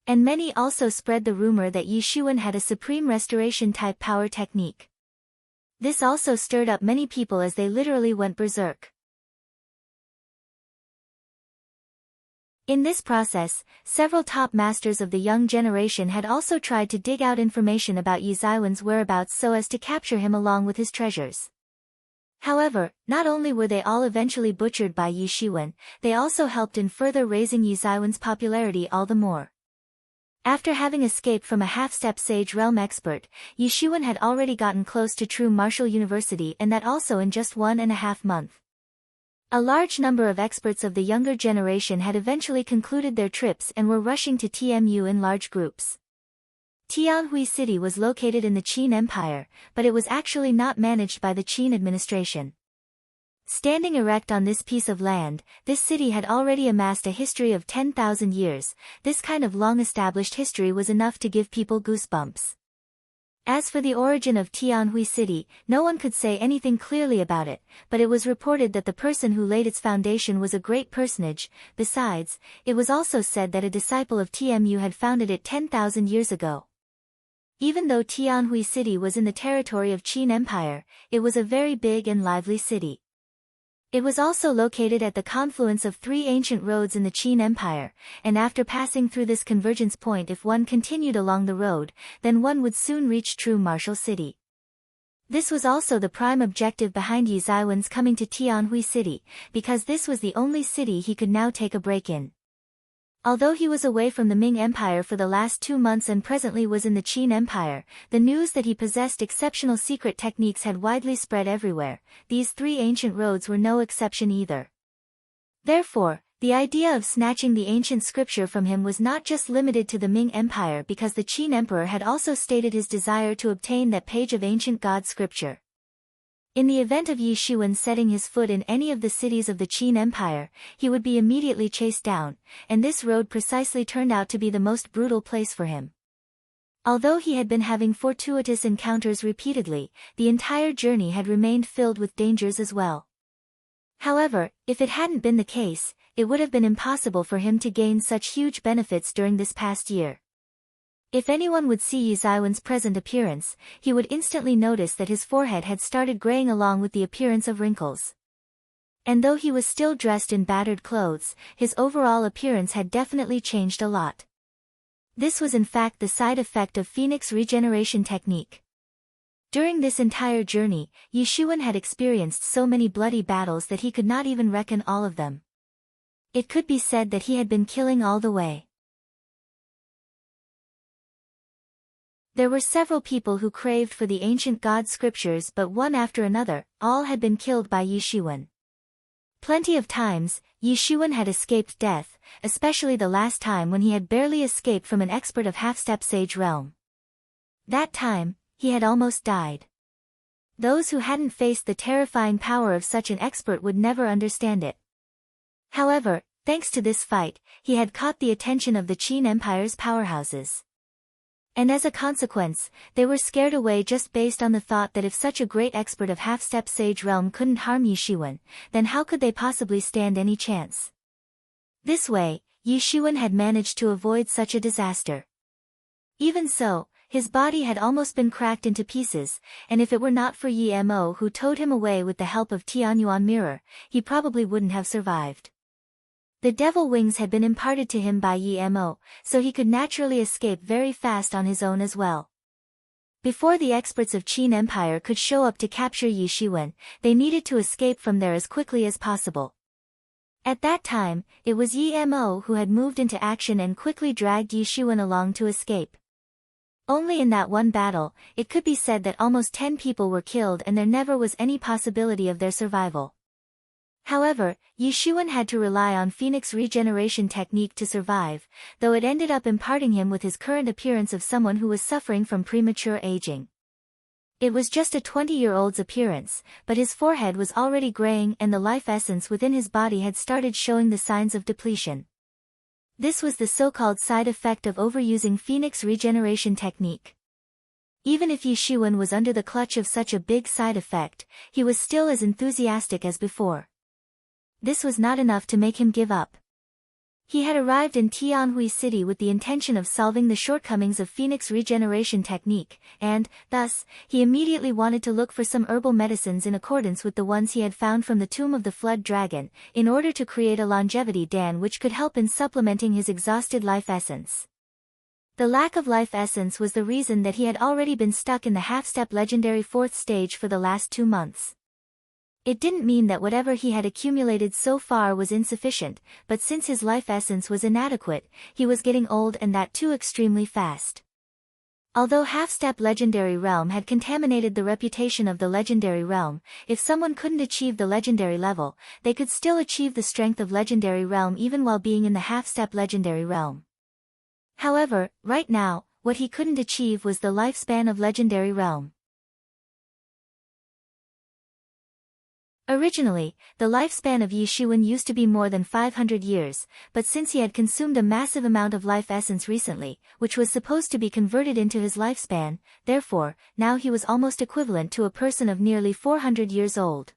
Speaker 1: And many also spread the rumor that Yi Shiwen had a supreme restoration type power technique. This also stirred up many people as they literally went berserk. In this process, several top masters of the young generation had also tried to dig out information about Yi Shiwen's whereabouts so as to capture him along with his treasures. However, not only were they all eventually butchered by Yi Shiwen, they also helped in further raising Yi Shiwen's popularity all the more. After having escaped from a half-step sage realm expert, Yi Shiwen had already gotten close to true martial university and that also in just 1.5 months. A large number of experts of the younger generation had eventually concluded their trips and were rushing to TMU in large groups. Tianhui City was located in the Qin Empire, but it was actually not managed by the Qin administration. Standing erect on this piece of land, this city had already amassed a history of 10,000 years. This kind of long-established history was enough to give people goosebumps. As for the origin of Tianhui City, no one could say anything clearly about it, but it was reported that the person who laid its foundation was a great personage. Besides, it was also said that a disciple of TMU had founded it 10,000 years ago. Even though Tianhui City was in the territory of Qin Empire, it was a very big and lively city. It was also located at the confluence of 3 ancient roads in the Qin Empire, and after passing through this convergence point if one continued along the road, then one would soon reach true martial city. This was also the prime objective behind Yi Shiwen's coming to Tianhui City, because this was the only city he could now take a break in. Although he was away from the Ming Empire for the last 2 months and presently was in the Qin Empire, the news that he possessed exceptional secret techniques had widely spread everywhere. These 3 ancient roads were no exception either. Therefore, the idea of snatching the ancient scripture from him was not just limited to the Ming Empire because the Qin Emperor had also stated his desire to obtain that page of ancient god scripture. In the event of Yi Shiwen setting his foot in any of the cities of the Qin Empire, he would be immediately chased down, and this road precisely turned out to be the most brutal place for him. Although he had been having fortuitous encounters repeatedly, the entire journey had remained filled with dangers as well. However, if it hadn't been the case, it would have been impossible for him to gain such huge benefits during this past year. If anyone would see Yi Ziwen's present appearance, he would instantly notice that his forehead had started graying along with the appearance of wrinkles. And though he was still dressed in battered clothes, his overall appearance had definitely changed a lot. This was in fact the side effect of Phoenix regeneration technique. During this entire journey, Yi Shiwen had experienced so many bloody battles that he could not even reckon all of them. It could be said that he had been killing all the way. There were several people who craved for the ancient god scriptures, but one after another, all had been killed by Yi Shiwen. Plenty of times, Yi Shiwen had escaped death, especially the last time when he had barely escaped from an expert of half-step sage realm. That time, he had almost died. Those who hadn't faced the terrifying power of such an expert would never understand it. However, thanks to this fight, he had caught the attention of the Qin Empire's powerhouses. And as a consequence, they were scared away just based on the thought that if such a great expert of half-step sage realm couldn't harm Yi Shiwen, then how could they possibly stand any chance? This way, Yi Shiwen had managed to avoid such a disaster. Even so, his body had almost been cracked into pieces, and if it were not for Yi Mo who towed him away with the help of Tianyuan Mirror, he probably wouldn't have survived. The devil wings had been imparted to him by Yi Mo, so he could naturally escape very fast on his own as well. Before the experts of Qin Empire could show up to capture Yi Shiwen, they needed to escape from there as quickly as possible. At that time, it was Yi Mo who had moved into action and quickly dragged Yi Shiwen along to escape. Only in that one battle, it could be said that almost 10 people were killed and there never was any possibility of their survival. However, Yi Shiwen had to rely on Phoenix regeneration technique to survive, though it ended up imparting him with his current appearance of someone who was suffering from premature aging. It was just a 20-year-old's appearance, but his forehead was already graying and the life essence within his body had started showing the signs of depletion. This was the so-called side effect of overusing Phoenix regeneration technique. Even if Yi Shiwen was under the clutch of such a big side effect, he was still as enthusiastic as before. This was not enough to make him give up. He had arrived in Tianhui City with the intention of solving the shortcomings of Phoenix regeneration technique, and, thus, he immediately wanted to look for some herbal medicines in accordance with the ones he had found from the tomb of the Flood Dragon, in order to create a longevity dan which could help in supplementing his exhausted life essence. The lack of life essence was the reason that he had already been stuck in the half-step legendary 4th stage for the last 2 months. It didn't mean that whatever he had accumulated so far was insufficient, but since his life essence was inadequate, he was getting old and that too extremely fast. Although half-step legendary realm had contaminated the reputation of the legendary realm, if someone couldn't achieve the legendary level, they could still achieve the strength of legendary realm even while being in the half-step legendary realm. However, right now, what he couldn't achieve was the lifespan of legendary realm. Originally, the lifespan of Yi Shiwen used to be more than 500 years, but since he had consumed a massive amount of life essence recently, which was supposed to be converted into his lifespan, therefore, now he was almost equivalent to a person of nearly 400 years old.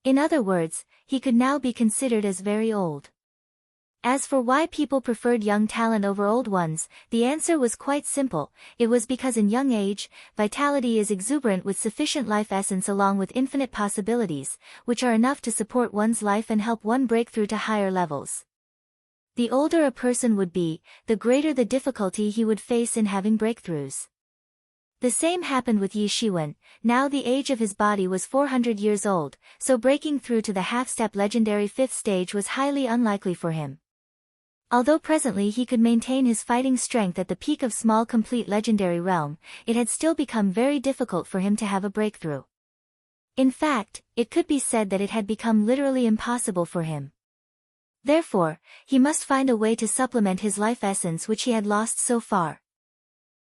Speaker 1: In other words, he could now be considered as very old. As for why people preferred young talent over old ones, the answer was quite simple. It was because in young age, vitality is exuberant with sufficient life essence along with infinite possibilities, which are enough to support one's life and help one break through to higher levels. The older a person would be, the greater the difficulty he would face in having breakthroughs. The same happened with Yi Shiwen. Now the age of his body was 400 years old, so breaking through to the half-step legendary 5th stage was highly unlikely for him. Although presently he could maintain his fighting strength at the peak of small complete legendary realm, it had still become very difficult for him to have a breakthrough. In fact, it could be said that it had become literally impossible for him. Therefore, he must find a way to supplement his life essence which he had lost so far.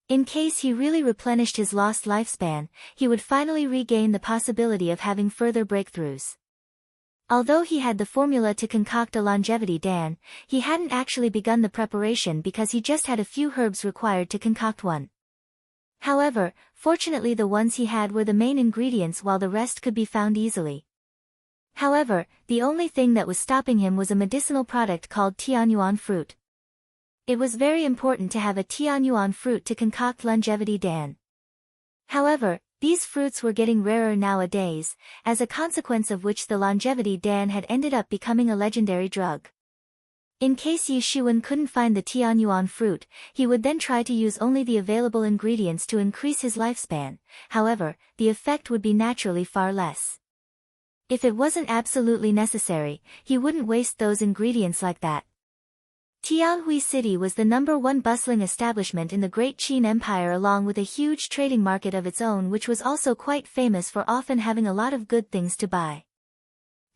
Speaker 1: In case he really replenished his lost lifespan, he would finally regain the possibility of having further breakthroughs. Although he had the formula to concoct a longevity dan, he hadn't actually begun the preparation because he just had a few herbs required to concoct one. However, fortunately the ones he had were the main ingredients while the rest could be found easily. However, the only thing that was stopping him was a medicinal product called tianyuan fruit. It was very important to have a tianyuan fruit to concoct longevity dan. However, these fruits were getting rarer nowadays, as a consequence of which the longevity dan had ended up becoming a legendary drug. In case Yi Shuwen couldn't find the tianyuan fruit, he would then try to use only the available ingredients to increase his lifespan. However, the effect would be naturally far less. If it wasn't absolutely necessary, he wouldn't waste those ingredients like that. Tianhui City was the #1 bustling establishment in the Great Qin Empire, along with a huge trading market of its own, which was also quite famous for often having a lot of good things to buy.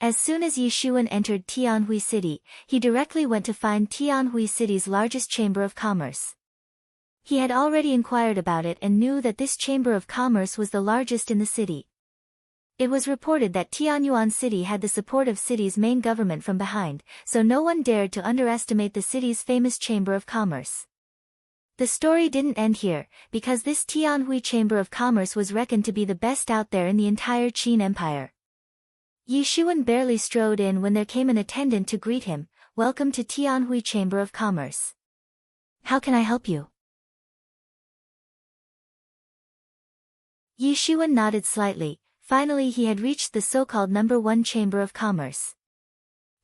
Speaker 1: As soon as Yi Shuwen entered Tianhui City, he directly went to find Tianhui City's largest chamber of commerce. He had already inquired about it and knew that this chamber of commerce was the largest in the city. It was reported that Tianyuan City had the support of city's main government from behind, so no one dared to underestimate the city's famous chamber of commerce. The story didn't end here, because this Tianhui Chamber of Commerce was reckoned to be the best out there in the entire Qin Empire. Yi Shuwen barely strode in when there came an attendant to greet him. "Welcome to Tianhui Chamber of Commerce. How can I help you?" Yi Shuwen nodded slightly. Finally he had reached the so-called #1 Chamber of Commerce.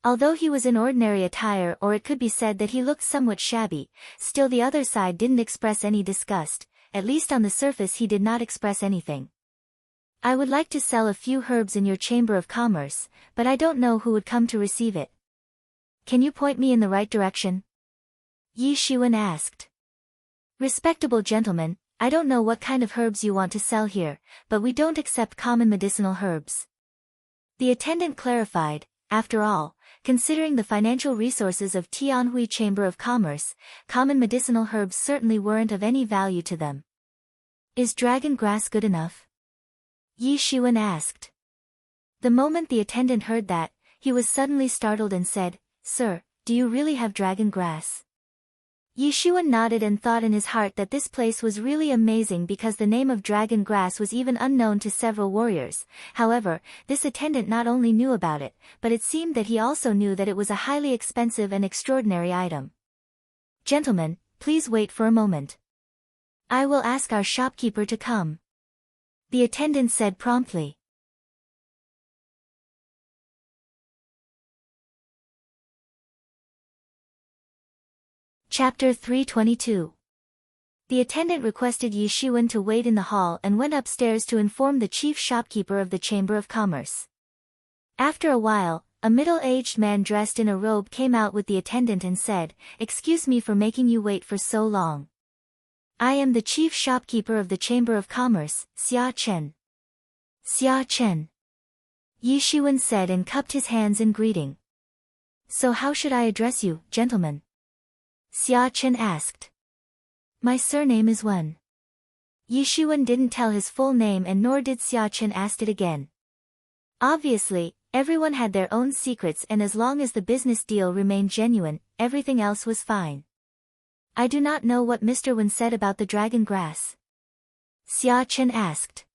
Speaker 1: Although he was in ordinary attire, or it could be said that he looked somewhat shabby, still the other side didn't express any disgust. At least on the surface he did not express anything. "I would like to sell a few herbs in your Chamber of Commerce, but I don't know who would come to receive it. Can you point me in the right direction?" Yi Shuwen asked. "Respectable gentleman, I don't know what kind of herbs you want to sell here, but we don't accept common medicinal herbs." The attendant clarified. After all, considering the financial resources of Tianhui Chamber of Commerce, common medicinal herbs certainly weren't of any value to them. "Is dragon grass good enough?" Yi Shuwen asked. The moment the attendant heard that, he was suddenly startled and said, "Sir, do you really have dragon grass?" Yi Shuwen nodded and thought in his heart that this place was really amazing because the name of dragon grass was even unknown to several warriors. However, this attendant not only knew about it, but it seemed that he also knew that it was a highly expensive and extraordinary item. "Gentlemen, please wait for a moment. I will ask our shopkeeper to come," the attendant said promptly. Chapter 322. The attendant requested Yi Shuwen to wait in the hall and went upstairs to inform the chief shopkeeper of the Chamber of Commerce. After a while, a middle-aged man dressed in a robe came out with the attendant and said, "Excuse me for making you wait for so long. I am the chief shopkeeper of the Chamber of Commerce, Xia Chen." "Xia Chen," Yi Shuwen said and cupped his hands in greeting. "So how should I address you, gentlemen?" Xia Chen asked. "My surname is Wen." Yi Shuwen didn't tell his full name and nor did Xia Chen ask it again. Obviously, everyone had their own secrets, and as long as the business deal remained genuine, everything else was fine. "I do not know what Mr. Wen said about the dragon grass," Xia Chen asked.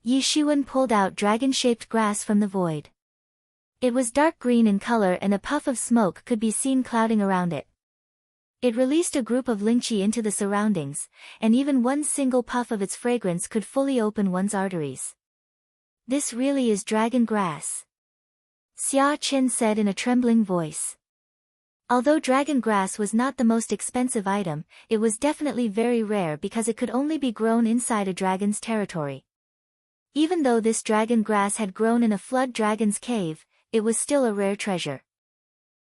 Speaker 1: Yi Shuwen pulled out dragon-shaped grass from the void. It was dark green in color and a puff of smoke could be seen clouding around it. It released a group of lingqi into the surroundings, and even one single puff of its fragrance could fully open one's arteries. "This really is dragon grass," Xia Chen said in a trembling voice. Although dragon grass was not the most expensive item, it was definitely very rare because it could only be grown inside a dragon's territory. Even though this dragon grass had grown in a flood dragon's cave, it was still a rare treasure.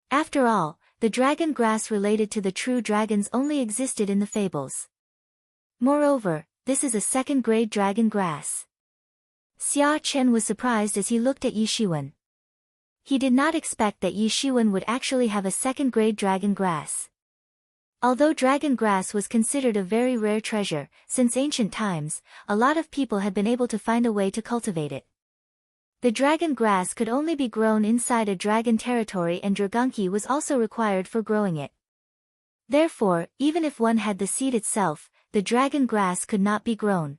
Speaker 1: After all, the dragon grass related to the true dragons only existed in the fables. Moreover, this is a second-grade dragon grass. Xia Chen was surprised as he looked at Yi Shuwen. He did not expect that Yi Shuwen would actually have a second-grade dragon grass. Although dragon grass was considered a very rare treasure, since ancient times, a lot of people had been able to find a way to cultivate it. The dragon grass could only be grown inside a dragon territory, and dragonki was also required for growing it. Therefore, even if one had the seed itself, the dragon grass could not be grown.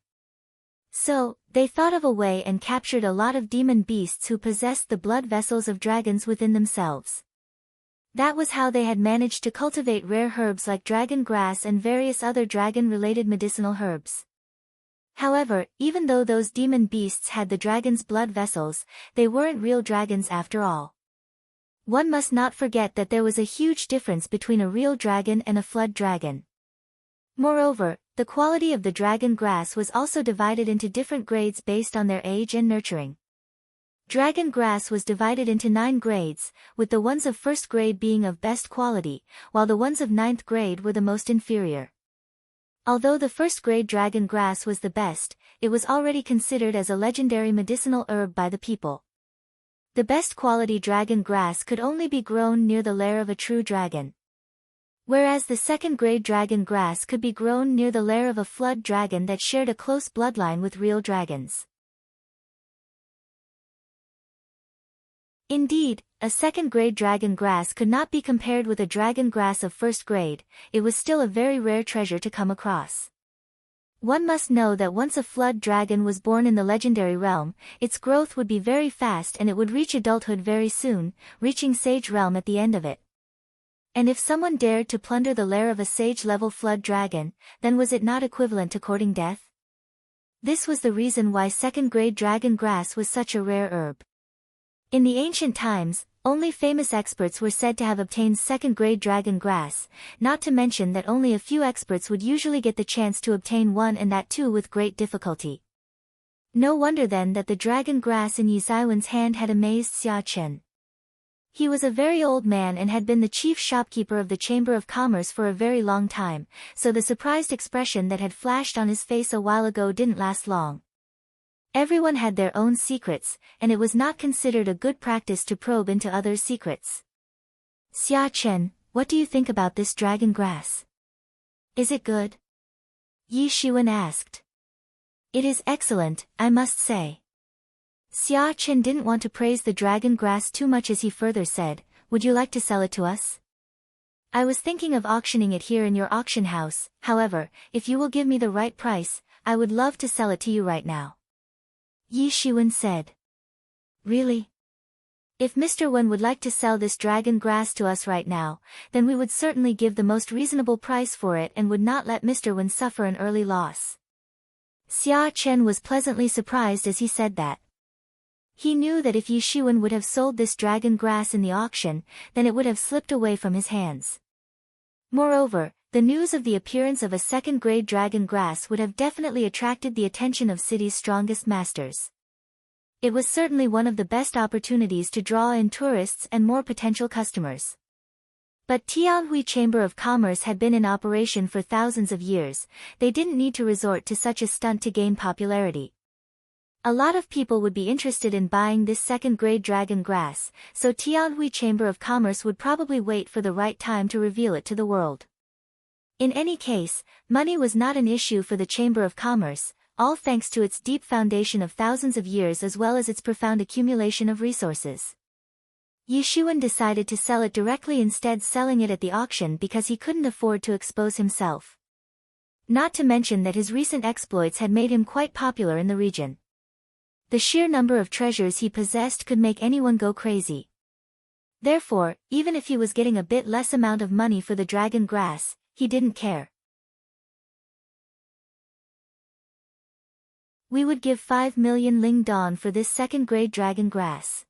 Speaker 1: So, they thought of a way and captured a lot of demon beasts who possessed the blood vessels of dragons within themselves. That was how they had managed to cultivate rare herbs like dragon grass and various other dragon-related medicinal herbs. However, even though those demon beasts had the dragon's blood vessels, they weren't real dragons after all. One must not forget that there was a huge difference between a real dragon and a flood dragon. Moreover, the quality of the dragon grass was also divided into different grades based on their age and nurturing. Dragon grass was divided into 9 grades, with the ones of first grade being of best quality, while the ones of 9th grade were the most inferior. Although the first grade dragon grass was the best, it was already considered as a legendary medicinal herb by the people. The best quality dragon grass could only be grown near the lair of a true dragon. Whereas the second grade dragon grass could be grown near the lair of a flood dragon that shared a close bloodline with real dragons. Indeed, a second-grade dragon grass could not be compared with a dragon grass of first grade. It was still a very rare treasure to come across. One must know that once a flood dragon was born in the legendary realm, its growth would be very fast and it would reach adulthood very soon, reaching sage realm at the end of it. And if someone dared to plunder the lair of a sage-level flood dragon, then was it not equivalent to courting death? This was the reason why second-grade dragon grass was such a rare herb. In the ancient times, only famous experts were said to have obtained second-grade dragon grass, not to mention that only a few experts would usually get the chance to obtain one, and that too with great difficulty. No wonder then that the dragon grass in Yi Zaiwen's hand had amazed Xia Chen. He was a very old man and had been the chief shopkeeper of the Chamber of Commerce for a very long time, so the surprised expression that had flashed on his face a while ago didn't last long. Everyone had their own secrets, and it was not considered a good practice to probe into others' secrets. Xia Chen, what do you think about this dragon grass? Is it good? Yi Shiwen asked. It is excellent, I must say. Xia Chen didn't want to praise the dragon grass too much as he further said, would you like to sell it to us? I was thinking of auctioning it here in your auction house, however, if you will give me the right price, I would love to sell it to you right now. Yi Shiwen said. Really? If Mr. Wen would like to sell this dragon grass to us right now, then we would certainly give the most reasonable price for it and would not let Mr. Wen suffer an early loss. Xia Chen was pleasantly surprised as he said that. He knew that if Yi Shiwen would have sold this dragon grass in the auction, then it would have slipped away from his hands. Moreover, the news of the appearance of a second-grade dragon grass would have definitely attracted the attention of city's strongest masters. It was certainly one of the best opportunities to draw in tourists and more potential customers. But Tianhui Chamber of Commerce had been in operation for thousands of years, they didn't need to resort to such a stunt to gain popularity. A lot of people would be interested in buying this second-grade dragon grass, so Tianhui Chamber of Commerce would probably wait for the right time to reveal it to the world. In any case, money was not an issue for the Chamber of Commerce, all thanks to its deep foundation of thousands of years as well as its profound accumulation of resources. Yi Shiwen decided to sell it directly instead selling it at the auction because he couldn't afford to expose himself. Not to mention that his recent exploits had made him quite popular in the region. The sheer number of treasures he possessed could make anyone go crazy. Therefore, even if he was getting a bit less amount of money for the dragon grass, he didn't care. We would give 5 million Ling Don for this second-grade dragon grass.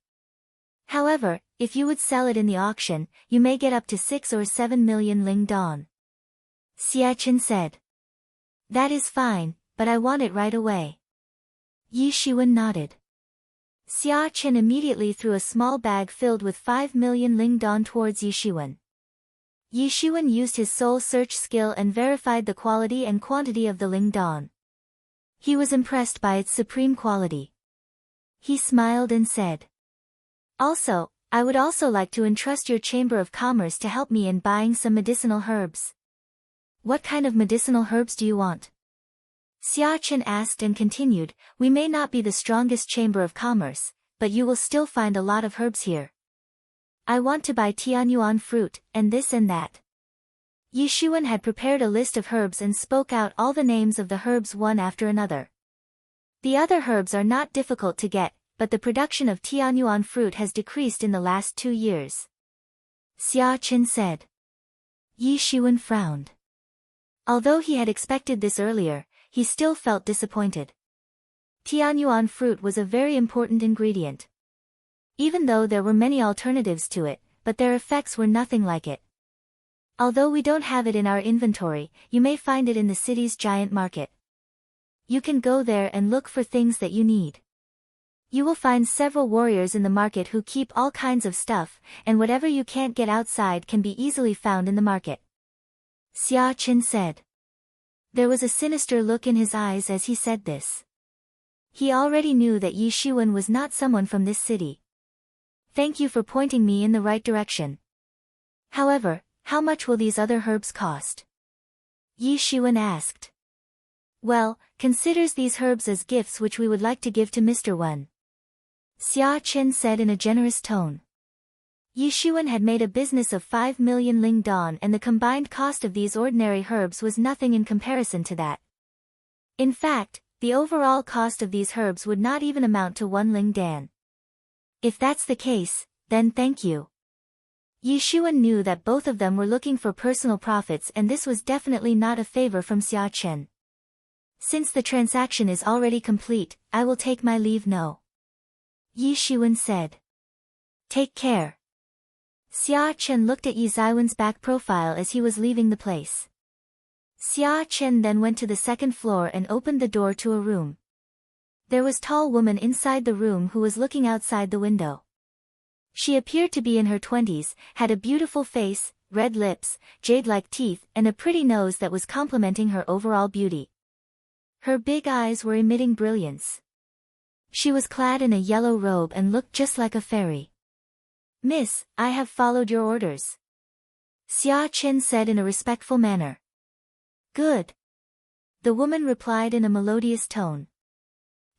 Speaker 1: However, if you would sell it in the auction, you may get up to 6 or 7 million Ling Don. Xia Chen said. That is fine, but I want it right away. Yi Shiwen nodded. Xia Chen immediately threw a small bag filled with 5 million Ling Don towards Yi Shiwen. Yi Shiwen used his soul search skill and verified the quality and quantity of the Ling Don. He was impressed by its supreme quality. He smiled and said. Also, I would also like to entrust your Chamber of Commerce to help me in buying some medicinal herbs. What kind of medicinal herbs do you want? Xia Chen asked and continued, we may not be the strongest Chamber of Commerce, but you will still find a lot of herbs here. I want to buy Tianyuan fruit, and this and that. Yi Shuan had prepared a list of herbs and spoke out all the names of the herbs one after another. The other herbs are not difficult to get, but the production of Tianyuan fruit has decreased in the last 2 years. Xia Qin said. Yi Shuan frowned. Although he had expected this earlier, he still felt disappointed. Tianyuan fruit was a very important ingredient. Even though there were many alternatives to it, but their effects were nothing like it. Although we don't have it in our inventory, you may find it in the city's giant market. You can go there and look for things that you need. You will find several warriors in the market who keep all kinds of stuff, and whatever you can't get outside can be easily found in the market. Xia Qin said. There was a sinister look in his eyes as he said this. He already knew that Yi Shuan was not someone from this city. Thank you for pointing me in the right direction. However, how much will these other herbs cost? Yi Shuan asked. Well, considers these herbs as gifts which we would like to give to Mr. Wen. Xia Qin said in a generous tone. Yi Shuan had made a business of 5 million ling dan, and the combined cost of these ordinary herbs was nothing in comparison to that. In fact, the overall cost of these herbs would not even amount to 1 ling dan. If that's the case, then thank you. Yi Shuan knew that both of them were looking for personal profits, and this was definitely not a favor from Xia Qin. Since the transaction is already complete, I will take my leave now. Yi Shuan said. Take care. Xia Qin looked at Yi Ziwen's back profile as he was leaving the place. Xia Qin then went to the second floor and opened the door to a room. There was a tall woman inside the room who was looking outside the window. She appeared to be in her 20s, had a beautiful face, red lips, jade-like teeth, and a pretty nose that was complementing her overall beauty. Her big eyes were emitting brilliance. She was clad in a yellow robe and looked just like a fairy. Miss, I have followed your orders. Xia Qin said in a respectful manner. Good. The woman replied in a melodious tone.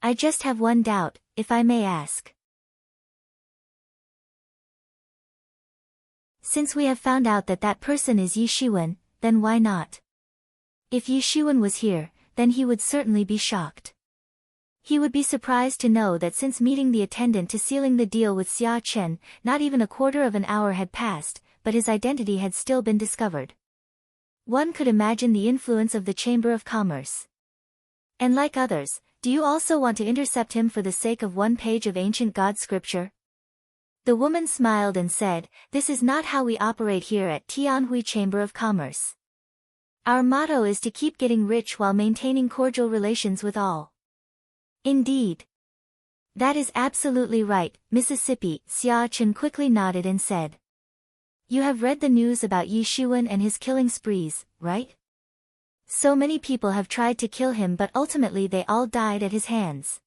Speaker 1: I just have one doubt, if I may ask. Since we have found out that that person is Yi Shuan, then why not? If Yi Shuan was here, then he would certainly be shocked. He would be surprised to know that since meeting the attendant to sealing the deal with Xia Qin, not even a quarter of an hour had passed, but his identity had still been discovered. One could imagine the influence of the Chamber of Commerce. And like others, do you also want to intercept him for the sake of one page of ancient God scripture? The woman smiled and said, This is not how we operate here at Tianhui Chamber of Commerce. Our motto is to keep getting rich while maintaining cordial relations with all. Indeed. That is absolutely right, Mississippi. Xia Qin quickly nodded and said. You have read the news about Yi Shuan and his killing sprees, right? So many people have tried to kill him, but ultimately they all died at his hands.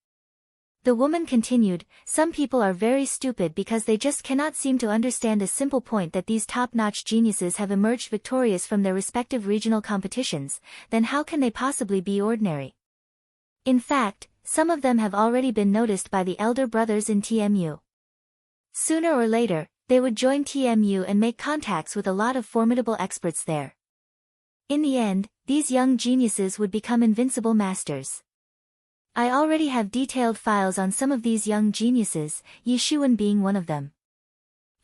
Speaker 1: The woman continued, Some people are very stupid because they just cannot seem to understand a simple point that these top-notch geniuses have emerged victorious from their respective regional competitions, then how can they possibly be ordinary? In fact, some of them have already been noticed by the elder brothers in TMU. Sooner or later, they would join TMU and make contacts with a lot of formidable experts there. In the end, these young geniuses would become invincible masters. I already have detailed files on some of these young geniuses, Yi Shuan being one of them.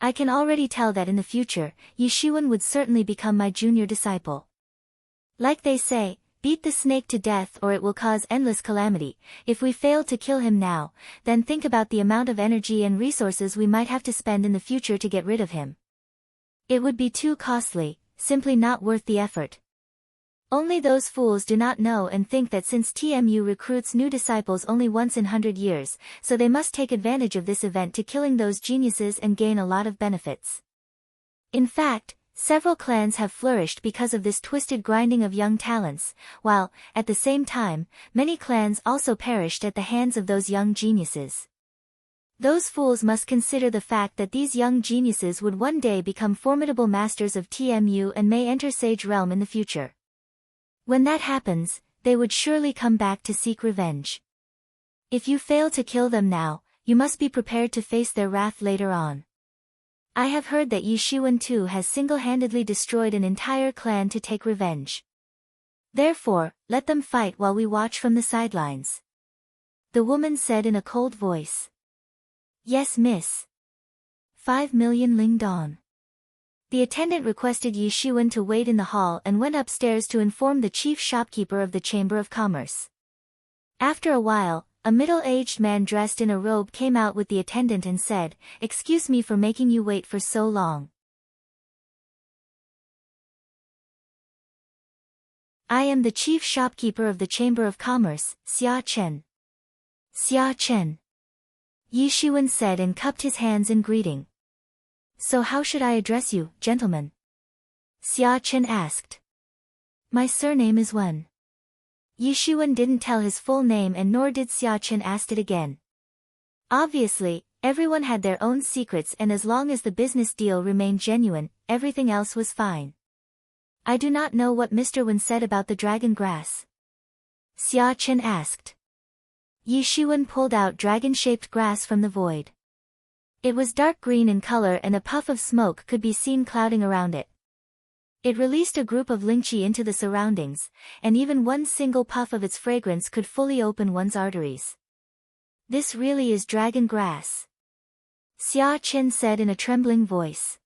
Speaker 1: I can already tell that in the future, Yi Shuan would certainly become my junior disciple. Like they say, beat the snake to death or it will cause endless calamity. If we fail to kill him now, then think about the amount of energy and resources we might have to spend in the future to get rid of him. It would be too costly, simply not worth the effort. Only those fools do not know and think that since TMU recruits new disciples only once in 100 years, so they must take advantage of this event to killing those geniuses and gain a lot of benefits. In fact, several clans have flourished because of this twisted grinding of young talents, while, at the same time, many clans also perished at the hands of those young geniuses. Those fools must consider the fact that these young geniuses would one day become formidable masters of TMU and may enter Sage Realm in the future. When that happens, they would surely come back to seek revenge. If you fail to kill them now, you must be prepared to face their wrath later on. I have heard that Yi Shiwen too has single-handedly destroyed an entire clan to take revenge. Therefore, let them fight while we watch from the sidelines. The woman said in a cold voice. Yes, miss. 5 million Ling Dong. The attendant requested Yi Shiwen to wait in the hall and went upstairs to inform the chief shopkeeper of the Chamber of Commerce. After a while, a middle-aged man dressed in a robe came out with the attendant and said, "Excuse me for making you wait for so long. I am the chief shopkeeper of the Chamber of Commerce, Xia Chen." Xia Chen. Yi Shiwen said and cupped his hands in greeting. So how should I address you, gentlemen? Xia Chen asked. My surname is Wen. Yi Shiwen didn't tell his full name and nor did Xia Chen ask it again. Obviously, everyone had their own secrets and as long as the business deal remained genuine, everything else was fine. I do not know what Mr. Wen said about the dragon grass. Xia Chen asked. Yi Shiwen pulled out dragon-shaped grass from the void. It was dark green in color and a puff of smoke could be seen clouding around it. It released a group of lingqi into the surroundings, and even one single puff of its fragrance could fully open one's arteries. This really is dragon grass. Xia Chen said in a trembling voice.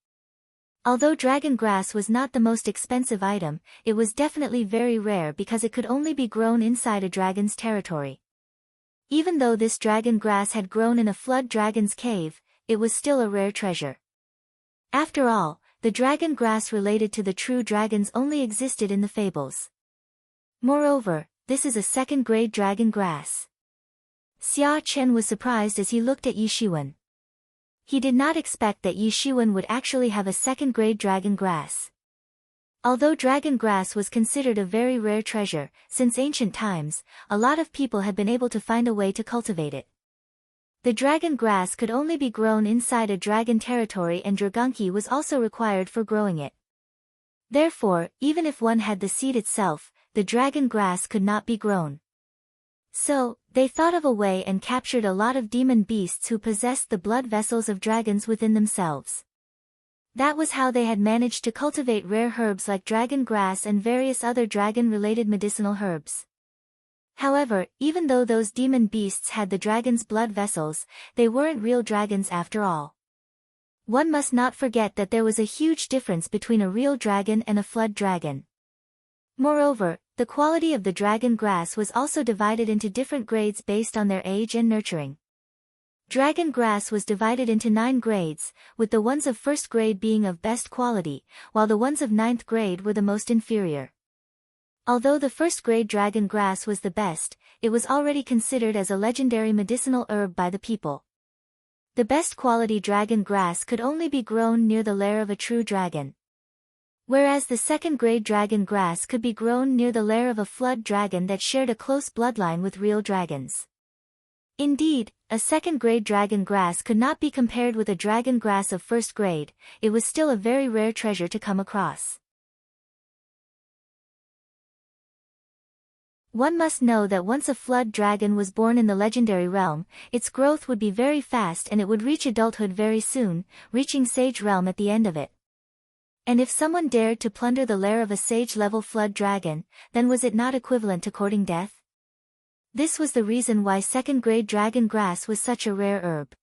Speaker 1: Although dragon grass was not the most expensive item, it was definitely very rare because it could only be grown inside a dragon's territory. Even though this dragon grass had grown in a flood dragon's cave, it was still a rare treasure. After all, the dragon grass related to the true dragons only existed in the fables. Moreover, this is a second-grade dragon grass. Xia Chen was surprised as he looked at Yi Shiwen. He did not expect that Yi Shiwen would actually have a second-grade dragon grass. Although dragon grass was considered a very rare treasure, since ancient times, a lot of people had been able to find a way to cultivate it. The dragon grass could only be grown inside a dragon territory and dragonki was also required for growing it. Therefore, even if one had the seed itself, the dragon grass could not be grown. So, they thought of a way and captured a lot of demon beasts who possessed the blood vessels of dragons within themselves. That was how they had managed to cultivate rare herbs like dragon grass and various other dragon-related medicinal herbs. However, even though those demon beasts had the dragon's blood vessels, they weren't real dragons after all. One must not forget that there was a huge difference between a real dragon and a flood dragon. Moreover, the quality of the dragon grass was also divided into different grades based on their age and nurturing. Dragon grass was divided into 9 grades, with the ones of first grade being of best quality, while the ones of 9th grade were the most inferior. Although the first-grade dragon grass was the best, it was already considered as a legendary medicinal herb by the people. The best quality dragon grass could only be grown near the lair of a true dragon. Whereas the second-grade dragon grass could be grown near the lair of a flood dragon that shared a close bloodline with real dragons. Indeed, a second-grade dragon grass could not be compared with a dragon grass of first grade, it was still a very rare treasure to come across. One must know that once a flood dragon was born in the legendary realm, its growth would be very fast and it would reach adulthood very soon, reaching sage realm at the end of it. And if someone dared to plunder the lair of a sage-level flood dragon, then was it not equivalent to courting death? This was the reason why second-grade dragon grass was such a rare herb.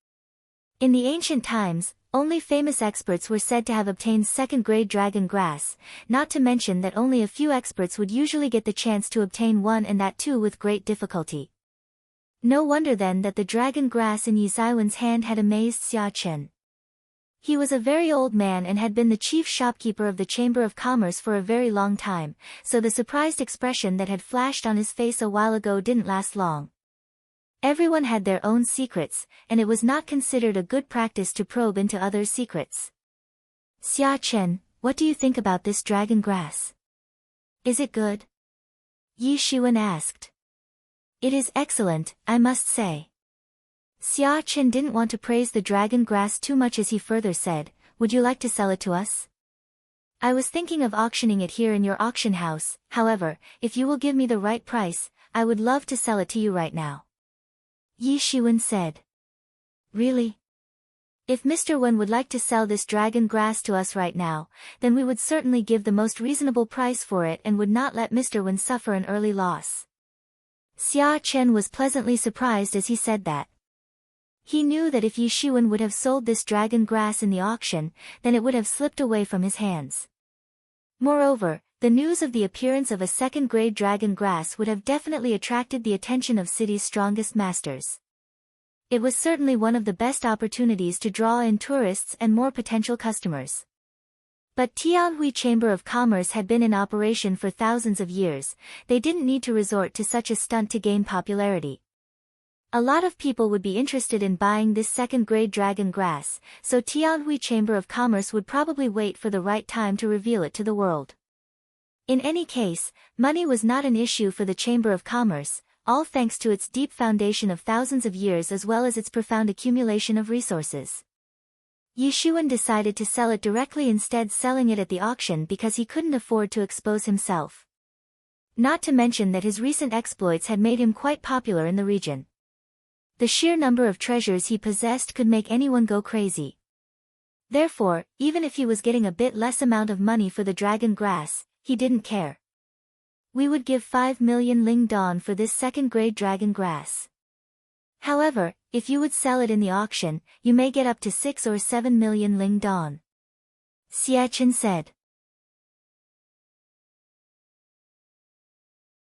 Speaker 1: In the ancient times, only famous experts were said to have obtained second-grade dragon grass, not to mention that only a few experts would usually get the chance to obtain one and that too with great difficulty. No wonder then that the dragon grass in Yi Shiwen's hand had amazed Xia Chen. He was a very old man and had been the chief shopkeeper of the Chamber of Commerce for a very long time, so the surprised expression that had flashed on his face a while ago didn't last long. Everyone had their own secrets, and it was not considered a good practice to probe into others' secrets. Xia Chen, what do you think about this dragon grass? Is it good? Yi Shiwen asked. It is excellent, I must say. Xia Chen didn't want to praise the dragon grass too much as he further said, would you like to sell it to us? I was thinking of auctioning it here in your auction house, however, if you will give me the right price, I would love to sell it to you right now. Yi Shiwen said. Really? If Mr. Wen would like to sell this dragon grass to us right now, then we would certainly give the most reasonable price for it and would not let Mr. Wen suffer an early loss. Xia Chen was pleasantly surprised as he said that. He knew that if Yi Shiwen would have sold this dragon grass in the auction, then it would have slipped away from his hands. Moreover, the news of the appearance of a second-grade dragon grass would have definitely attracted the attention of city's strongest masters. It was certainly one of the best opportunities to draw in tourists and more potential customers. But Tianhui Chamber of Commerce had been in operation for thousands of years. They didn't need to resort to such a stunt to gain popularity. A lot of people would be interested in buying this second-grade dragon grass, so Tianhui Chamber of Commerce would probably wait for the right time to reveal it to the world. In any case, money was not an issue for the Chamber of Commerce, all thanks to its deep foundation of thousands of years as well as its profound accumulation of resources. Yi Shiwen decided to sell it directly instead selling it at the auction because he couldn't afford to expose himself. Not to mention that his recent exploits had made him quite popular in the region. The sheer number of treasures he possessed could make anyone go crazy. Therefore, even if he was getting a bit less amount of money for the dragon grass, he didn't care. We would give 5 million Ling Don for this second-grade dragon grass. However, if you would sell it in the auction, you may get up to 6 or 7 million Ling Don. Xia Chen said.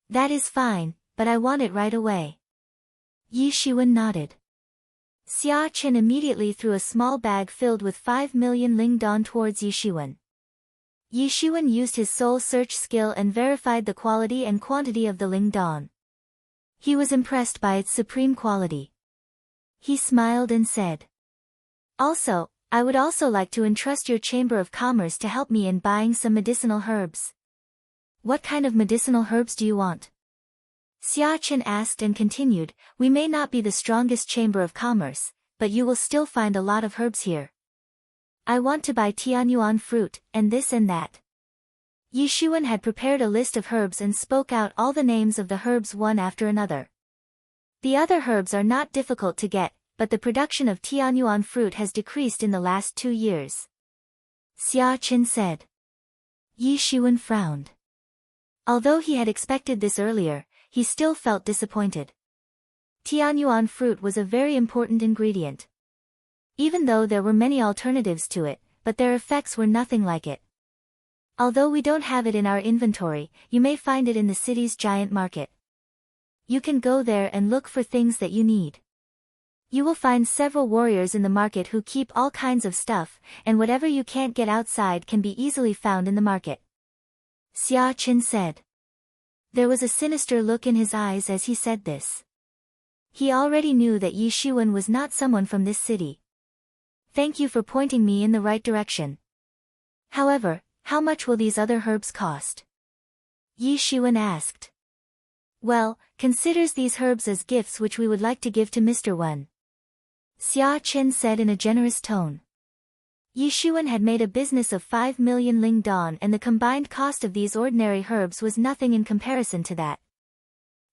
Speaker 1: That is fine, but I want it right away. Yi Shiwen nodded. Xia Chen immediately threw a small bag filled with 5 million Ling Don towards Yi Shiwen. Yi Shiwen used his soul search skill and verified the quality and quantity of the Ling Don. He was impressed by its supreme quality. He smiled and said, "Also, I would also like to entrust your Chamber of Commerce to help me in buying some medicinal herbs." "What kind of medicinal herbs do you want?" Xia Chen asked and continued, "We may not be the strongest Chamber of Commerce, but you will still find a lot of herbs here. I want to buy Tianyuan fruit, and this and that." Yi Shiwen had prepared a list of herbs and spoke out all the names of the herbs one after another. The other herbs are not difficult to get, but the production of Tianyuan fruit has decreased in the last 2 years. Xia Chen said. Yi Shiwen frowned. Although he had expected this earlier, he still felt disappointed. Tianyuan fruit was a very important ingredient. Even though there were many alternatives to it, but their effects were nothing like it. Although we don't have it in our inventory, you may find it in the city's giant market. You can go there and look for things that you need. You will find several warriors in the market who keep all kinds of stuff, and whatever you can't get outside can be easily found in the market. Xia Chen said. There was a sinister look in his eyes as he said this. He already knew that Yi Shiwen was not someone from this city. Thank you for pointing me in the right direction. However, how much will these other herbs cost? Yi Shiwen asked. Well, considers these herbs as gifts which we would like to give to Mr. Wen. Xia Chen said in a generous tone. Yi Shiwen had made a business of 5 million Ling Don and the combined cost of these ordinary herbs was nothing in comparison to that.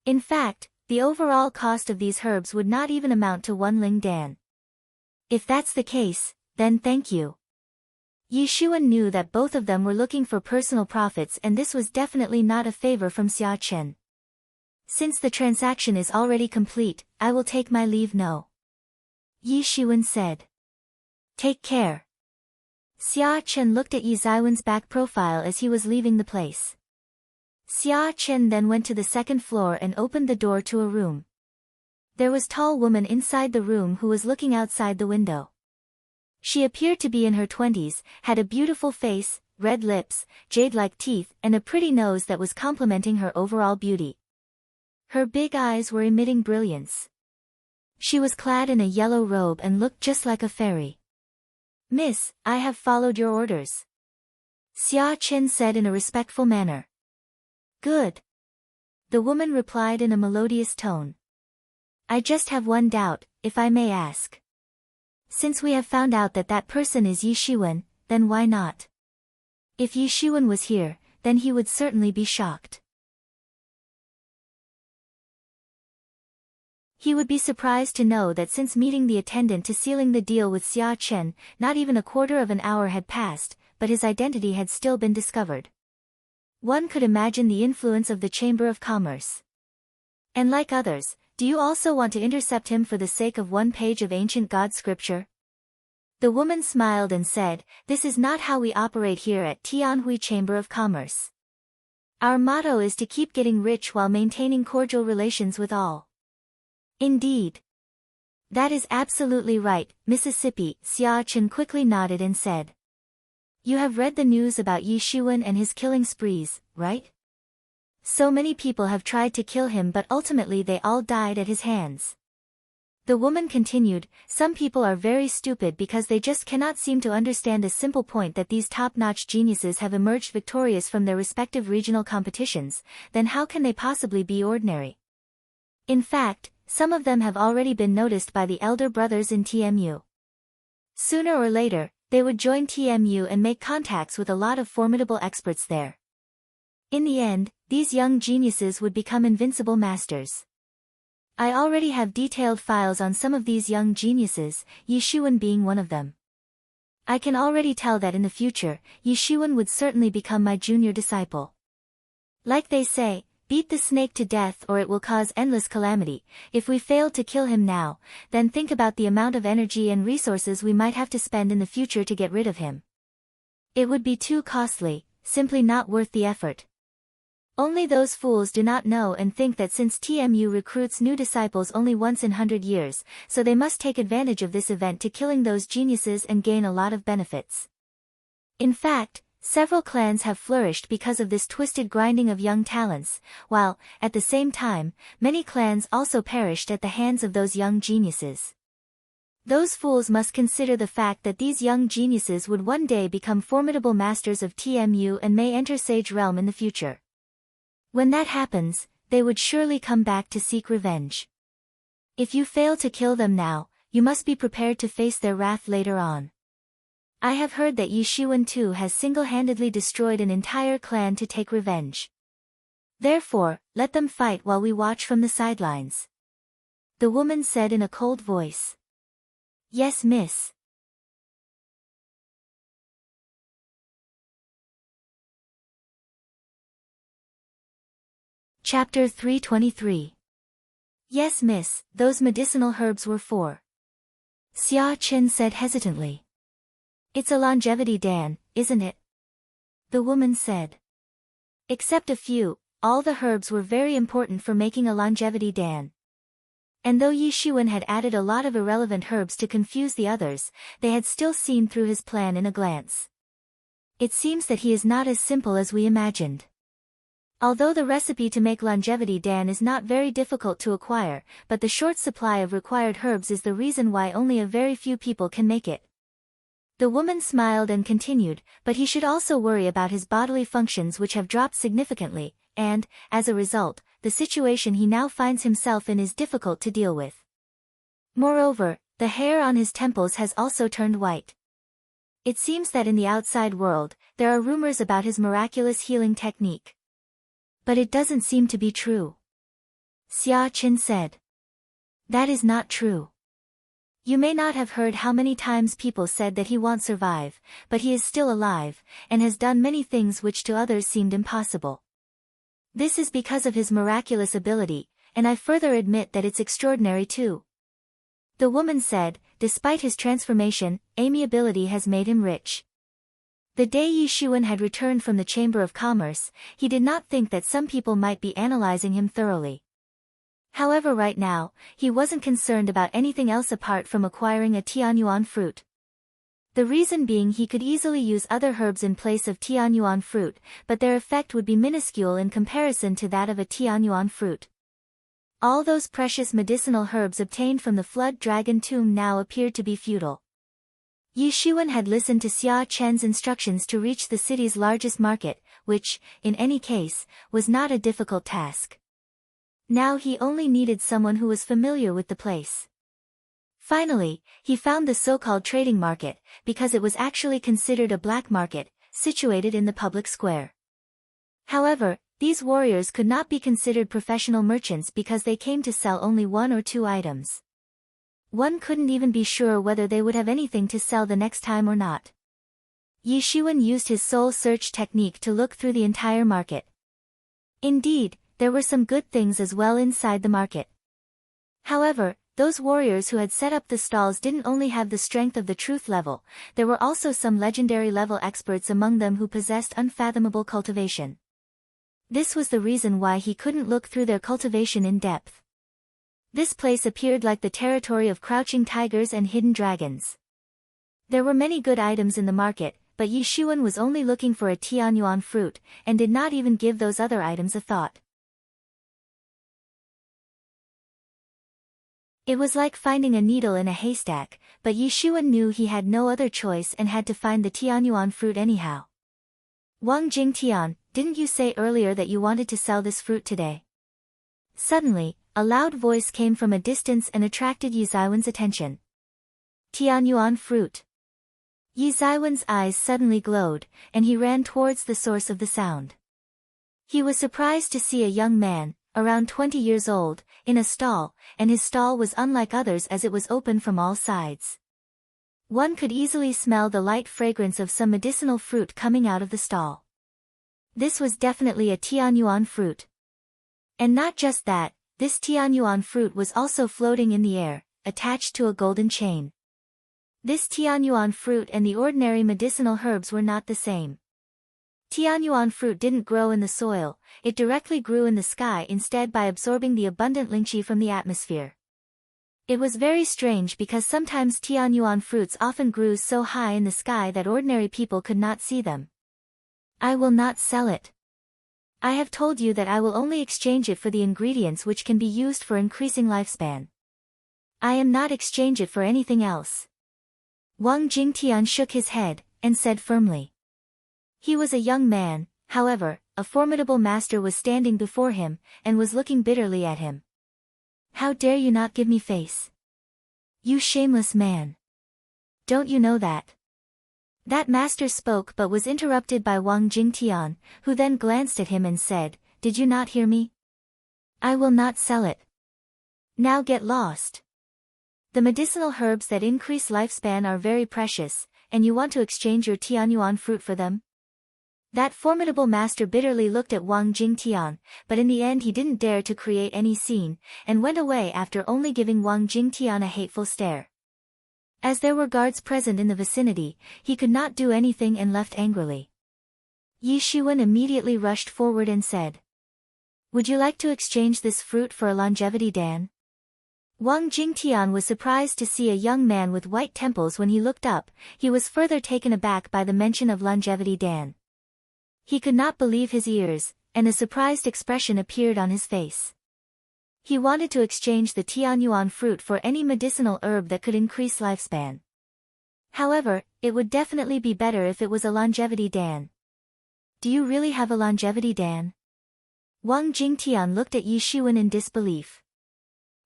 Speaker 1: In fact, the overall cost of these herbs would not even amount to 1 Ling Dan. If that's the case, then thank you. Yi Shiwen knew that both of them were looking for personal profits and this was definitely not a favor from Xia Chen. Since the transaction is already complete, I will take my leave now. Yi Shiwen said. Take care. Xia Chen looked at Yi Ziwen's back profile as he was leaving the place. Xia Chen then went to the second floor and opened the door to a room. There was a tall woman inside the room who was looking outside the window. She appeared to be in her 20s, had a beautiful face, red lips, jade-like teeth, and a pretty nose that was complementing her overall beauty. Her big eyes were emitting brilliance. She was clad in a yellow robe and looked just like a fairy. Miss, I have followed your orders. Xia Chen said in a respectful manner. Good. The woman replied in a melodious tone. I just have one doubt, if I may ask. Since we have found out that that person is Yi Shiwen, then why not? If Yi Shiwen was here, then he would certainly be shocked. He would be surprised to know that since meeting the attendant to sealing the deal with Xia Chen, not even a quarter of an hour had passed, but his identity had still been discovered. One could imagine the influence of the Chamber of Commerce. And like others, do you also want to intercept him for the sake of one page of ancient God scripture? The woman smiled and said, "This is not how we operate here at Tianhui Chamber of Commerce. Our motto is to keep getting rich while maintaining cordial relations with all." Indeed. That is absolutely right, Mississippi, Xia Chen quickly nodded and said. You have read the news about Yi Shiwen and his killing sprees, right? So many people have tried to kill him but ultimately they all died at his hands. The woman continued, some people are very stupid because they just cannot seem to understand the simple point that these top-notch geniuses have emerged victorious from their respective regional competitions, then how can they possibly be ordinary? In fact, some of them have already been noticed by the elder brothers in TMU. Sooner or later, they would join TMU and make contacts with a lot of formidable experts there. In the end, these young geniuses would become invincible masters. I already have detailed files on some of these young geniuses, Yi Shiwen being one of them. I can already tell that in the future, Yi Shiwen would certainly become my junior disciple. Like they say, beat the snake to death or it will cause endless calamity. If we fail to kill him now, then think about the amount of energy and resources we might have to spend in the future to get rid of him. It would be too costly, simply not worth the effort. Only those fools do not know and think that since TMU recruits new disciples only once in 100 years, so they must take advantage of this event to killing those geniuses and gain a lot of benefits. In fact, several clans have flourished because of this twisted grinding of young talents, while, at the same time, many clans also perished at the hands of those young geniuses. Those fools must consider the fact that these young geniuses would one day become formidable masters of TMU and may enter Sage Realm in the future. When that happens, they would surely come back to seek revenge. If you fail to kill them now, you must be prepared to face their wrath later on. I have heard that Yi Shiwen too has single-handedly destroyed an entire clan to take revenge. Therefore, let them fight while we watch from the sidelines. The woman said in a cold voice. Yes, miss. Chapter 323. Yes, miss, those medicinal herbs were for. Xia Chen said hesitantly. It's a longevity dan, isn't it? The woman said. Except a few, all the herbs were very important for making a longevity dan. And though Yi Shiwen had added a lot of irrelevant herbs to confuse the others, they had still seen through his plan in a glance. It seems that he is not as simple as we imagined. Although the recipe to make longevity dan is not very difficult to acquire, but the short supply of required herbs is the reason why only a very few people can make it. The woman smiled and continued, but he should also worry about his bodily functions which have dropped significantly, and, as a result, the situation he now finds himself in is difficult to deal with. Moreover, the hair on his temples has also turned white. It seems that in the outside world, there are rumors about his miraculous healing technique. But it doesn't seem to be true. Xia Chen said. That is not true. You may not have heard how many times people said that he won't survive, but he is still alive, and has done many things which to others seemed impossible. This is because of his miraculous ability, and I further admit that it's extraordinary too. The woman said, despite his transformation, amiability has made him rich. The day Yi Shiwen had returned from the Chamber of Commerce, he did not think that some people might be analyzing him thoroughly. However, right now, he wasn't concerned about anything else apart from acquiring a Tianyuan fruit. The reason being he could easily use other herbs in place of Tianyuan fruit, but their effect would be minuscule in comparison to that of a Tianyuan fruit. All those precious medicinal herbs obtained from the Flood Dragon tomb now appeared to be futile. Yi Shiwen had listened to Xia Chen's instructions to reach the city's largest market, which, in any case, was not a difficult task. Now he only needed someone who was familiar with the place. Finally, he found the so-called trading market, because it was actually considered a black market, situated in the public square. However, These warriors could not be considered professional merchants because they came to sell only 1 or 2 items. One couldn't even be sure whether they would have anything to sell the next time or not. Yi Shiwen used his soul search technique to look through the entire market. Indeed, there were some good things as well inside the market. However, those warriors who had set up the stalls didn't only have the strength of the truth level, there were also some legendary level experts among them who possessed unfathomable cultivation. This was the reason why he couldn't look through their cultivation in depth. This place appeared like the territory of crouching tigers and hidden dragons. There were many good items in the market, but Yi Shiwen was only looking for a Tianyuan fruit, and did not even give those other items a thought. It was like finding a needle in a haystack, but Yi Shiwen knew he had no other choice and had to find the Tianyuan fruit anyhow. Wang Jingtian, didn't you say earlier that you wanted to sell this fruit today? Suddenly, a loud voice came from a distance and attracted Yi Zaiwen's attention. Tianyuan fruit. Yi Zaiwen's eyes suddenly glowed, and he ran towards the source of the sound. He was surprised to see a young man, around 20 years old, in a stall, and his stall was unlike others as it was open from all sides. One could easily smell the light fragrance of some medicinal fruit coming out of the stall. This was definitely a Tianyuan fruit. And not just that, this Tianyuan fruit was also floating in the air, attached to a golden chain. This Tianyuan fruit and the ordinary medicinal herbs were not the same. Tianyuan fruit didn't grow in the soil, it directly grew in the sky instead by absorbing the abundant lingqi from the atmosphere. It was very strange because sometimes Tianyuan fruits often grew so high in the sky that ordinary people could not see them. I will not sell it. I have told you that I will only exchange it for the ingredients which can be used for increasing lifespan. I am not exchange it for anything else. Wang Jingtian shook his head, and said firmly. He was a young man, however, a formidable master was standing before him, and was looking bitterly at him. How dare you not give me face? You shameless man. Don't you know that? That master spoke but was interrupted by Wang Jingtian, who then glanced at him and said, Did you not hear me? I will not sell it. Now get lost. The medicinal herbs that increase lifespan are very precious, and you want to exchange your Tianyuan fruit for them? That formidable master bitterly looked at Wang Jingtian, but in the end he didn't dare to create any scene, and went away after only giving Wang Jingtian a hateful stare. As there were guards present in the vicinity, he could not do anything and left angrily. Yi Shiwen immediately rushed forward and said, Would you like to exchange this fruit for a longevity dan? Wang Jingtian was surprised to see a young man with white temples when he looked up, he was further taken aback by the mention of longevity dan. He could not believe his ears, and a surprised expression appeared on his face. He wanted to exchange the Tianyuan fruit for any medicinal herb that could increase lifespan. However, it would definitely be better if it was a longevity dan. Do you really have a longevity dan? Wang Jingtian looked at Yi Shiwen in disbelief.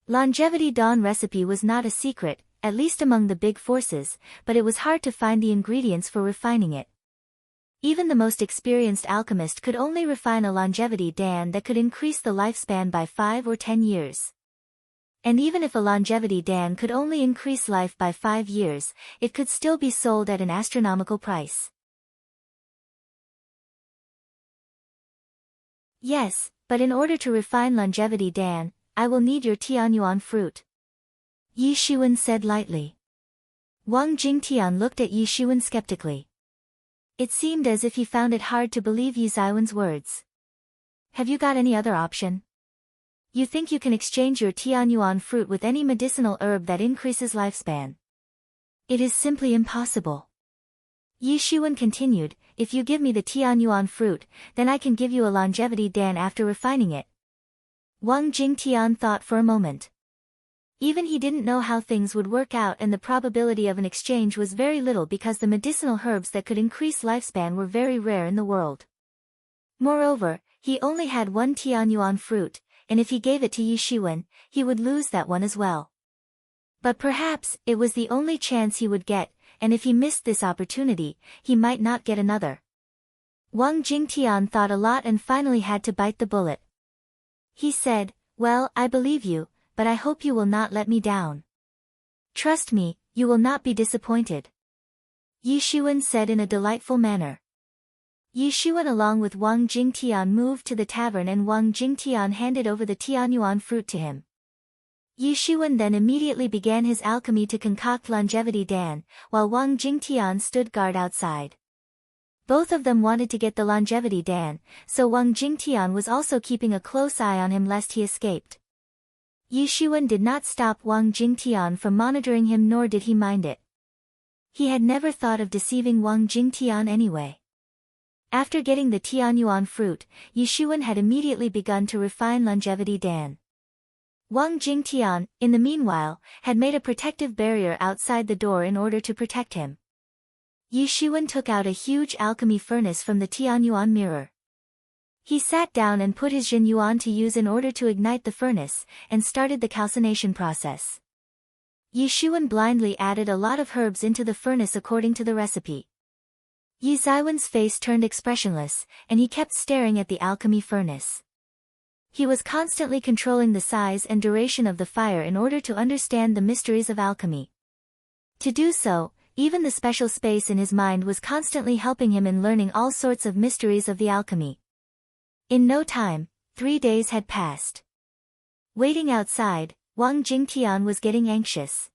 Speaker 1: Longevity dan recipe was not a secret, at least among the big forces, but it was hard to find the ingredients for refining it. Even the most experienced alchemist could only refine a longevity dan that could increase the lifespan by 5 or 10 years. And even if a longevity dan could only increase life by 5 years, it could still be sold at an astronomical price. Yes, but in order to refine longevity dan, I will need your Tianyuan fruit. Yi Shiwen said lightly. Wang Jingtian looked at Yi Shiwen skeptically. It seemed as if he found it hard to believe Yi Zaiwen's words. Have you got any other option? You think you can exchange your Tianyuan fruit with any medicinal herb that increases lifespan? It is simply impossible. Yi Shiwen continued, If you give me the Tianyuan fruit, then I can give you a longevity dan after refining it. Wang Jingtian thought for a moment. Even he didn't know how things would work out, and the probability of an exchange was very little because the medicinal herbs that could increase lifespan were very rare in the world. Moreover, he only had one Tianyuan fruit, and if he gave it to Yi Shiwen, he would lose that one as well. But perhaps it was the only chance he would get, and if he missed this opportunity, he might not get another. Wang Jingtian thought a lot and finally had to bite the bullet. He said, "Well, I believe you, but I hope you will not let me down. Trust me, you will not be disappointed," Yi Xuan said in a delightful manner. Yi Xuan along with Wang Jingtian moved to the tavern and Wang Jingtian handed over the Tianyuan fruit to him. Yi Xuan then immediately began his alchemy to concoct longevity Dan, while Wang Jingtian stood guard outside. Both of them wanted to get the longevity Dan, so Wang Jingtian was also keeping a close eye on him lest he escaped. Yi Xuan did not stop Wang Jingtian from monitoring him nor did he mind it. He had never thought of deceiving Wang Jingtian anyway. After getting the Tianyuan fruit, Yi Xuan had immediately begun to refine longevity Dan. Wang Jingtian, in the meanwhile, had made a protective barrier outside the door in order to protect him. Yi Xuan took out a huge alchemy furnace from the Tianyuan mirror. He sat down and put his Jin Yuan to use in order to ignite the furnace, and started the calcination process. Yi Xuan blindly added a lot of herbs into the furnace according to the recipe. Yi Zaiwen's face turned expressionless, and he kept staring at the alchemy furnace. He was constantly controlling the size and duration of the fire in order to understand the mysteries of alchemy. To do so, even the special space in his mind was constantly helping him in learning all sorts of mysteries of the alchemy. In no time, 3 days had passed. Waiting outside, Wang Jingtian was getting anxious.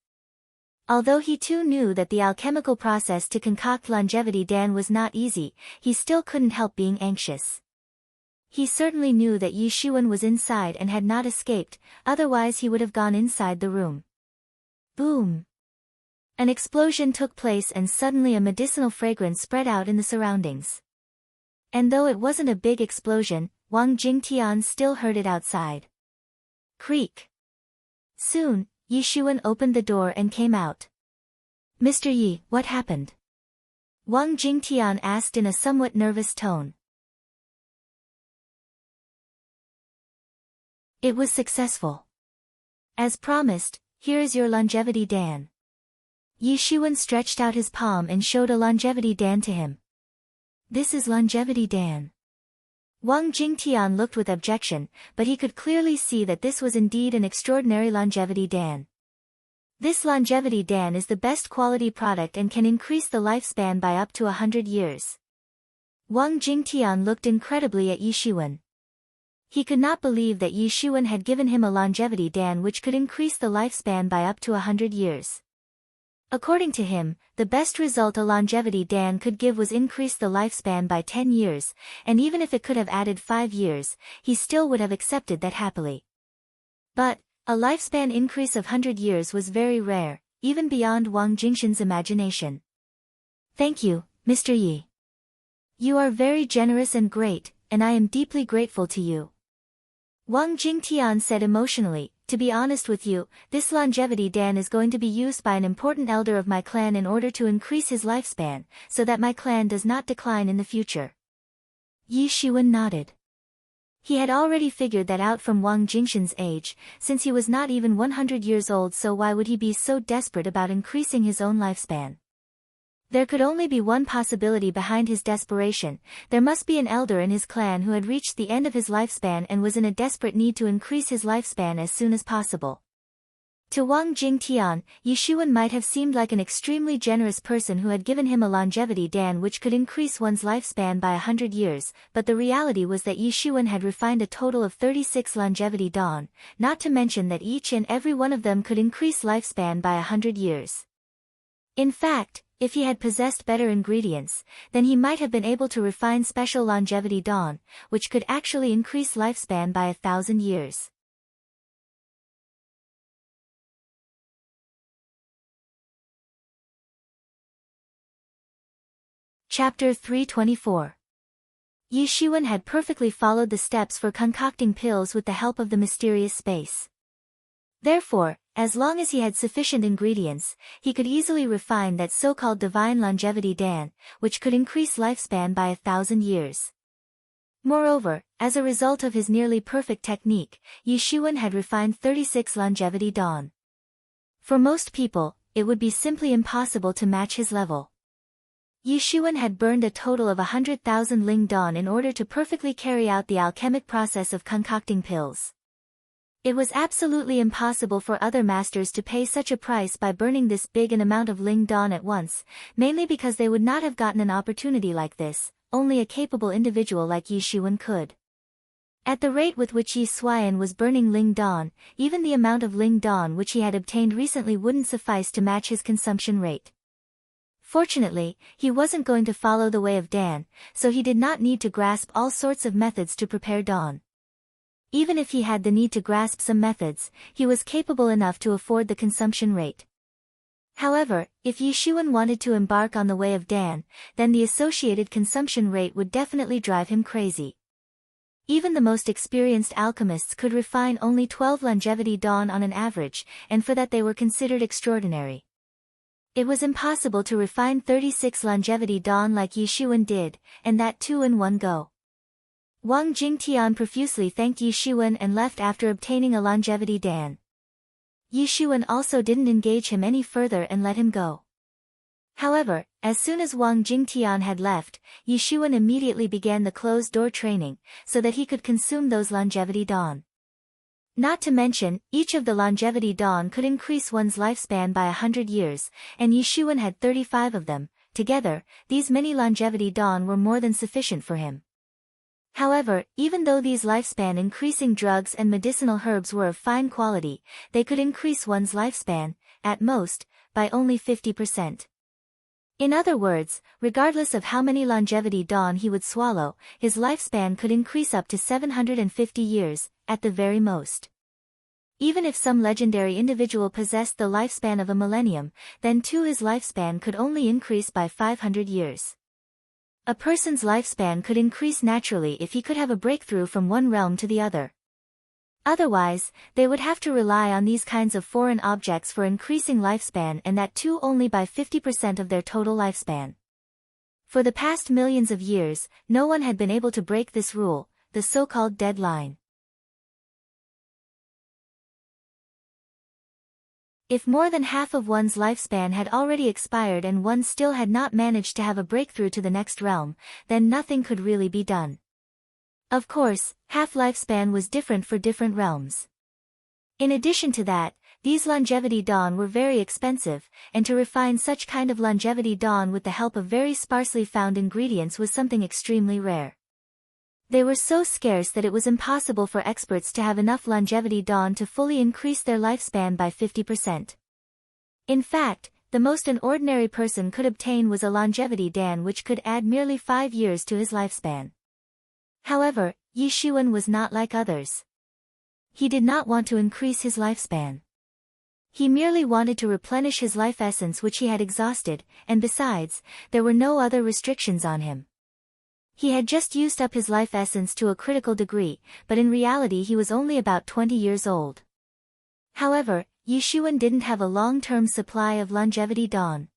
Speaker 1: Although he too knew that the alchemical process to concoct longevity Dan was not easy, he still couldn't help being anxious. He certainly knew that Yi Xuan was inside and had not escaped, otherwise he would have gone inside the room. Boom! An explosion took place and suddenly a medicinal fragrance spread out in the surroundings. And though it wasn't a big explosion, Wang Jingtian still heard it outside. Creak! Soon, Yi Xuan opened the door and came out. "Mr. Yi, what happened?" Wang Jingtian asked in a somewhat nervous tone. "It was successful. As promised, here is your longevity Dan." Yi Xuan stretched out his palm and showed a longevity Dan to him. "This is longevity Dan." Wang Jingtian looked with objection, but he could clearly see that this was indeed an extraordinary longevity Dan. This longevity Dan is the best quality product and can increase the lifespan by up to 100 years. Wang Jingtian looked incredibly at Yi Xuan. He could not believe that Yi Xuan had given him a longevity Dan which could increase the lifespan by up to 100 years. According to him, the best result a longevity Dan could give was increase the lifespan by 10 years, and even if it could have added 5 years, he still would have accepted that happily. But, a lifespan increase of 100 years was very rare, even beyond Wang Jingtian's imagination. "Thank you, Mr. Yi. You are very generous and great, and I am deeply grateful to you," Wang Jingtian said emotionally. "To be honest with you, this longevity Dan is going to be used by an important elder of my clan in order to increase his lifespan, so that my clan does not decline in the future." Yi Xuan nodded. He had already figured that out from Wang Jingtian's age, since he was not even 100 years old, so why would he be so desperate about increasing his own lifespan? There could only be one possibility behind his desperation. There must be an elder in his clan who had reached the end of his lifespan and was in a desperate need to increase his lifespan as soon as possible. To Wang Jingtian, Yi Xuan might have seemed like an extremely generous person who had given him a longevity Dan which could increase one's lifespan by 100 years, but the reality was that Yi Xuan had refined a total of 36 longevity Dan, not to mention that each and every one of them could increase lifespan by 100 years. In fact, if he had possessed better ingredients, then he might have been able to refine special longevity Dan, which could actually increase lifespan by 1,000 years. Chapter 324. Yi Xuan had perfectly followed the steps for concocting pills with the help of the mysterious space. Therefore, as long as he had sufficient ingredients, he could easily refine that so-called divine longevity Dan, which could increase lifespan by 1,000 years. Moreover, as a result of his nearly perfect technique, Yi Xuan had refined 36 longevity Dan. For most people, it would be simply impossible to match his level. Yi Xuan had burned a total of 100,000 ling dawn in order to perfectly carry out the alchemic process of concocting pills. It was absolutely impossible for other masters to pay such a price by burning this big an amount of ling dawn at once, mainly because they would not have gotten an opportunity like this. Only a capable individual like Yi Xuan could. At the rate with which Yi Xuan was burning ling dawn, even the amount of ling dawn which he had obtained recently wouldn't suffice to match his consumption rate. Fortunately, he wasn't going to follow the way of Dan, so he did not need to grasp all sorts of methods to prepare dawn. Even if he had the need to grasp some methods, he was capable enough to afford the consumption rate. However, if Yi Xuan wanted to embark on the way of Dan, then the associated consumption rate would definitely drive him crazy. Even the most experienced alchemists could refine only 12 longevity dawn on an average, and for that they were considered extraordinary. It was impossible to refine 36 longevity dawn like Yi Xuan did, and that too in one go. Wang Jingtian profusely thanked Yi Xuan and left after obtaining a longevity dan. Yi Xuan also didn't engage him any further and let him go. However, as soon as Wang Jingtian had left, Yi Xuan immediately began the closed-door training, so that he could consume those longevity dawn. Not to mention, each of the longevity dawn could increase one's lifespan by 100 years, and Yi Xuan had 35 of them. Together, these many longevity dawn were more than sufficient for him. However, even though these lifespan-increasing drugs and medicinal herbs were of fine quality, they could increase one's lifespan, at most, by only 50%. In other words, regardless of how many longevity dawn he would swallow, his lifespan could increase up to 750 years, at the very most. Even if some legendary individual possessed the lifespan of a millennium, then too his lifespan could only increase by 500 years. A person's lifespan could increase naturally if he could have a breakthrough from one realm to the other. Otherwise, they would have to rely on these kinds of foreign objects for increasing lifespan, and that too only by 50% of their total lifespan. For the past millions of years, no one had been able to break this rule, the so-called deadline. If more than half of one's lifespan had already expired and one still had not managed to have a breakthrough to the next realm, then nothing could really be done. Of course, half lifespan was different for different realms. In addition to that, these longevity dawn were very expensive, and to refine such kind of longevity dawn with the help of very sparsely found ingredients was something extremely rare. They were so scarce that it was impossible for experts to have enough longevity dawn to fully increase their lifespan by 50%. In fact, the most an ordinary person could obtain was a longevity dan which could add merely 5 years to his lifespan. However, Yi Xuan was not like others. He did not want to increase his lifespan. He merely wanted to replenish his life essence which he had exhausted, and besides, there were no other restrictions on him. He had just used up his life essence to a critical degree, but in reality he was only about 20 years old. However, Yi Xuan didn't have a long-term supply of longevity dawn.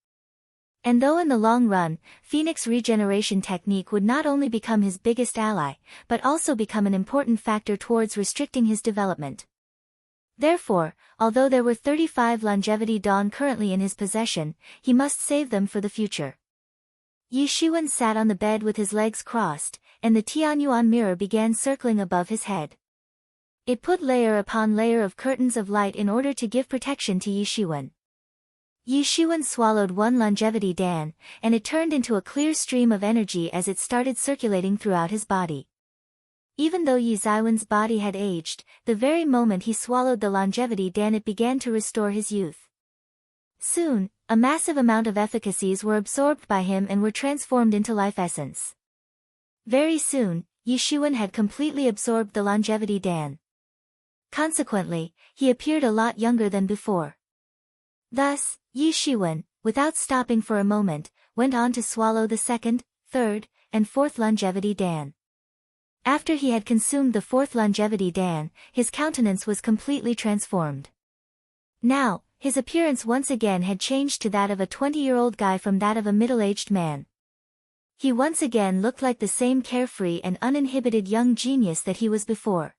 Speaker 1: And though in the long run, Phoenix regeneration technique would not only become his biggest ally, but also become an important factor towards restricting his development. Therefore, although there were 35 longevity dawn currently in his possession, he must save them for the future. Yi Xuan sat on the bed with his legs crossed, and the Tianyuan mirror began circling above his head. It put layer upon layer of curtains of light in order to give protection to Yi Xuan. Yi Xuan swallowed one longevity dan, and it turned into a clear stream of energy as it started circulating throughout his body. Even though Yi Xiwen's body had aged, the very moment he swallowed the longevity dan it began to restore his youth. Soon, a massive amount of efficacies were absorbed by him and were transformed into life essence. Very soon, Yi Xuan had completely absorbed the longevity dan. Consequently, he appeared a lot younger than before. Thus, Yi Xuan, without stopping for a moment, went on to swallow the second, third, and fourth longevity dan. After he had consumed the fourth longevity dan, his countenance was completely transformed. Now, his appearance once again had changed to that of a 20-year-old guy from that of a middle-aged man. He once again looked like the same carefree and uninhibited young genius that he was before.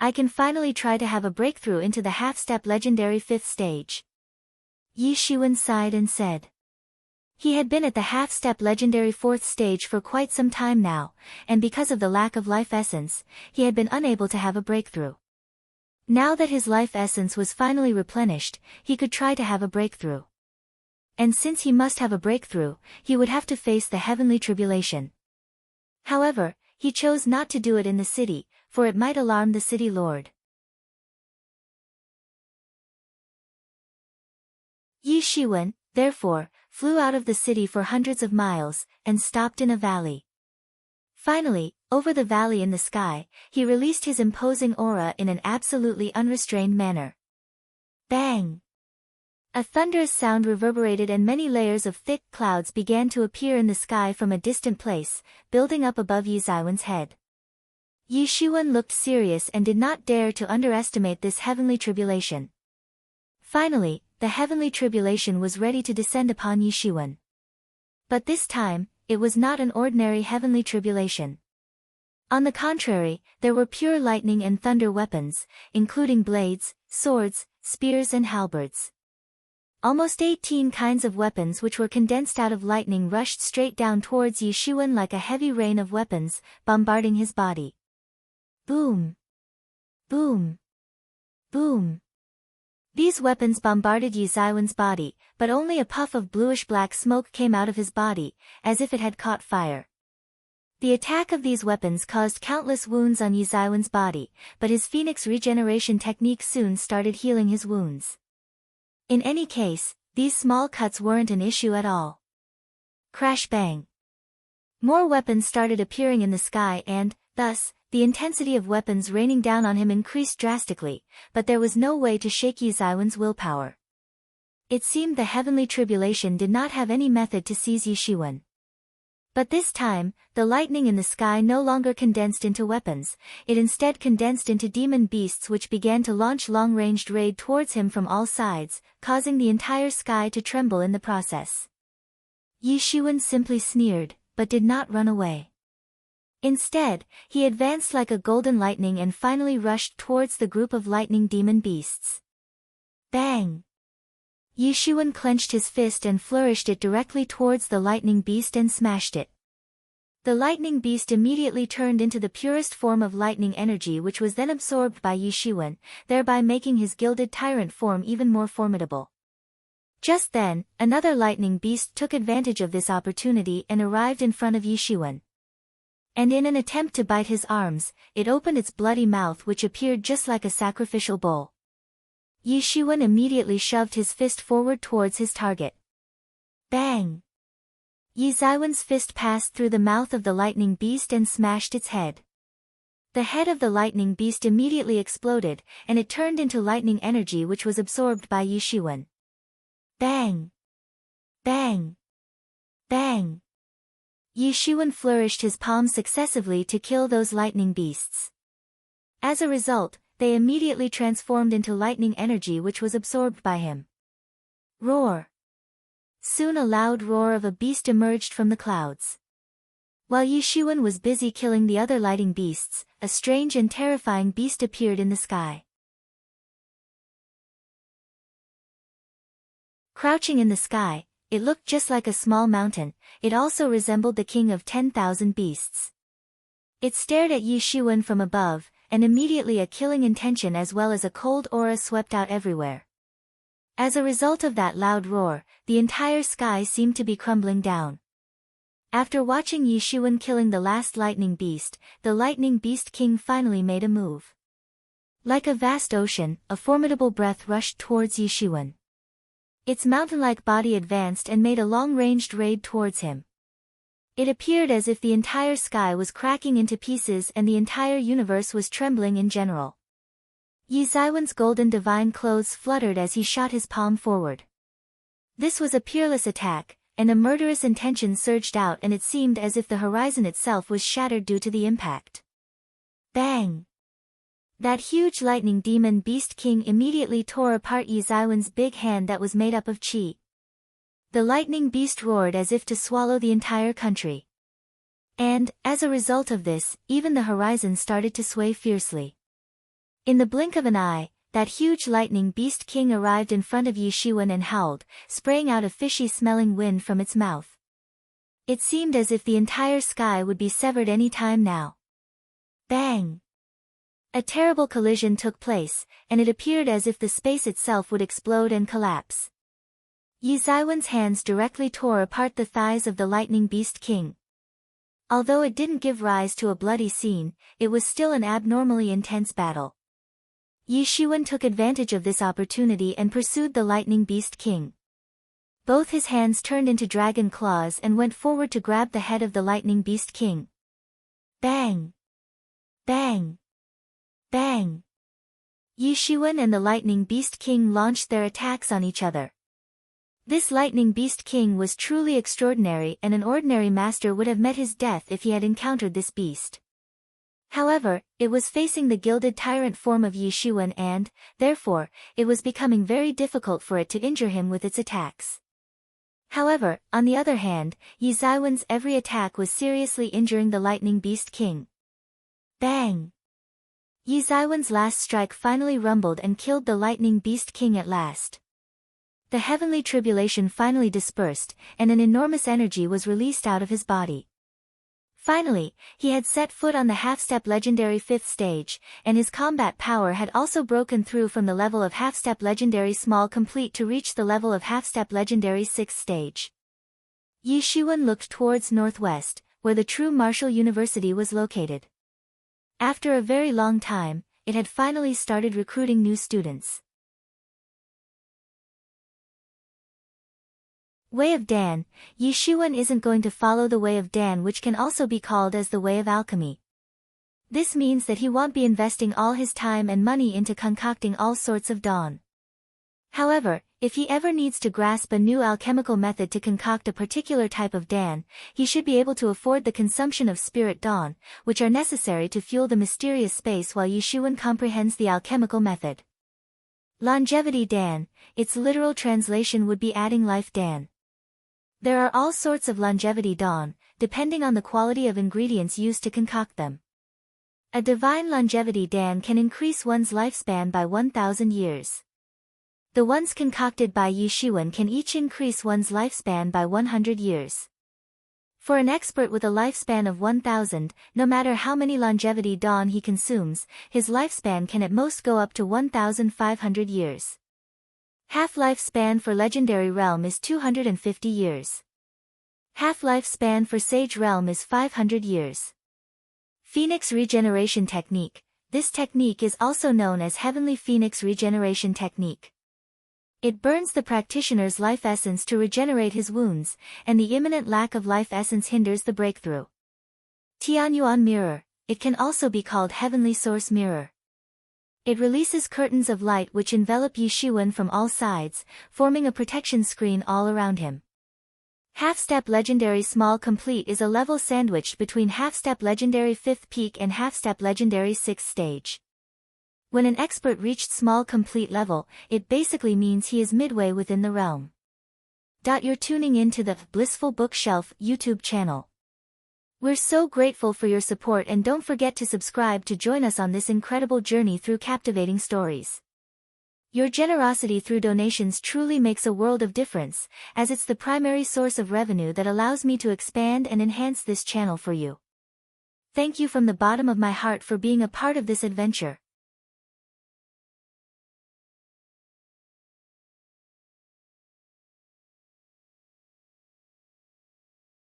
Speaker 1: I can finally try to have a breakthrough into the half-step legendary 5th stage. Yi Xuan sighed and said. He had been at the half-step legendary 4th stage for quite some time now, and because of the lack of life essence, he had been unable to have a breakthrough. Now that his life essence was finally replenished, he could try to have a breakthrough. And since he must have a breakthrough, he would have to face the heavenly tribulation. However, he chose not to do it in the city, for it might alarm the city lord. Yi Shiwen, therefore, flew out of the city for hundreds of miles, and stopped in a valley. Finally, over the valley in the sky, he released his imposing aura in an absolutely unrestrained manner. Bang! A thunderous sound reverberated and many layers of thick clouds began to appear in the sky from a distant place, building up above Yi Zaiwen's head. Yi Shiwen looked serious and did not dare to underestimate this heavenly tribulation. Finally, the heavenly tribulation was ready to descend upon Yi Shiwen. But this time, it was not an ordinary heavenly tribulation. On the contrary, there were pure lightning and thunder weapons, including blades, swords, spears and halberds. Almost 18 kinds of weapons which were condensed out of lightning rushed straight down towards Yi Shiwen like a heavy rain of weapons, bombarding his body. Boom! Boom! Boom! These weapons bombarded Yi Zaiwen's body, but only a puff of bluish-black smoke came out of his body, as if it had caught fire. The attack of these weapons caused countless wounds on Yi Zaiwen's body, but his phoenix regeneration technique soon started healing his wounds. In any case, these small cuts weren't an issue at all. Crash bang! More weapons started appearing in the sky and, thus, the intensity of weapons raining down on him increased drastically, but there was no way to shake Yi Zaiwen's willpower. It seemed the heavenly tribulation did not have any method to seize Yi Shiwen. But this time, the lightning in the sky no longer condensed into weapons, it instead condensed into demon beasts which began to launch long-ranged raid towards him from all sides, causing the entire sky to tremble in the process. Yi Shiwen simply sneered, but did not run away. Instead, he advanced like a golden lightning and finally rushed towards the group of lightning demon beasts. Bang! Yi Shiwen clenched his fist and flourished it directly towards the lightning beast and smashed it. The lightning beast immediately turned into the purest form of lightning energy which was then absorbed by Yi Shiwen, thereby making his gilded tyrant form even more formidable. Just then, another lightning beast took advantage of this opportunity and arrived in front of Yi Shiwen. And in an attempt to bite his arms, it opened its bloody mouth which appeared just like a sacrificial bowl. Yi Shiwen immediately shoved his fist forward towards his target. Bang! Yi Zaiwen's fist passed through the mouth of the lightning beast and smashed its head. The head of the lightning beast immediately exploded, and it turned into lightning energy which was absorbed by Yi Shiwen. Bang! Bang! Bang! Yi Shiwen flourished his palms successively to kill those lightning beasts. As a result, they immediately transformed into lightning energy which was absorbed by him. Roar! Soon a loud roar of a beast emerged from the clouds. While Yi Shiwen was busy killing the other lightning beasts, a strange and terrifying beast appeared in the sky. Crouching in the sky, it looked just like a small mountain. It also resembled the king of 10,000 beasts. It stared at Yi Shiwen from above, and immediately a killing intention as well as a cold aura swept out everywhere. As a result of that loud roar, the entire sky seemed to be crumbling down. After watching Yi Shiwen killing the last lightning beast, the lightning beast king finally made a move. Like a vast ocean, a formidable breath rushed towards Yi Shiwen. Its mountain-like body advanced and made a long-ranged raid towards him. It appeared as if the entire sky was cracking into pieces and the entire universe was trembling in general. Yi Zaiwen's golden divine clothes fluttered as he shot his palm forward. This was a peerless attack, and a murderous intention surged out, and it seemed as if the horizon itself was shattered due to the impact. Bang! That huge lightning demon beast king immediately tore apart Yi Zaiwen's big hand that was made up of qi. The lightning beast roared as if to swallow the entire country. And, as a result of this, even the horizon started to sway fiercely. In the blink of an eye, that huge lightning beast king arrived in front of Yi Shiwen and howled, spraying out a fishy-smelling wind from its mouth. It seemed as if the entire sky would be severed any time now. Bang! A terrible collision took place, and it appeared as if the space itself would explode and collapse. Yi Ziwen's hands directly tore apart the thighs of the lightning beast king. Although it didn't give rise to a bloody scene, it was still an abnormally intense battle. Yi Shiwen took advantage of this opportunity and pursued the lightning beast king. Both his hands turned into dragon claws and went forward to grab the head of the lightning beast king. Bang! Bang! Bang! Yi Shiwen and the lightning beast king launched their attacks on each other. This lightning beast king was truly extraordinary, and an ordinary master would have met his death if he had encountered this beast. However, it was facing the gilded tyrant form of Yi Shiwen and, therefore, it was becoming very difficult for it to injure him with its attacks. However, on the other hand, Yi Ziwen's every attack was seriously injuring the lightning beast king. Bang! Yi Ziwen's last strike finally rumbled and killed the lightning beast king at last. The heavenly tribulation finally dispersed, and an enormous energy was released out of his body. Finally, he had set foot on the half-step legendary 5th stage, and his combat power had also broken through from the level of half-step legendary small complete to reach the level of half-step legendary 6th stage. Yi Shiwen looked towards northwest, where the true martial university was located. After a very long time, it had finally started recruiting new students. Way of Dan. Yi Shiwen isn't going to follow the way of Dan, which can also be called as the way of alchemy. This means that he won't be investing all his time and money into concocting all sorts of dawn. However, if he ever needs to grasp a new alchemical method to concoct a particular type of Dan, he should be able to afford the consumption of spirit dawn, which are necessary to fuel the mysterious space while Yi Shiwen comprehends the alchemical method. Longevity Dan. Its literal translation would be adding life Dan. There are all sorts of longevity dawn, depending on the quality of ingredients used to concoct them. A divine longevity Dan can increase one's lifespan by 1,000 years. The ones concocted by Yi Shiwen can each increase one's lifespan by 100 years. For an expert with a lifespan of 1,000, no matter how many longevity dawn he consumes, his lifespan can at most go up to 1,500 years. Half-life span for Legendary Realm is 250 years. Half-life span for Sage Realm is 500 years. Phoenix Regeneration Technique. This technique is also known as Heavenly Phoenix Regeneration Technique. It burns the practitioner's life essence to regenerate his wounds, and the imminent lack of life essence hinders the breakthrough. Tianyuan Mirror. It can also be called Heavenly Source Mirror. It releases curtains of light which envelop Yi Shiwen from all sides, forming a protection screen all around him. Half-Step Legendary Small Complete is a level sandwiched between Half-Step Legendary 5th Peak and Half-Step Legendary 6th Stage. When an expert reached Small Complete level, it basically means he is midway within the realm. You're tuning in to the Blissful Bookshelf YouTube channel. We're so grateful for your support, and don't forget to subscribe to join us on this incredible journey through captivating stories. Your generosity through donations truly makes a world of difference, as it's the primary source of revenue that allows me to expand and enhance this channel for you. Thank you from the bottom of my heart for being a part of this adventure.